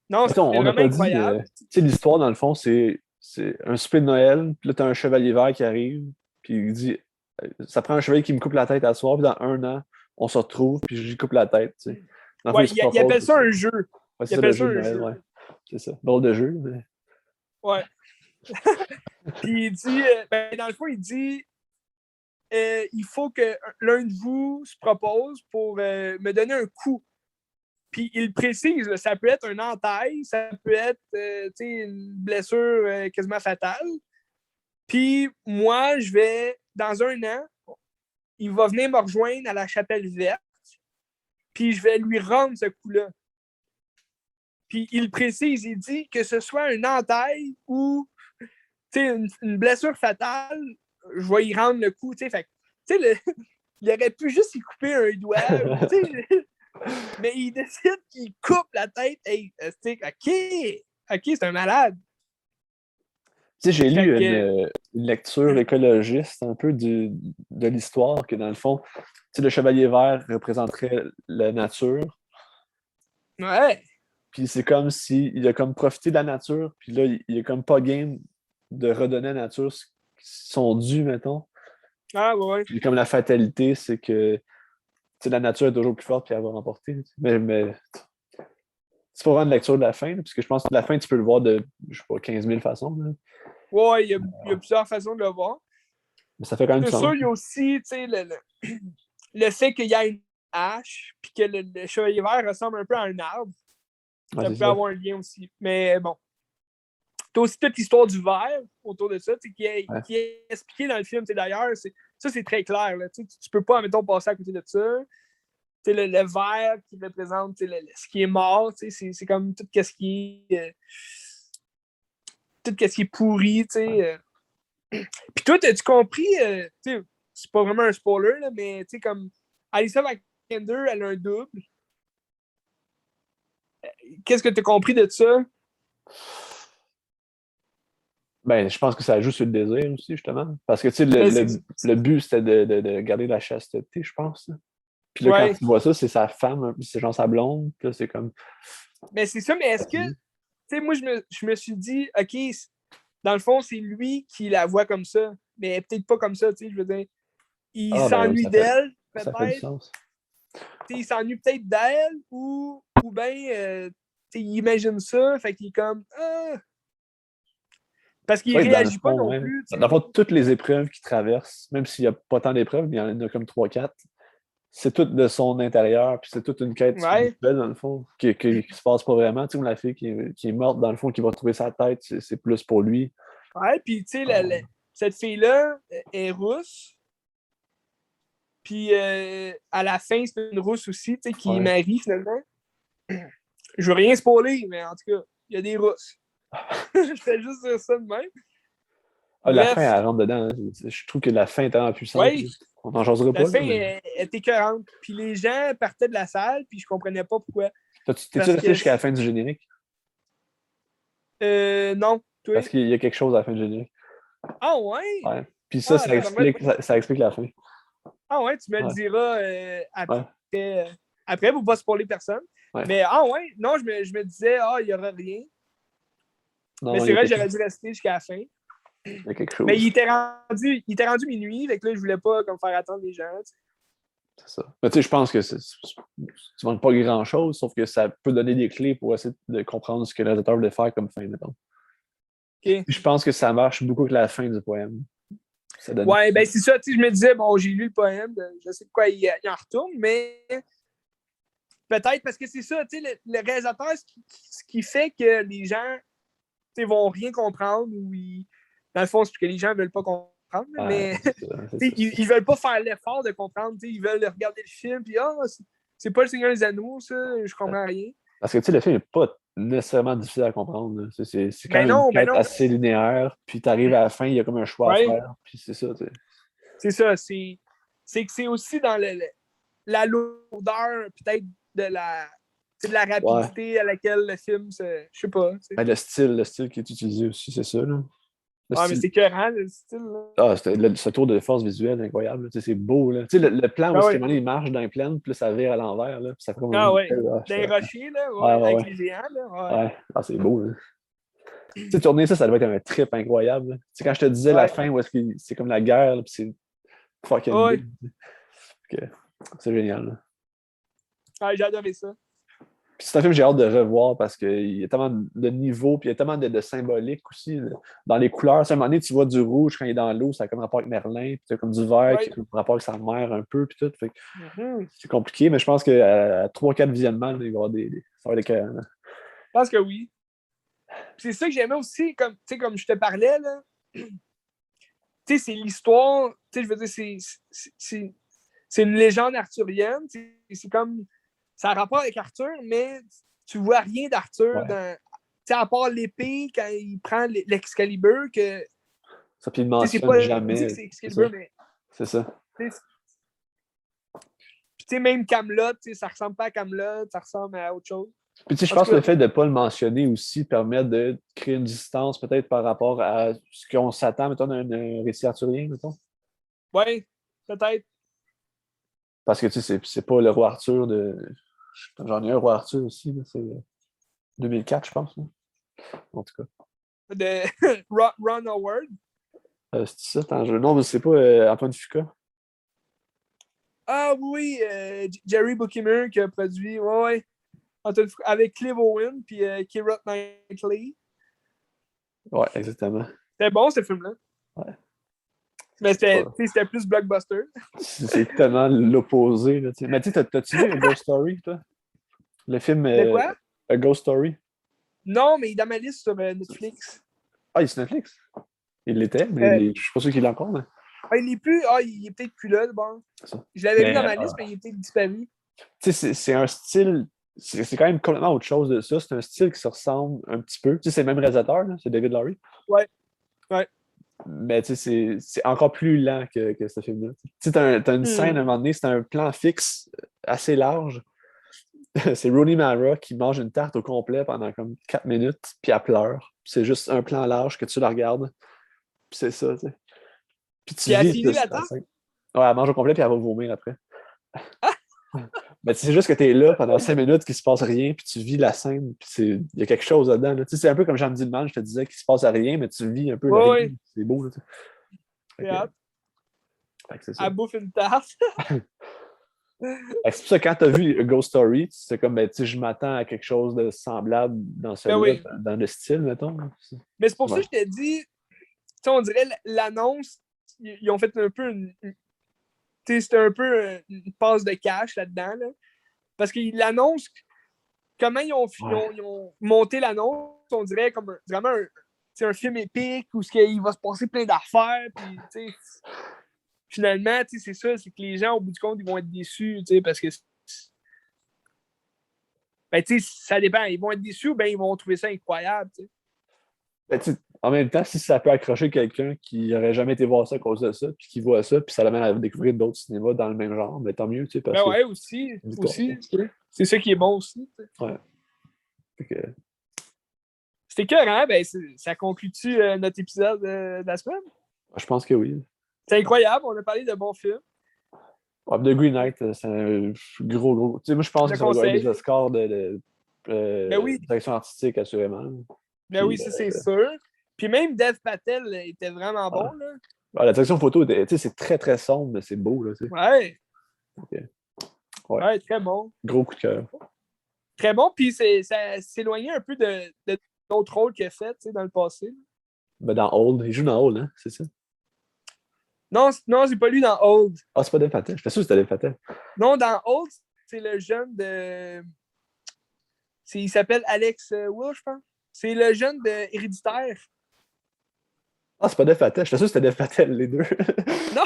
non, c'est vraiment incroyable. L'histoire, dans le fond, c'est un souper de Noël, puis là, t'as un chevalier vert qui arrive, puis il dit ça prend un chevalier qui me coupe la tête à soir, puis dans 1 an, on se retrouve, puis je lui coupe la tête. Tu sais. Il appelle ça un jeu. Ouais, c'est ça, le jeu de Noël, ouais. C'est ça. Drôle de jeu, mais. Ouais. Puis il dit, dans le fond, il dit il faut que l'un de vous se propose pour me donner un coup. Puis il précise, ça peut être un entaille, ça peut être une blessure quasiment fatale. Puis moi, je vais, dans 1 an, il va venir me rejoindre à la Chapelle Verte, puis je vais lui rendre ce coup-là. Puis il précise, il dit que ce soit un entaille ou une blessure fatale, je vais y rendre le coup. Fait, il aurait pu juste y couper un doigt. Mais il décide qu'il coupe la tête. Hey, OK, c'est un malade. Tu sais, j'ai lu une lecture écologiste un peu de l'histoire, que dans le fond, le chevalier vert représenterait la nature. Ouais. Puis c'est comme s'il a comme profité de la nature, puis là, il est comme pas game de redonner à la nature son dû, mettons. Ah, ouais. Puis comme la fatalité, c'est que la nature est toujours plus forte, puis elle va remporter. Mais c'est pas vraiment une lecture de la fin, parce que je pense que la fin, tu peux le voir de, je sais pas, 15 000 façons. Là. Ouais, il y a plusieurs façons de le voir. Mais ça fait quand même sens. C'est sûr, il y a aussi le fait qu'il y a une hache, puis que le chevalier vert ressemble un peu à un arbre. Ouais, ça peut avoir un lien aussi. Mais bon. T'as aussi toute l'histoire du verre autour de ça, qui est expliqué dans le film. D'ailleurs, ça, c'est très clair. Là, tu peux pas, mettons, passer à côté de ça. Le verre qui représente ce qui est mort, c'est comme tout ce qui est tout ce qui est pourri. Puis toi, as-tu compris, c'est pas vraiment un spoiler, là, mais comme Alicia Vikander, elle a un double. Qu'est-ce que tu as compris de ça? Ben, je pense que ça joue sur le désir aussi, justement. Parce que, tu sais, le but, c'était de garder la chasteté, je pense. Puis là, quand Ouais. tu vois ça, c'est sa femme, c'est genre sa blonde. Puis là, c'est comme. Mais c'est ça, mais est-ce que, tu sais, moi, je me suis dit, OK, dans le fond, c'est lui qui la voit comme ça, mais peut-être pas comme ça, tu sais, je veux dire. Il Ah, ben, s'ennuie d'elle, ça fait du peut-être. sens. Il s'ennuie peut-être d'elle, ou bien, il imagine ça, fait qu'il est comme, ah. Parce qu'il Oui, dans le réagit pas fond, non ouais. plus, tu Dans sais. le fond, toutes les épreuves qu'il traverse, même s'il n'y a pas tant d'épreuves, mais il y en a comme 3-4, c'est tout de son intérieur, puis c'est toute une quête Ouais. spirituelle, dans le fond, qui se passe pas vraiment. Tu sais, comme la fille qui est morte, dans le fond, qui va trouver sa tête, c'est plus pour lui. Ouais, puis tu sais, Ah, cette fille-là est rousse. Puis à la fin, c'est une rousse aussi, tu sais, qui est ouais. Marie finalement. Je veux rien spoiler, mais en tout cas, il y a des rousses. Je fais juste dire ça de même. Ah, la fin, Bref, elle rentre dedans. Je trouve que la fin est tellement puissante. ouais, On n'en jasera la pas, là, fin mais. est écœurante. Puis les gens partaient de la salle, puis je comprenais pas pourquoi. T'es-tu Parce resté que, jusqu'à la fin du générique? non, toi. Parce qu'il y a quelque chose à la fin du générique. Ah ouais? Ouais. Puis ça, Ah, tabarouette. ça explique la fin. Ah ouais, tu me le Ouais. diras Ouais. après, pour pas spoiler personne. Ouais. Mais ah ouais, non, je me disais, ah, il y aura rien. Non, Mais non, c'est vrai, j'aurais dû rester jusqu'à la fin. il y a quelque Mais chose. il était rendu minuit, fait que là, je voulais pas comme faire attendre les gens. Tu sais. C'est ça. Mais tu sais, je pense que tu manques pas grand-chose, sauf que ça peut donner des clés pour essayer de comprendre ce que le réalisateur voulait faire comme fin, mettons. OK. Puis je pense que ça marche beaucoup avec la fin du poème. Ça donne. Ouais, ben c'est ça, tu sais, je me disais, bon, j'ai lu le poème, je sais de quoi il en retourne, mais peut-être parce que c'est ça, tu sais, le réalisateur, ce qui fait que les gens, tu sais, vont rien comprendre ou dans le fond, c'est que les gens veulent pas comprendre, Ouais, mais c'est ça, c'est ça. ils veulent pas faire l'effort de comprendre, tu sais, ils veulent regarder le film, puis ah, c'est pas le Seigneur des Anneaux, ça, je comprends rien. Parce que tu sais, le film n'est pas nécessairement difficile à comprendre. Là. C'est quand même une Ben quête non, assez linéaire, puis tu arrives à la fin, il y a comme un choix à ouais, faire, puis c'est ça. Tu sais. c'est ça, c'est que c'est aussi dans la lourdeur, peut-être, de la Ouais. rapidité à laquelle le film se. Je sais pas. Ben, le style qui est utilisé aussi, c'est ça. Là. Le Ah, mais style. c'est écœurant, le style. Là. Ah, ce tour de force visuelle incroyable. Tu sais, c'est beau. Là. Tu sais, le plan où Ah ce ouais. moment, il marche dans les plaines, puis là, ça vire à l'envers, là, puis ça fait comme un Ah ouais. ah, Dans les rochers, là, ouais, ouais, ouais, avec ouais. les géants, là. Ouais. Ouais. Ah, c'est beau. Là. Tu sais, tourner ça, ça doit être un trip incroyable. Là. Tu sais, quand je te disais la Ouais. fin où est-ce que c'est comme la guerre, là, puis c'est fucking Ouais. big. C'est génial. Là. Ouais, j'ai adoré ça. Puis c'est un film que j'ai hâte de revoir parce qu'il y a tellement de niveaux, puis il y a tellement de symbolique aussi. Là. Dans les couleurs, à un moment donné, tu vois du rouge quand il est dans l'eau, ça a comme rapport avec Merlin, puis tu as comme du vert qui Ouais. a comme rapport avec sa mère un peu, puis tout. Fait que Mhm. c'est compliqué, mais je pense qu'à 3-4 visionnements, il va y avoir ça va être écœurant. Je pense que oui. Puis c'est ça que j'aimais aussi, comme je te parlais, là. Tu sais, c'est l'histoire. Tu sais, je veux dire, c'est une légende arthurienne. C'est comme. Ça a rapport avec Arthur, mais tu vois rien d'Arthur Ouais. dans. Tu sais, à part l'épée, quand il prend l'Excalibur, que. Ça, puis il ne Tu sais, c'est mentionne pas dit que jamais. c'est C'est ça. Excalibur, mais. C'est ça. Tu sais, même Camelot, ça ressemble pas à Camelot, ça ressemble à autre chose. Puis tu sais, je En tout pense que le cas, fait de ne pas le mentionner aussi permet de créer une distance peut-être par rapport à ce qu'on s'attend, mettons, d'un récit arthurien, mettons. ouais, peut-être. Parce que tu sais, c'est pas le roi Arthur de. J'en ai un roi Arthur aussi, là, c'est 2004, je pense. Là. En tout cas. De Ron Howard. C'est ça, ton jeu. Non, mais c'est pas Antoine Fuqua. Ah oui, Jerry Bruckheimer qui a produit, ouais. Avec Clive Owen puis Keira Knightley. Ouais, exactement. C'était bon, ce film-là. Ouais. Mais Ouais. c'était plus blockbuster. C'est tellement l'opposé. Là, mais tu sais, t'as-tu vu A Ghost Story, toi? Le film De quoi? A Ghost Story? Non, mais il est dans ma liste sur Netflix. Ah, il est sur Netflix? Il l'était, mais Euh, je suis pas sûr qu'il l'a encore. Mais... il est plus. Ah, il est peut-être plus là, bon. C'est ça. Je l'avais mis Mais dans ma liste, mais il est peut-être disparu. tu sais, c'est un style. C'est quand même complètement autre chose de ça. C'est un style qui se ressemble un petit peu. Tu sais, c'est le même réalisateur, là, c'est David Lowery. Ouais, ouais. Mais tu sais, c'est encore plus lent que ce film-là. Tu sais, t'as une scène à un moment donné, c'est un plan fixe assez large. C'est Rooney Mara qui mange une tarte au complet pendant comme 4 minutes, puis elle pleure. c'est juste un plan large que tu la regardes. Puis c'est ça, tu sais. Puis tu elle vis finit la là-dedans? scène. Ouais, elle mange au complet, puis elle va vomir après. Mais c'est juste que tu es là pendant 5 minutes, qu'il se passe rien, puis tu vis la scène, puis il y a quelque chose là-dedans. Là. Tu sais, c'est un peu comme Jean Diman, je te disais qu'il se passe à rien, mais tu vis un peu le rien. Oui. C'est beau, là, tu sais. Fait que c'est ça. Elle bouffe une tarte. C'est pour ça que quand tu as vu Ghost Story, c'est comme, ben, tu sais, je m'attends à quelque chose de semblable dans celui-là, dans le style, mettons. Mais c'est pour ça que je t'ai dit, tu sais, on dirait l'annonce, ils ont fait un peu c'était un peu une passe de cash là-dedans, là. Parce qu'ils l'annoncent, comment ils ont monté l'annonce, on dirait comme vraiment un film épique où il va se passer plein d'affaires, puis tu sais, finalement, tu sais, c'est ça, c'est que les gens, au bout du compte, ils vont être déçus, tu sais, parce que ben, tu sais, ça dépend, ils vont être déçus ou ben ils vont trouver ça incroyable, tu sais. Ben, en même temps, si ça peut accrocher quelqu'un qui n'aurait jamais été voir ça à cause de ça, puis qui voit ça, puis ça l'amène à découvrir d'autres cinémas dans le même genre, mais tant mieux, tu sais, parce Ben que... ouais, aussi c'est ça qui est bon aussi. T'sais. Ouais. Que... C'était écœurant, ben ça conclut-tu notre épisode de la semaine? Je pense que oui. C'est incroyable, on a parlé de bons films. Ouais, The Green Knight, c'est un gros... Tu sais, moi, je pense que ça va gagner des Oscars de direction artistique, assurément. Ben oui, ça, c'est sûr. Puis même Dev Patel était vraiment bon, là. Ouais, la direction photo, tu sais, c'est très, très sombre, mais c'est beau, là, tu sais. Ouais. Okay. Ouais, très bon. Gros coup de cœur. Très bon, puis ça s'éloignait un peu d'autres rôles qu'il a fait, tu sais, dans le passé. Ben, dans Old, il joue dans Old, hein, c'est ça? Non, c'est pas lui dans Old. Ah, c'est pas Dev Patel. Je suis sûr que c'était Dev Patel. Non, dans Old, c'est le jeune de... Il s'appelle Alex Will, je pense. C'est le jeune de Héréditaire. Ah, c'est pas Dev Patel. Je suis sûr que c'était Dev Patel, les deux. Non!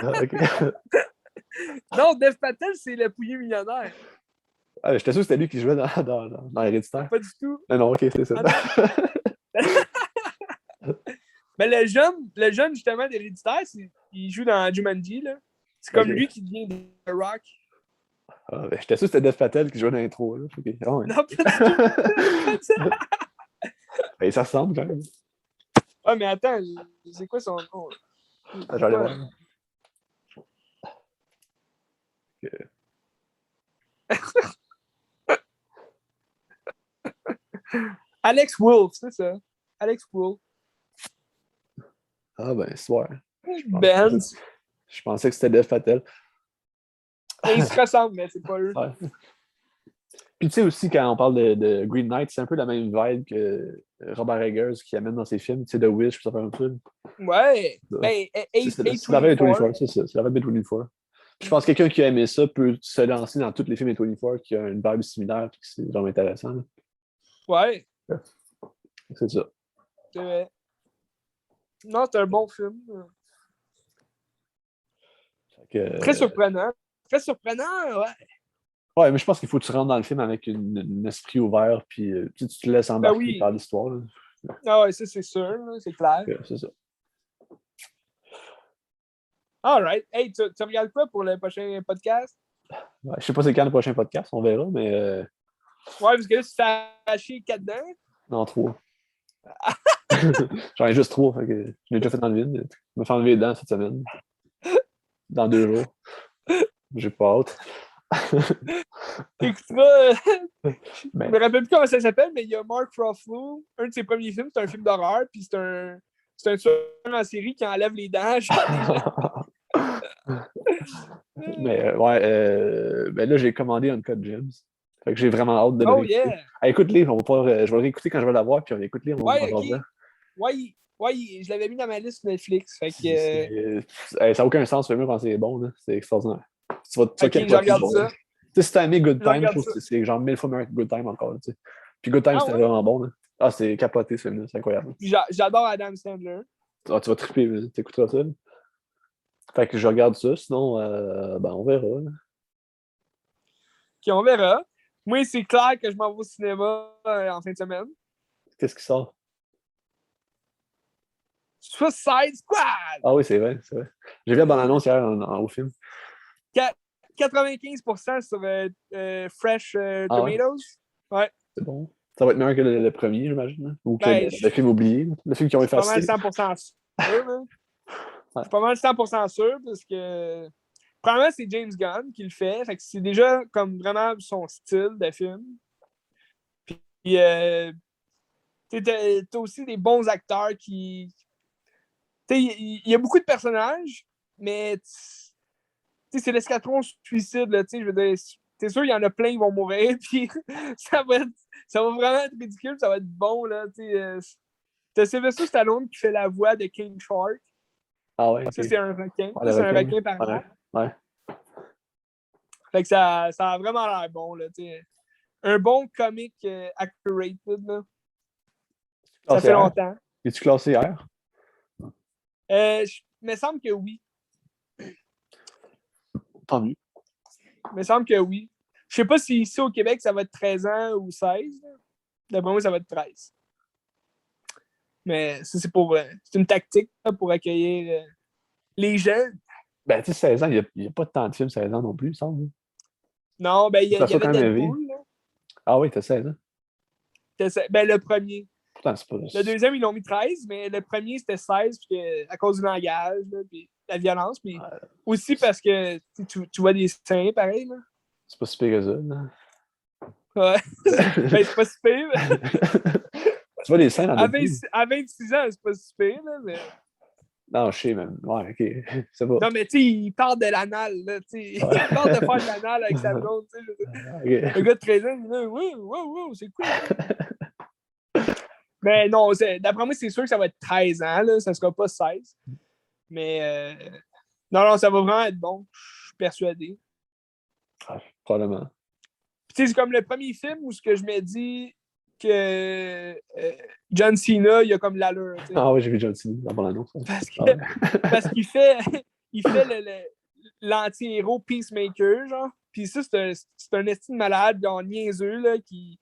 Ah, OK. Non, Dev Patel, c'est le pouillé millionnaire. Ah, j'étais sûr que c'était lui qui jouait dans Héréditaire. Pas du tout. Non, OK, c'est ça. Mais le jeune justement, d'Héréditaire, il joue dans Jumanji, là. C'est comme lui qui devient The Rock. Ah, ben, j'étais sûr que c'était Dev Patel qui jouait dans l'intro. Okay. Oh, ouais. Non, pas du tout. Ben, ça ressemble quand même. Ah, mais attends, c'est quoi son nom? J'allais voir. Alex Wolf, c'est ça. Alex Wolf. Ah, ben, soir. Benz. Je pensais que c'était Dev Patel. Ils se ressemblent, mais c'est pas eux. Ouais. Puis tu sais aussi, quand on parle de Green Knight, c'est un peu la même vibe que Robert Eggers qui amène dans ses films, tu sais, The Wish, ça fait un truc. Ouais. Ben, c'est la vibe de 24, c'est ça. C'est la vibe de 24. Puis je pense que quelqu'un qui a aimé ça peut se lancer dans tous les films de 24 qui a une vibe similaire, puis c'est vraiment intéressant. Là. Ouais. C'est ça. C'est vrai. Non, c'est un bon film. Très surprenant. Très surprenant, ouais. Ouais, mais je pense qu'il faut que tu rentres dans le film avec un esprit ouvert, puis tu te laisses embarquer par l'histoire. Là. Ah ouais, ça c'est sûr, c'est clair. C'est ça. All right. Hey, tu regardes quoi pour le prochain podcast? Ouais, je sais pas c'est quand le prochain podcast, on verra, mais... Ouais, parce que là, tu fais hacher 4 dents. Non, 3. J'en ai juste 3, fait que je l'ai déjà fait dans le vide. Je me fais enlever les dents cette semaine. Dans 2 jours. J'ai pas hâte. Écoute-moi, je me rappelle plus comment ça s'appelle, mais il y a Mark Ruffalo. Un de ses premiers films, c'est un film d'horreur, puis c'est un tueur en série qui enlève les dents. Mais ouais, ben là, j'ai commandé Uncut Gems. Fait que j'ai vraiment hâte de le réécouter. Yeah. Écoute-les, je vais le réécouter quand je vais l'avoir, puis on écoute-les, on va okay. Ouais, je l'avais mis dans ma liste Netflix. Fait que, ça n'a aucun sens, même quand c'est bon, là. C'est extraordinaire. Tu vas je regarde ça. Tu sais, si t'as aimé Good Time, je trouve que c'est genre 1000 fois meilleur que Good Time encore. Tu sais. Puis Good Time, c'était vraiment bon. Là. Ah, c'est capoté, ce film-là, c'est incroyable. J'adore Adam Sandler. Ah, tu vas triper, t'écouteras ça. Là. Fait que je regarde ça, sinon, ben, on verra. Là. OK, on verra. Moi, c'est clair que je m'en vais au cinéma en fin de semaine. Qu'est-ce qui sort? Suicide Squad! Ah oui, c'est vrai. J'ai vu la bande-annonce hier au film. 95% sur Fresh Tomatoes. Ouais. C'est bon. Ça va être meilleur que le premier, j'imagine. Hein? Ou que le film oublié. Le film qu'ils ont effacé. C'est pas mal 100% sûr. Hein? Ouais. C'est pas mal 100% sûr parce que premièrement, c'est James Gunn qui le fait. Fait que c'est déjà comme vraiment son style de film. Puis t'as aussi des bons acteurs qui. Il y a beaucoup de personnages, mais c'est l'escadron suicide, là, je veux dire, c'est sûr, il y en a plein qui vont mourir, puis ça va vraiment être ridicule, ça va être bon, là, t'as Sylvester Stallone qui fait la voix de King Shark. Ah ouais, Ça, c'est un requin. Ouais, c'est un requin parlant. Ouais. Fait que ça a vraiment l'air bon, là, un bon comic accurate, là. Ça fait longtemps. Es-tu classé R? Il me semble que oui. Tant mieux. Il me semble que oui. Je sais pas si ici au Québec, ça va être 13 ans ou 16. D'après moi, ça va être 13. Mais ça, c'est une tactique là, pour accueillir les jeunes. Ben, tu sais, 16 ans, il n'y a pas tant de films 16 ans non plus, il me semble. Non, ben, il y avait Deadpool. Ah oui, t'as 16 ans. Ben, le premier. Pourtant, c'est pas... Le deuxième, ils l'ont mis 13, mais le premier, c'était 16 à cause du langage, là, puis la violence, puis aussi parce que tu vois des seins, pareil. Là. C'est pas si pire que ça. Là. Ouais. Ben, c'est pas si pire. Tu vois des seins dans à 26 ans, c'est pas si pire, là, mais... Non, je sais, même. Ouais, OK. C'est pas... Non, mais tu sais, il parle de l'anal, là, tu sais. Il parle de faire de l'anal avec sa blonde, tu sais. Okay. Le gars de 13 ans, il dit « Wow, c'est cool. » Mais non, d'après moi, c'est sûr que ça va être 13 ans, là. Ça sera pas 16. Mais non, ça va vraiment être bon. Je suis persuadé. Ah, probablement. Tu sais, c'est comme le premier film où ce que je me dis que John Cena, il a comme l'allure. T'sais. Ah oui, j'ai vu John Cena avant l'annonce. Parce qu'il fait l'anti-héros Peacemaker, genre. Puis ça, c'est un estime malade, genre niaiseux, là, qui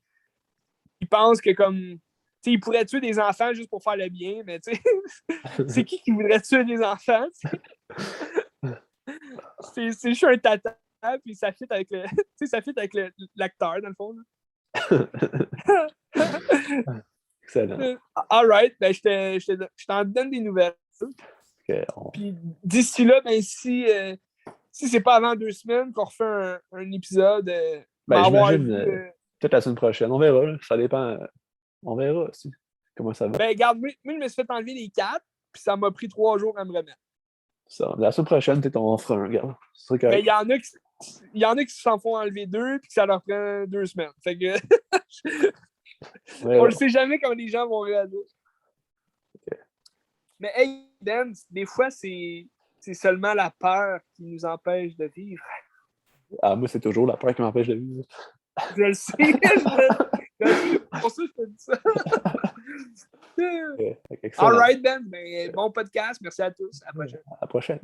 pense que comme... T'sais, il pourrait tuer des enfants juste pour faire le bien, mais tu sais, c'est qui voudrait tuer des enfants? C'est juste un tata, puis ça fit avec l'acteur, dans le fond. Excellent. All right, ben, je t'en donne des nouvelles. Okay, Puis d'ici là, ben, si c'est pas avant 2 semaines qu'on refait un épisode, j'imagine peut-être la semaine prochaine. On verra, là. Ça dépend. On verra aussi comment ça va. Ben, regarde, moi, je me suis fait enlever les 4, puis ça m'a pris 3 jours à me remettre. Ça, la semaine prochaine, peut-être on fera un, regarde. Ben, il y en a qui s'en font enlever 2, puis que ça leur prend 2 semaines. Fait que... on le sait jamais comment les gens vont réagir. Okay. Mais hey, Ben, des fois, c'est seulement la peur qui nous empêche de vivre. Ah, moi, c'est toujours la peur qui m'empêche de vivre. Je le sais. C'est pour ça que je te dis ça. Okay. All right, Ben. Ben. Bon podcast. Merci à tous. À la prochaine. À la prochaine.